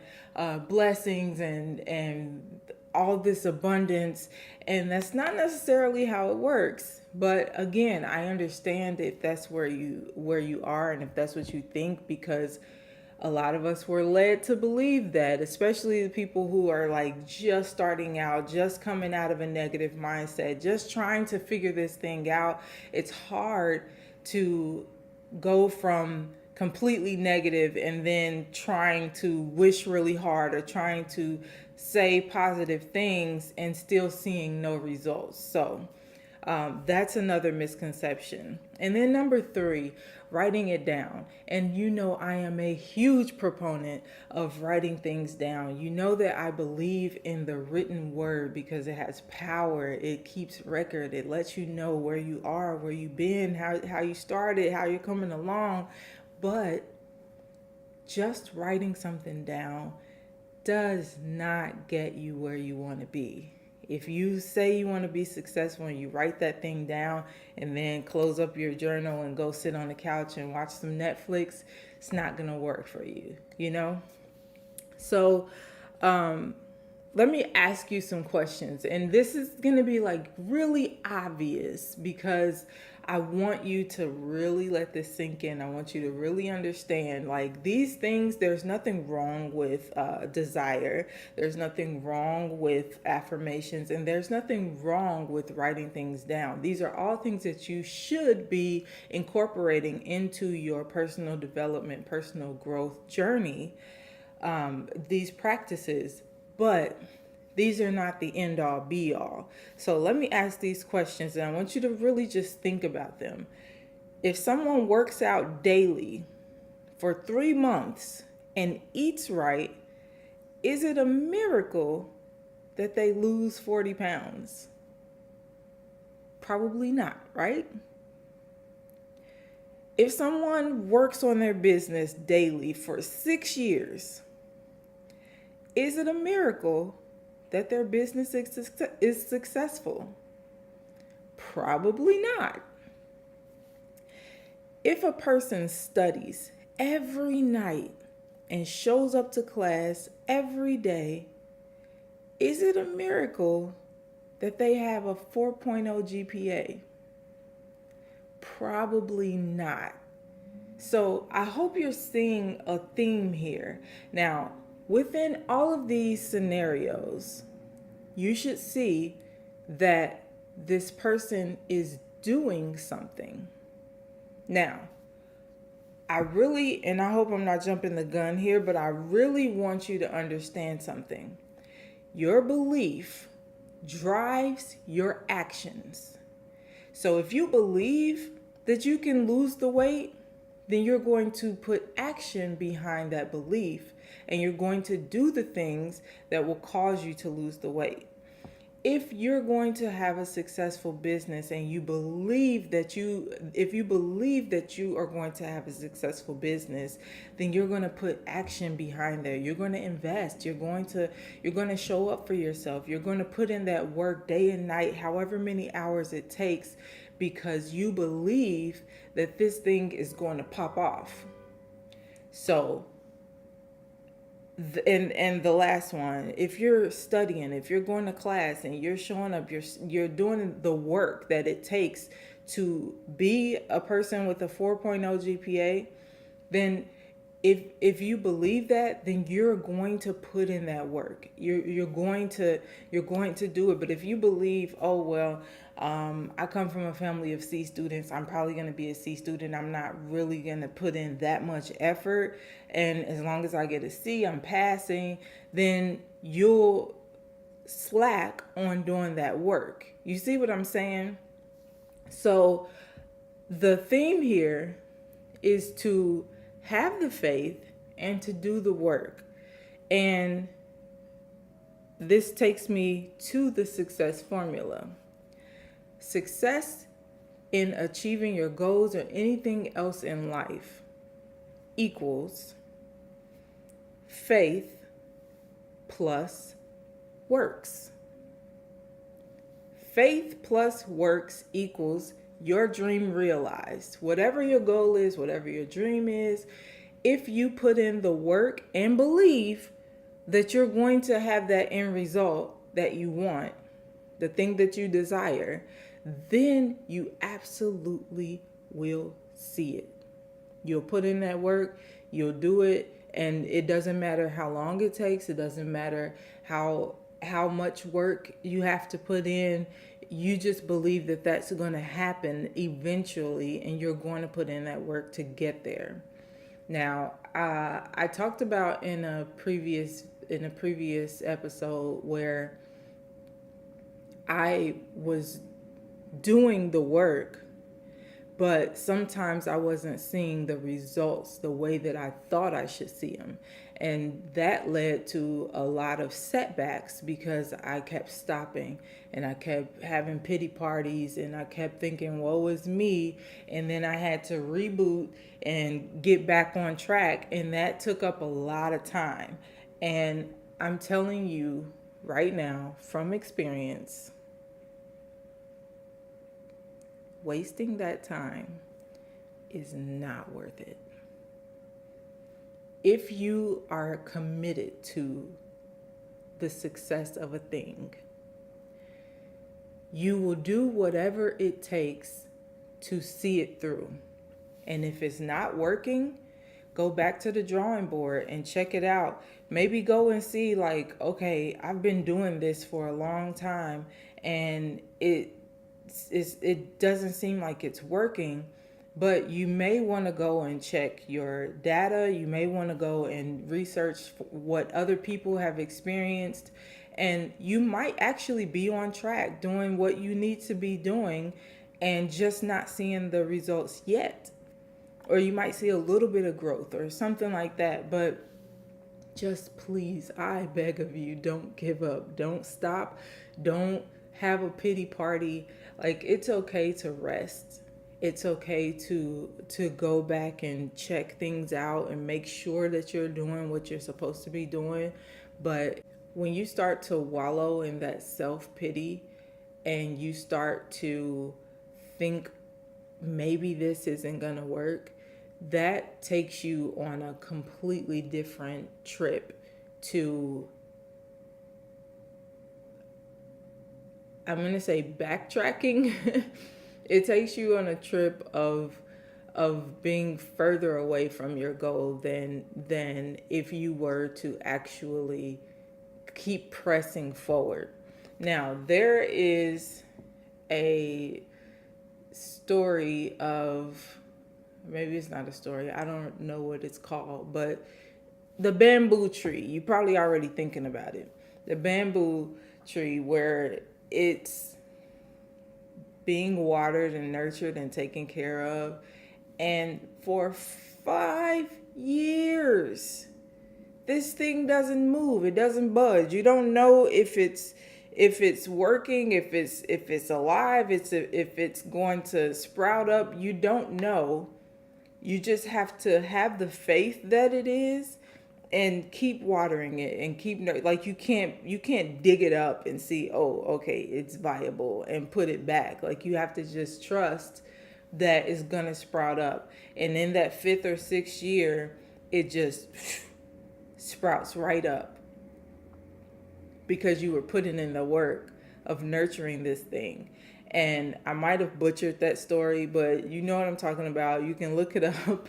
[SPEAKER 2] blessings and all this abundance. And that's not necessarily how it works. But again, I understand if that's where you are and if that's what you think, because a lot of us were led to believe that, especially the people who are like just starting out, just coming out of a negative mindset, just trying to figure this thing out. It's hard to go from completely negative and then trying to wish really hard or trying to say positive things and still seeing no results. So that's another misconception. And then number three, writing it down. And I am a huge proponent of writing things down. You know that I believe in the written word because it has power. It keeps record. It lets you know where you are, where you've been, how you started, how you're coming along. But just writing something down does not get you where you want to be. If you say you want to be successful and you write that thing down and then close up your journal and go sit on the couch and watch some Netflix, it's not going to work for you, So let me ask you some questions. And this is going to be like really obvious because I want you to really let this sink in. I want you to really understand like these things. There's nothing wrong with desire. There's nothing wrong with affirmations. And there's nothing wrong with writing things down. These are all things that you should be incorporating into your personal development, personal growth journey. These practices. But these are not the end all be all. So let me ask these questions and I want you to really just think about them. If someone works out daily for 3 months and eats right, is it a miracle that they lose 40 pounds? Probably not, right? If someone works on their business daily for 6 years, is it a miracle that their business is successful? Probably not. If a person studies every night and shows up to class every day, is it a miracle that they have a 4.0 GPA? Probably not. So I hope you're seeing a theme here. Now, within all of these scenarios, you should see that this person is doing something. Now, and I hope I'm not jumping the gun here, but I really want you to understand something. Your belief drives your actions. So if you believe that you can lose the weight, then you're going to put action behind that belief and you're going to do the things that will cause you to lose the weight. If you're going to have a successful business and if you believe that you are going to have a successful business, then you're going to put action behind there. You're going to invest. You're going to show up for yourself. You're going to put in that work day and night, however many hours it takes, because you believe that this thing is going to pop off. So And the last one, if you're studying, if you're going to class and you're showing up, you're doing the work that it takes to be a person with a 4.0 GPA, then if you believe that, then you're going to put in that work. You're going to do it. But if you believe, oh well, I come from a family of C students, I'm probably going to be a C student, I'm not really going to put in that much effort, and as long as I get a C, I'm passing, then you'll slack on doing that work. You see what I'm saying? So the theme here is to have the faith and to do the work. And this takes me to the success formula. Success in achieving your goals or anything else in life equals faith plus works. Faith plus works equals your dream realized. Whatever your goal is, whatever your dream is, if you put in the work and believe that you're going to have that end result that you want, the thing that you desire, then you absolutely will see it. You'll put in that work, you'll do it, and it doesn't matter how long it takes, it doesn't matter how much work you have to put in. You just believe that that's going to happen eventually, and you're going to put in that work to get there. Now, I talked about in a previous episode where I was doing the work, but sometimes I wasn't seeing the results the way that I thought I should see them. And that led to a lot of setbacks because I kept stopping and I kept having pity parties and I kept thinking, woe is me. And then I had to reboot and get back on track. And that took up a lot of time. And I'm telling you right now from experience, wasting that time is not worth it. If you are committed to the success of a thing, you will do whatever it takes to see it through. And if it's not working, go back to the drawing board and check it out. Maybe go and see, like, okay, I've been doing this for a long time and it doesn't seem like it's working. But you may want to go and check your data. You may want to go and research what other people have experienced. And you might actually be on track doing what you need to be doing and just not seeing the results yet. Or you might see a little bit of growth or something like that. But just please, I beg of you, don't give up. Don't stop. Don't have a pity party. Like, it's okay to rest. It's okay to go back and check things out and make sure that you're doing what you're supposed to be doing. But when you start to wallow in that self-pity and you start to think maybe this isn't gonna work, that takes you on a completely different trip to, I'm gonna say, backtracking. It takes you on a trip of being further away from your goal than if you were to actually keep pressing forward. Now, there is a story of, maybe it's not a story, I don't know what it's called, but the bamboo tree. You're probably already thinking about it. The bamboo tree, where it's being watered and nurtured and taken care of. And for 5 years, this thing doesn't move. It doesn't budge. You don't know if it's working, if it's alive, if it's going to sprout up. You don't know. You just have to have the faith that it is and keep watering it and keep, like, you can't dig it up and see, oh, okay, it's viable, and put it back. Like, you have to just trust that it's gonna sprout up. And in that 5th or 6th year, it just sprouts right up because you were putting in the work of nurturing this thing. And I might have butchered that story, but you know what I'm talking about. You can look it up.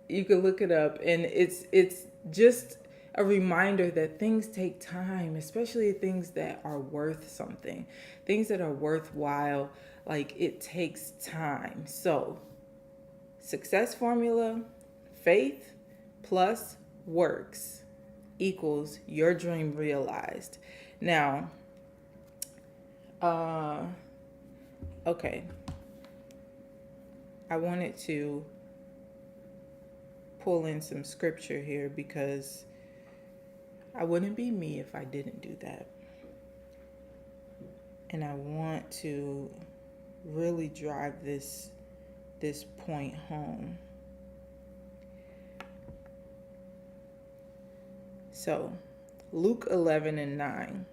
[SPEAKER 2] You can look it up, and it's just a reminder that things take time, especially things that are worth something, things that are worthwhile. Like, it takes time. So, success formula: faith plus works equals your dream realized. Now, okay, I wanted to pull in some scripture here because I wouldn't be me if I didn't do that. And I want to really drive this point home. So, Luke 11:9.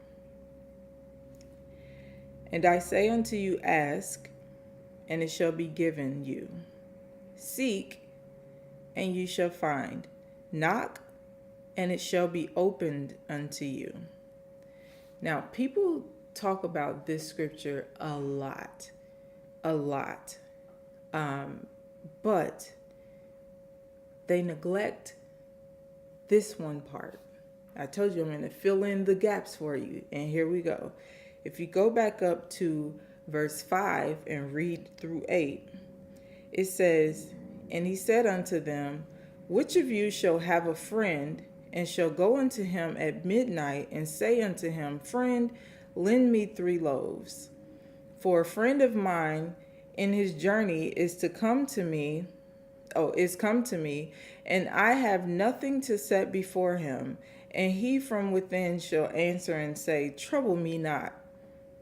[SPEAKER 2] And I say unto you, ask, and it shall be given you. Seek, and you shall find. Knock, and it shall be opened unto you. Now, people talk about this scripture a lot. But they neglect this one part. I told you I'm going to fill in the gaps for you, and here we go. If you go back up to verse 5 and read through 8, it says, and he said unto them, which of you shall have a friend, and shall go unto him at midnight, and say unto him, Friend, lend me 3 loaves. For a friend of mine in his journey is come to me, and I have nothing to set before him. And he from within shall answer and say, Trouble me not.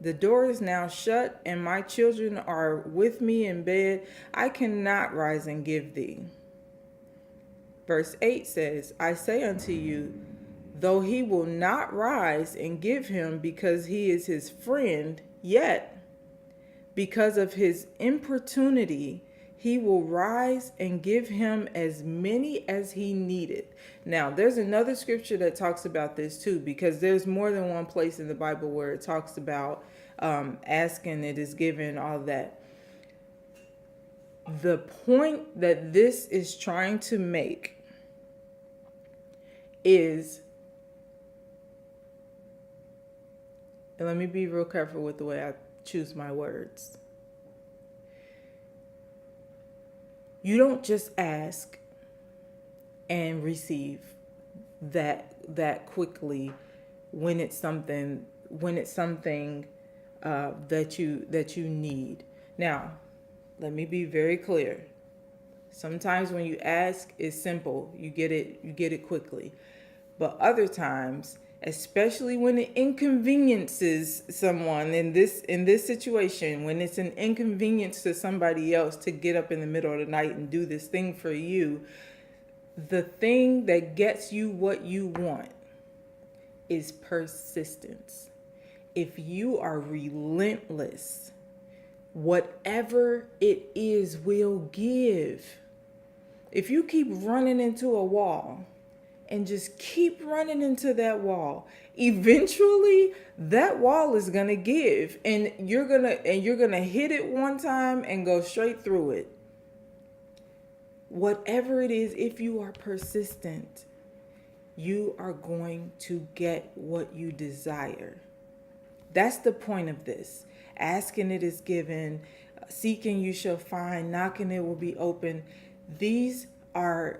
[SPEAKER 2] The door is now shut, and my children are with me in bed. I cannot rise and give thee. Verse 8 says, I say unto you, though he will not rise and give him because he is his friend, yet because of his importunity, he will rise and give him as many as he needed. Now, there's another scripture that talks about this too, because there's more than one place in the Bible where it talks about asking, it is given, all that. The point that this is trying to make is, and let me be real careful with the way I choose my words. You don't just ask and receive that quickly when it's something that you need. Now, let me be very clear. Sometimes when you ask, it's simple. You get it quickly. But other times, especially when it inconveniences someone in this situation, when it's an inconvenience to somebody else to get up in the middle of the night and do this thing for you, the thing that gets you what you want is persistence. If you are relentless, whatever it is will give. If you keep running into a wall and just keep running into that wall, eventually that wall is going to give, and you're going to hit it one time and go straight through it. Whatever it is, if you are persistent, you are going to get what you desire. That's the point of this. Asking, it is given. Seeking, you shall find. Knocking, it will be open. These are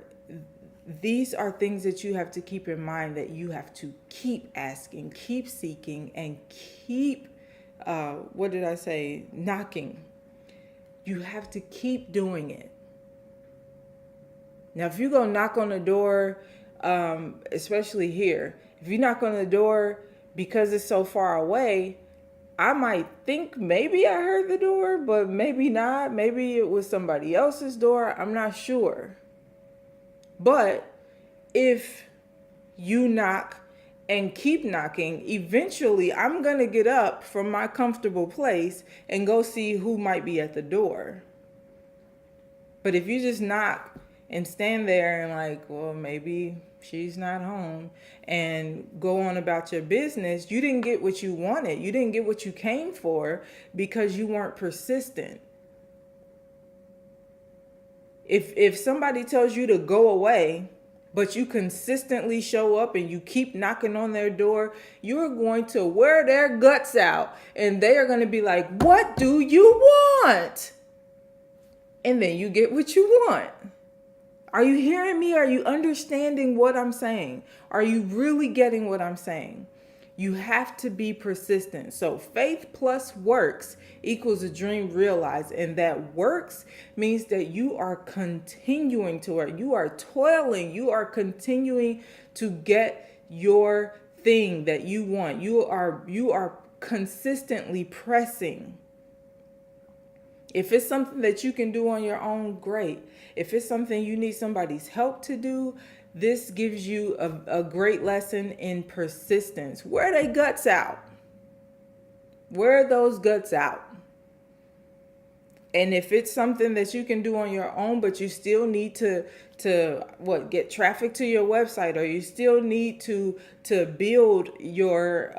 [SPEAKER 2] things that you have to keep in mind, that you have to keep asking, keep seeking, and keep, knocking. You have to keep doing it. Now, if you go knock on the door, especially here, if you knock on the door because it's so far away, I might think maybe I heard the door, but maybe not. Maybe it was somebody else's door. I'm not sure. But if you knock and keep knocking, eventually I'm going to get up from my comfortable place and go see who might be at the door. But if you just knock and stand there and like, well, maybe she's not home, and go on about your business, you didn't get what you wanted. You didn't get what you came for because you weren't persistent. If somebody tells you to go away, but you consistently show up and you keep knocking on their door, you're going to wear their guts out, and they are going to be like, what do you want? And then you get what you want. Are you hearing me? Are you understanding what I'm saying? Are you really getting what I'm saying? You have to be persistent. So faith plus works equals a dream realized. And that works means that you are continuing to work. You are toiling. You are continuing to get your thing that you want. You are consistently pressing. If it's something that you can do on your own, great. If it's something you need somebody's help to do, this gives you a great lesson in persistence. Wear they guts out. Wear those guts out. And if it's something that you can do on your own, but you still need to get traffic to your website, or you still need to build your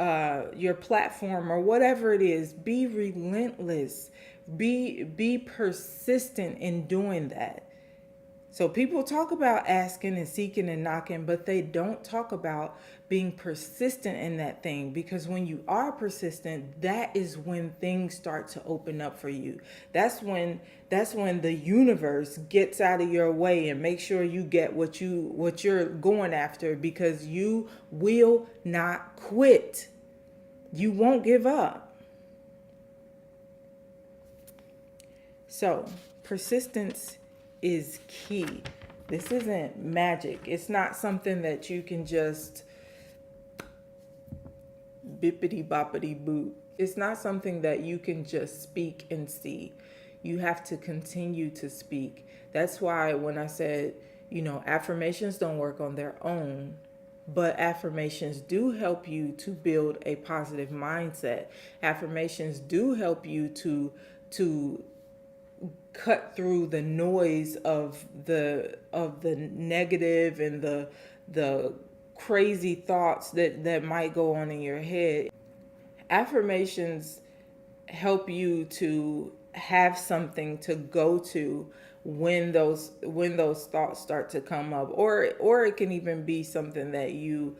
[SPEAKER 2] platform or whatever it is, be relentless. Be persistent in doing that. So people talk about asking and seeking and knocking, but they don't talk about being persistent in that thing, because when you are persistent, that is when things start to open up for you. That's when the universe gets out of your way and makes sure you get what you're going after, because you will not quit. You won't give up. So, persistence is key. This isn't magic. It's not something that you can just bippity boppity boop. It's not something that you can just speak and see. You have to continue to speak. That's why when I said, affirmations don't work on their own, but affirmations do help you to build a positive mindset. Affirmations do help you to cut through the noise of the negative and the crazy thoughts that might go on in your head. Affirmations help you to have something to go to when those thoughts start to come up, or it can even be something that you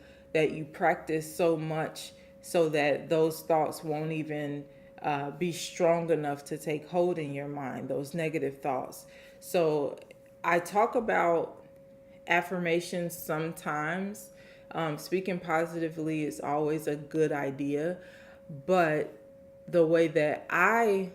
[SPEAKER 2] practice so much so that those thoughts won't even be strong enough to take hold in your mind, those negative thoughts. So I talk about affirmations sometimes. Speaking positively is always a good idea, but the way that I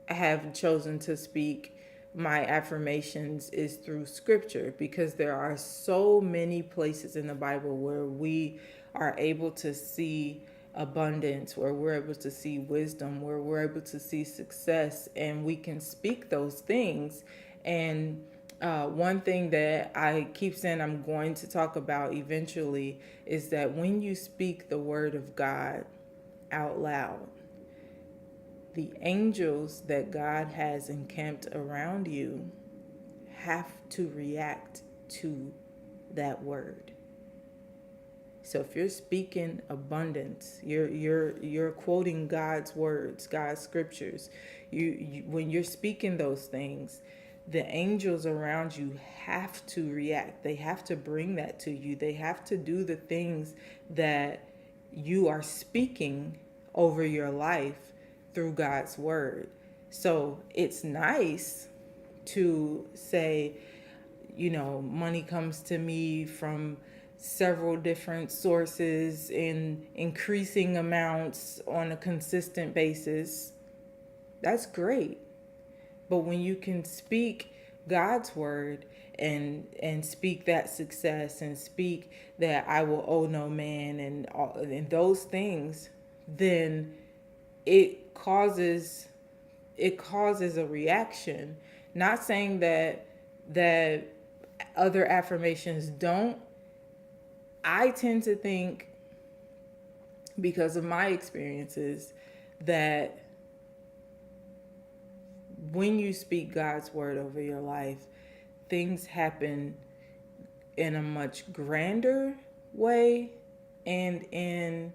[SPEAKER 2] have chosen to speak my affirmations is through scripture, because there are so many places in the Bible where we are able to see abundance, where we're able to see wisdom, where we're able to see success, and we can speak those things. And one thing that I keep saying I'm going to talk about eventually is that when you speak the word of God out loud, the angels that God has encamped around you have to react to that word. So if you're speaking abundance, you're quoting God's words, God's scriptures. You when you're speaking those things, the angels around you have to react. They have to bring that to you. They have to do the things that you are speaking over your life through God's word. So it's nice to say, money comes to me from several different sources in increasing amounts on a consistent basis. That's great. But when you can speak God's word and speak that success and speak that I will owe no man and those things, then it causes a reaction. Not saying that other affirmations don't. I tend to think, because of my experiences, that when you speak God's word over your life, things happen in a much grander way and in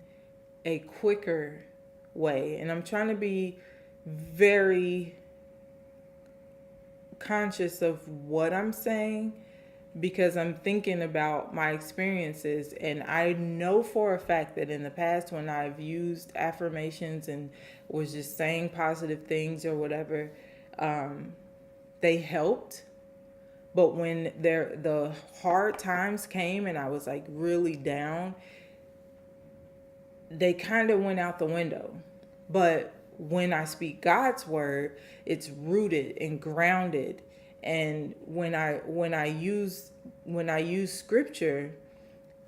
[SPEAKER 2] a quicker way. And I'm trying to be very conscious of what I'm saying because I'm thinking about my experiences. And I know for a fact that in the past, when I've used affirmations and was just saying positive things or whatever, they helped. But when the hard times came and I was like really down, they kind of went out the window. But when I speak God's word, it's rooted and grounded. And when I use scripture,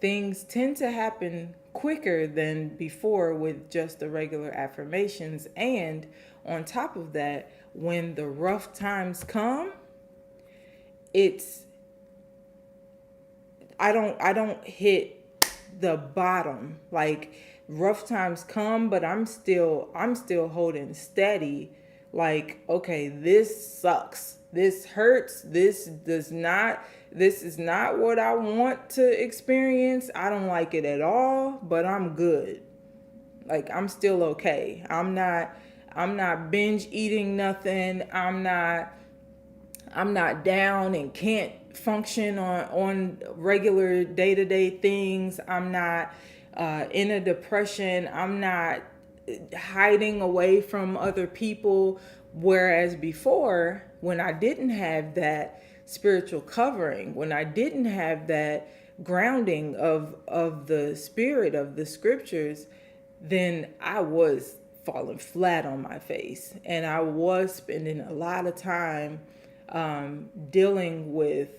[SPEAKER 2] things tend to happen quicker than before with just the regular affirmations. And on top of that, when the rough times come, it's I don't hit the bottom. Like rough times come, but I'm still holding steady. Like, okay, this sucks. This hurts. This is not what I want to experience. I don't like it at all, but I'm good. Like I'm still okay. I'm not binge eating nothing. I'm not down and can't function on regular day-to-day things. I'm not in a depression. I'm not hiding away from other people. Whereas before, when I didn't have that spiritual covering, when I didn't have that grounding of the spirit of the scriptures, then I was falling flat on my face. And I was spending a lot of time dealing with,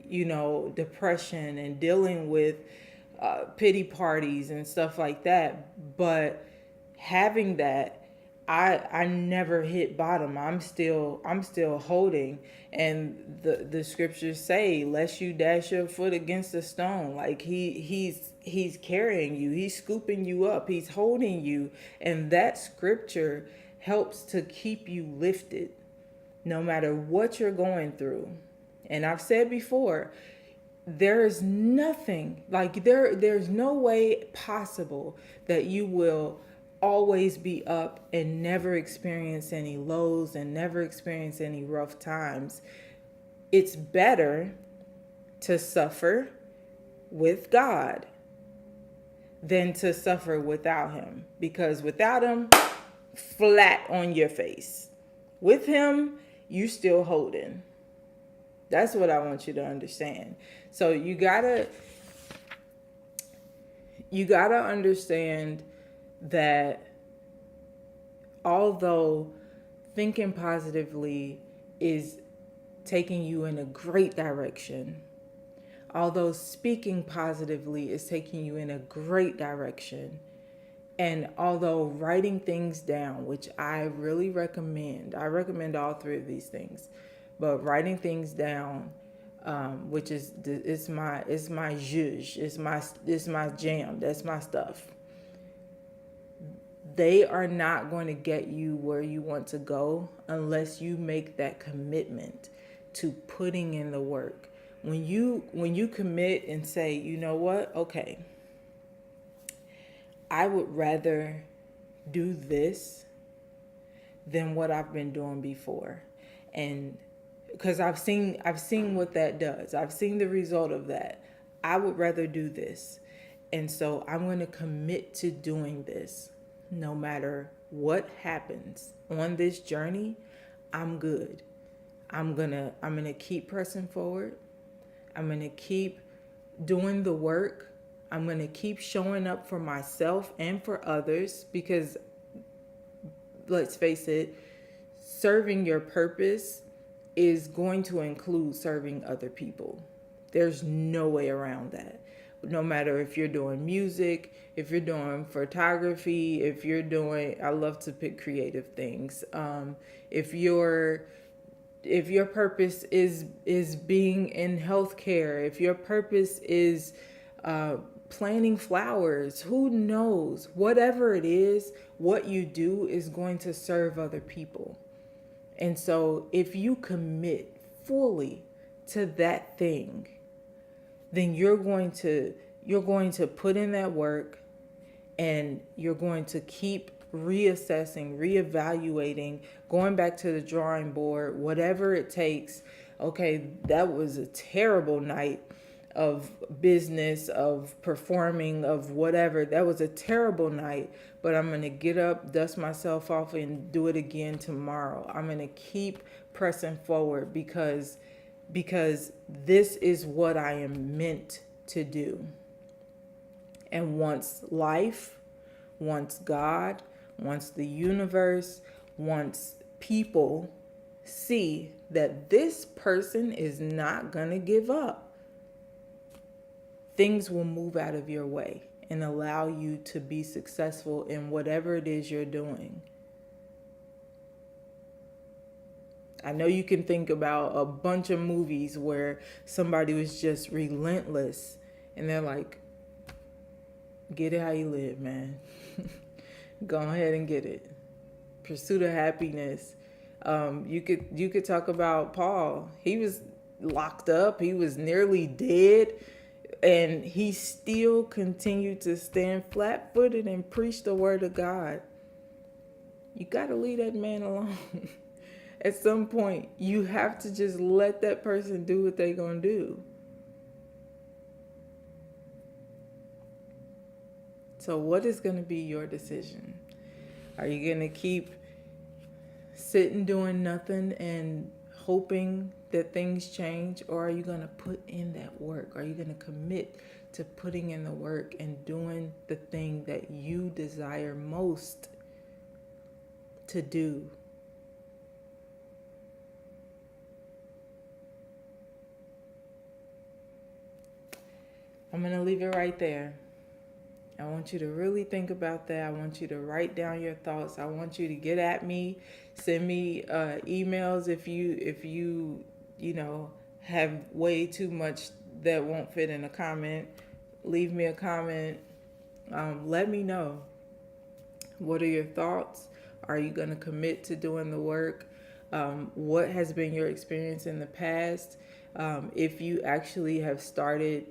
[SPEAKER 2] depression and dealing with pity parties and stuff like that. But having that, I never hit bottom. I'm still holding. And the scriptures say, lest you dash your foot against a stone. Like he's carrying you, he's scooping you up, he's holding you. And that scripture helps to keep you lifted no matter what you're going through. And I've said before, there's nothing like there's no way possible that you will always be up and never experience any lows and never experience any rough times. It's better to suffer with God than to suffer without him, because without him, flat on your face. With him, you still holding. That's what I want you to understand. So you gotta understand that although thinking positively is taking you in a great direction, although speaking positively is taking you in a great direction, and although writing things down, which I really recommend all three of these things, but writing things down, which is my zhuzh, it's my jam, that's my stuff. They are not going to get you where you want to go unless you make that commitment to putting in the work. When you commit and say, you know what, okay, I would rather do this than what I've been doing before. And because I've seen what that does. I've seen the result of that. I would rather do this. And so I'm going to commit to doing this. No matter what happens on this journey, I'm good. I'm going to keep pressing forward. I'm going to keep doing the work. I'm going to keep showing up for myself and for others, because let's face it, serving your purpose is going to include serving other people. There's no way around that. No matter if you're doing music, if you're doing photography, I love to pick creative things. If your purpose is being in healthcare, if your purpose is planting flowers, who knows? Whatever it is, what you do is going to serve other people. And so if you commit fully to that thing, then you're going to put in that work, and you're going to keep reassessing, reevaluating, going back to the drawing board, whatever it takes. Okay, that was a terrible night of business, of performing, of whatever. That was a terrible night, but I'm going to get up, dust myself off, and do it again tomorrow. I'm going to keep pressing forward because this is what I am meant to do. And once life, once God, once the universe, once people see that this person is not going to give up, things will move out of your way and allow you to be successful in whatever it is you're doing. I know you can think about a bunch of movies where somebody was just relentless and they're like, get it how you live, man. Go ahead and get it. Pursuit of happiness. You could talk about Paul. He was locked up. He was nearly dead. And he still continued to stand flat-footed and preach the word of God. You got to leave that man alone. At some point, you have to just let that person do what they're going to do. So what is going to be your decision? Are you going to keep sitting doing nothing and hoping that things change? Or are you going to put in that work? Are you going to commit to putting in the work and doing the thing that you desire most to do? I'm going to leave it right there. I want you to really think about that. I want you to write down your thoughts. I want you to get at me, send me emails if you have way too much that won't fit in a comment. Leave me a comment. Let me know. What are your thoughts? Are you going to commit to doing the work? What has been your experience in the past? If you actually have started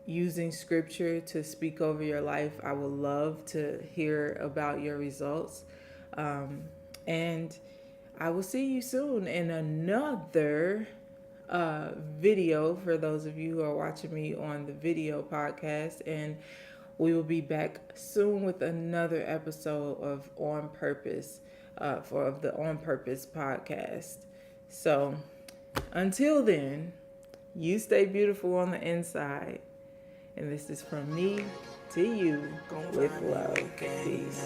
[SPEAKER 2] using scripture to speak over your life, I would love to hear about your results. And I will see you soon in another video for those of you who are watching me on the video podcast. And we will be back soon with another episode of On Purpose, of the On Purpose podcast. So until then, you stay beautiful on the inside. And this is from me to you with love. Peace.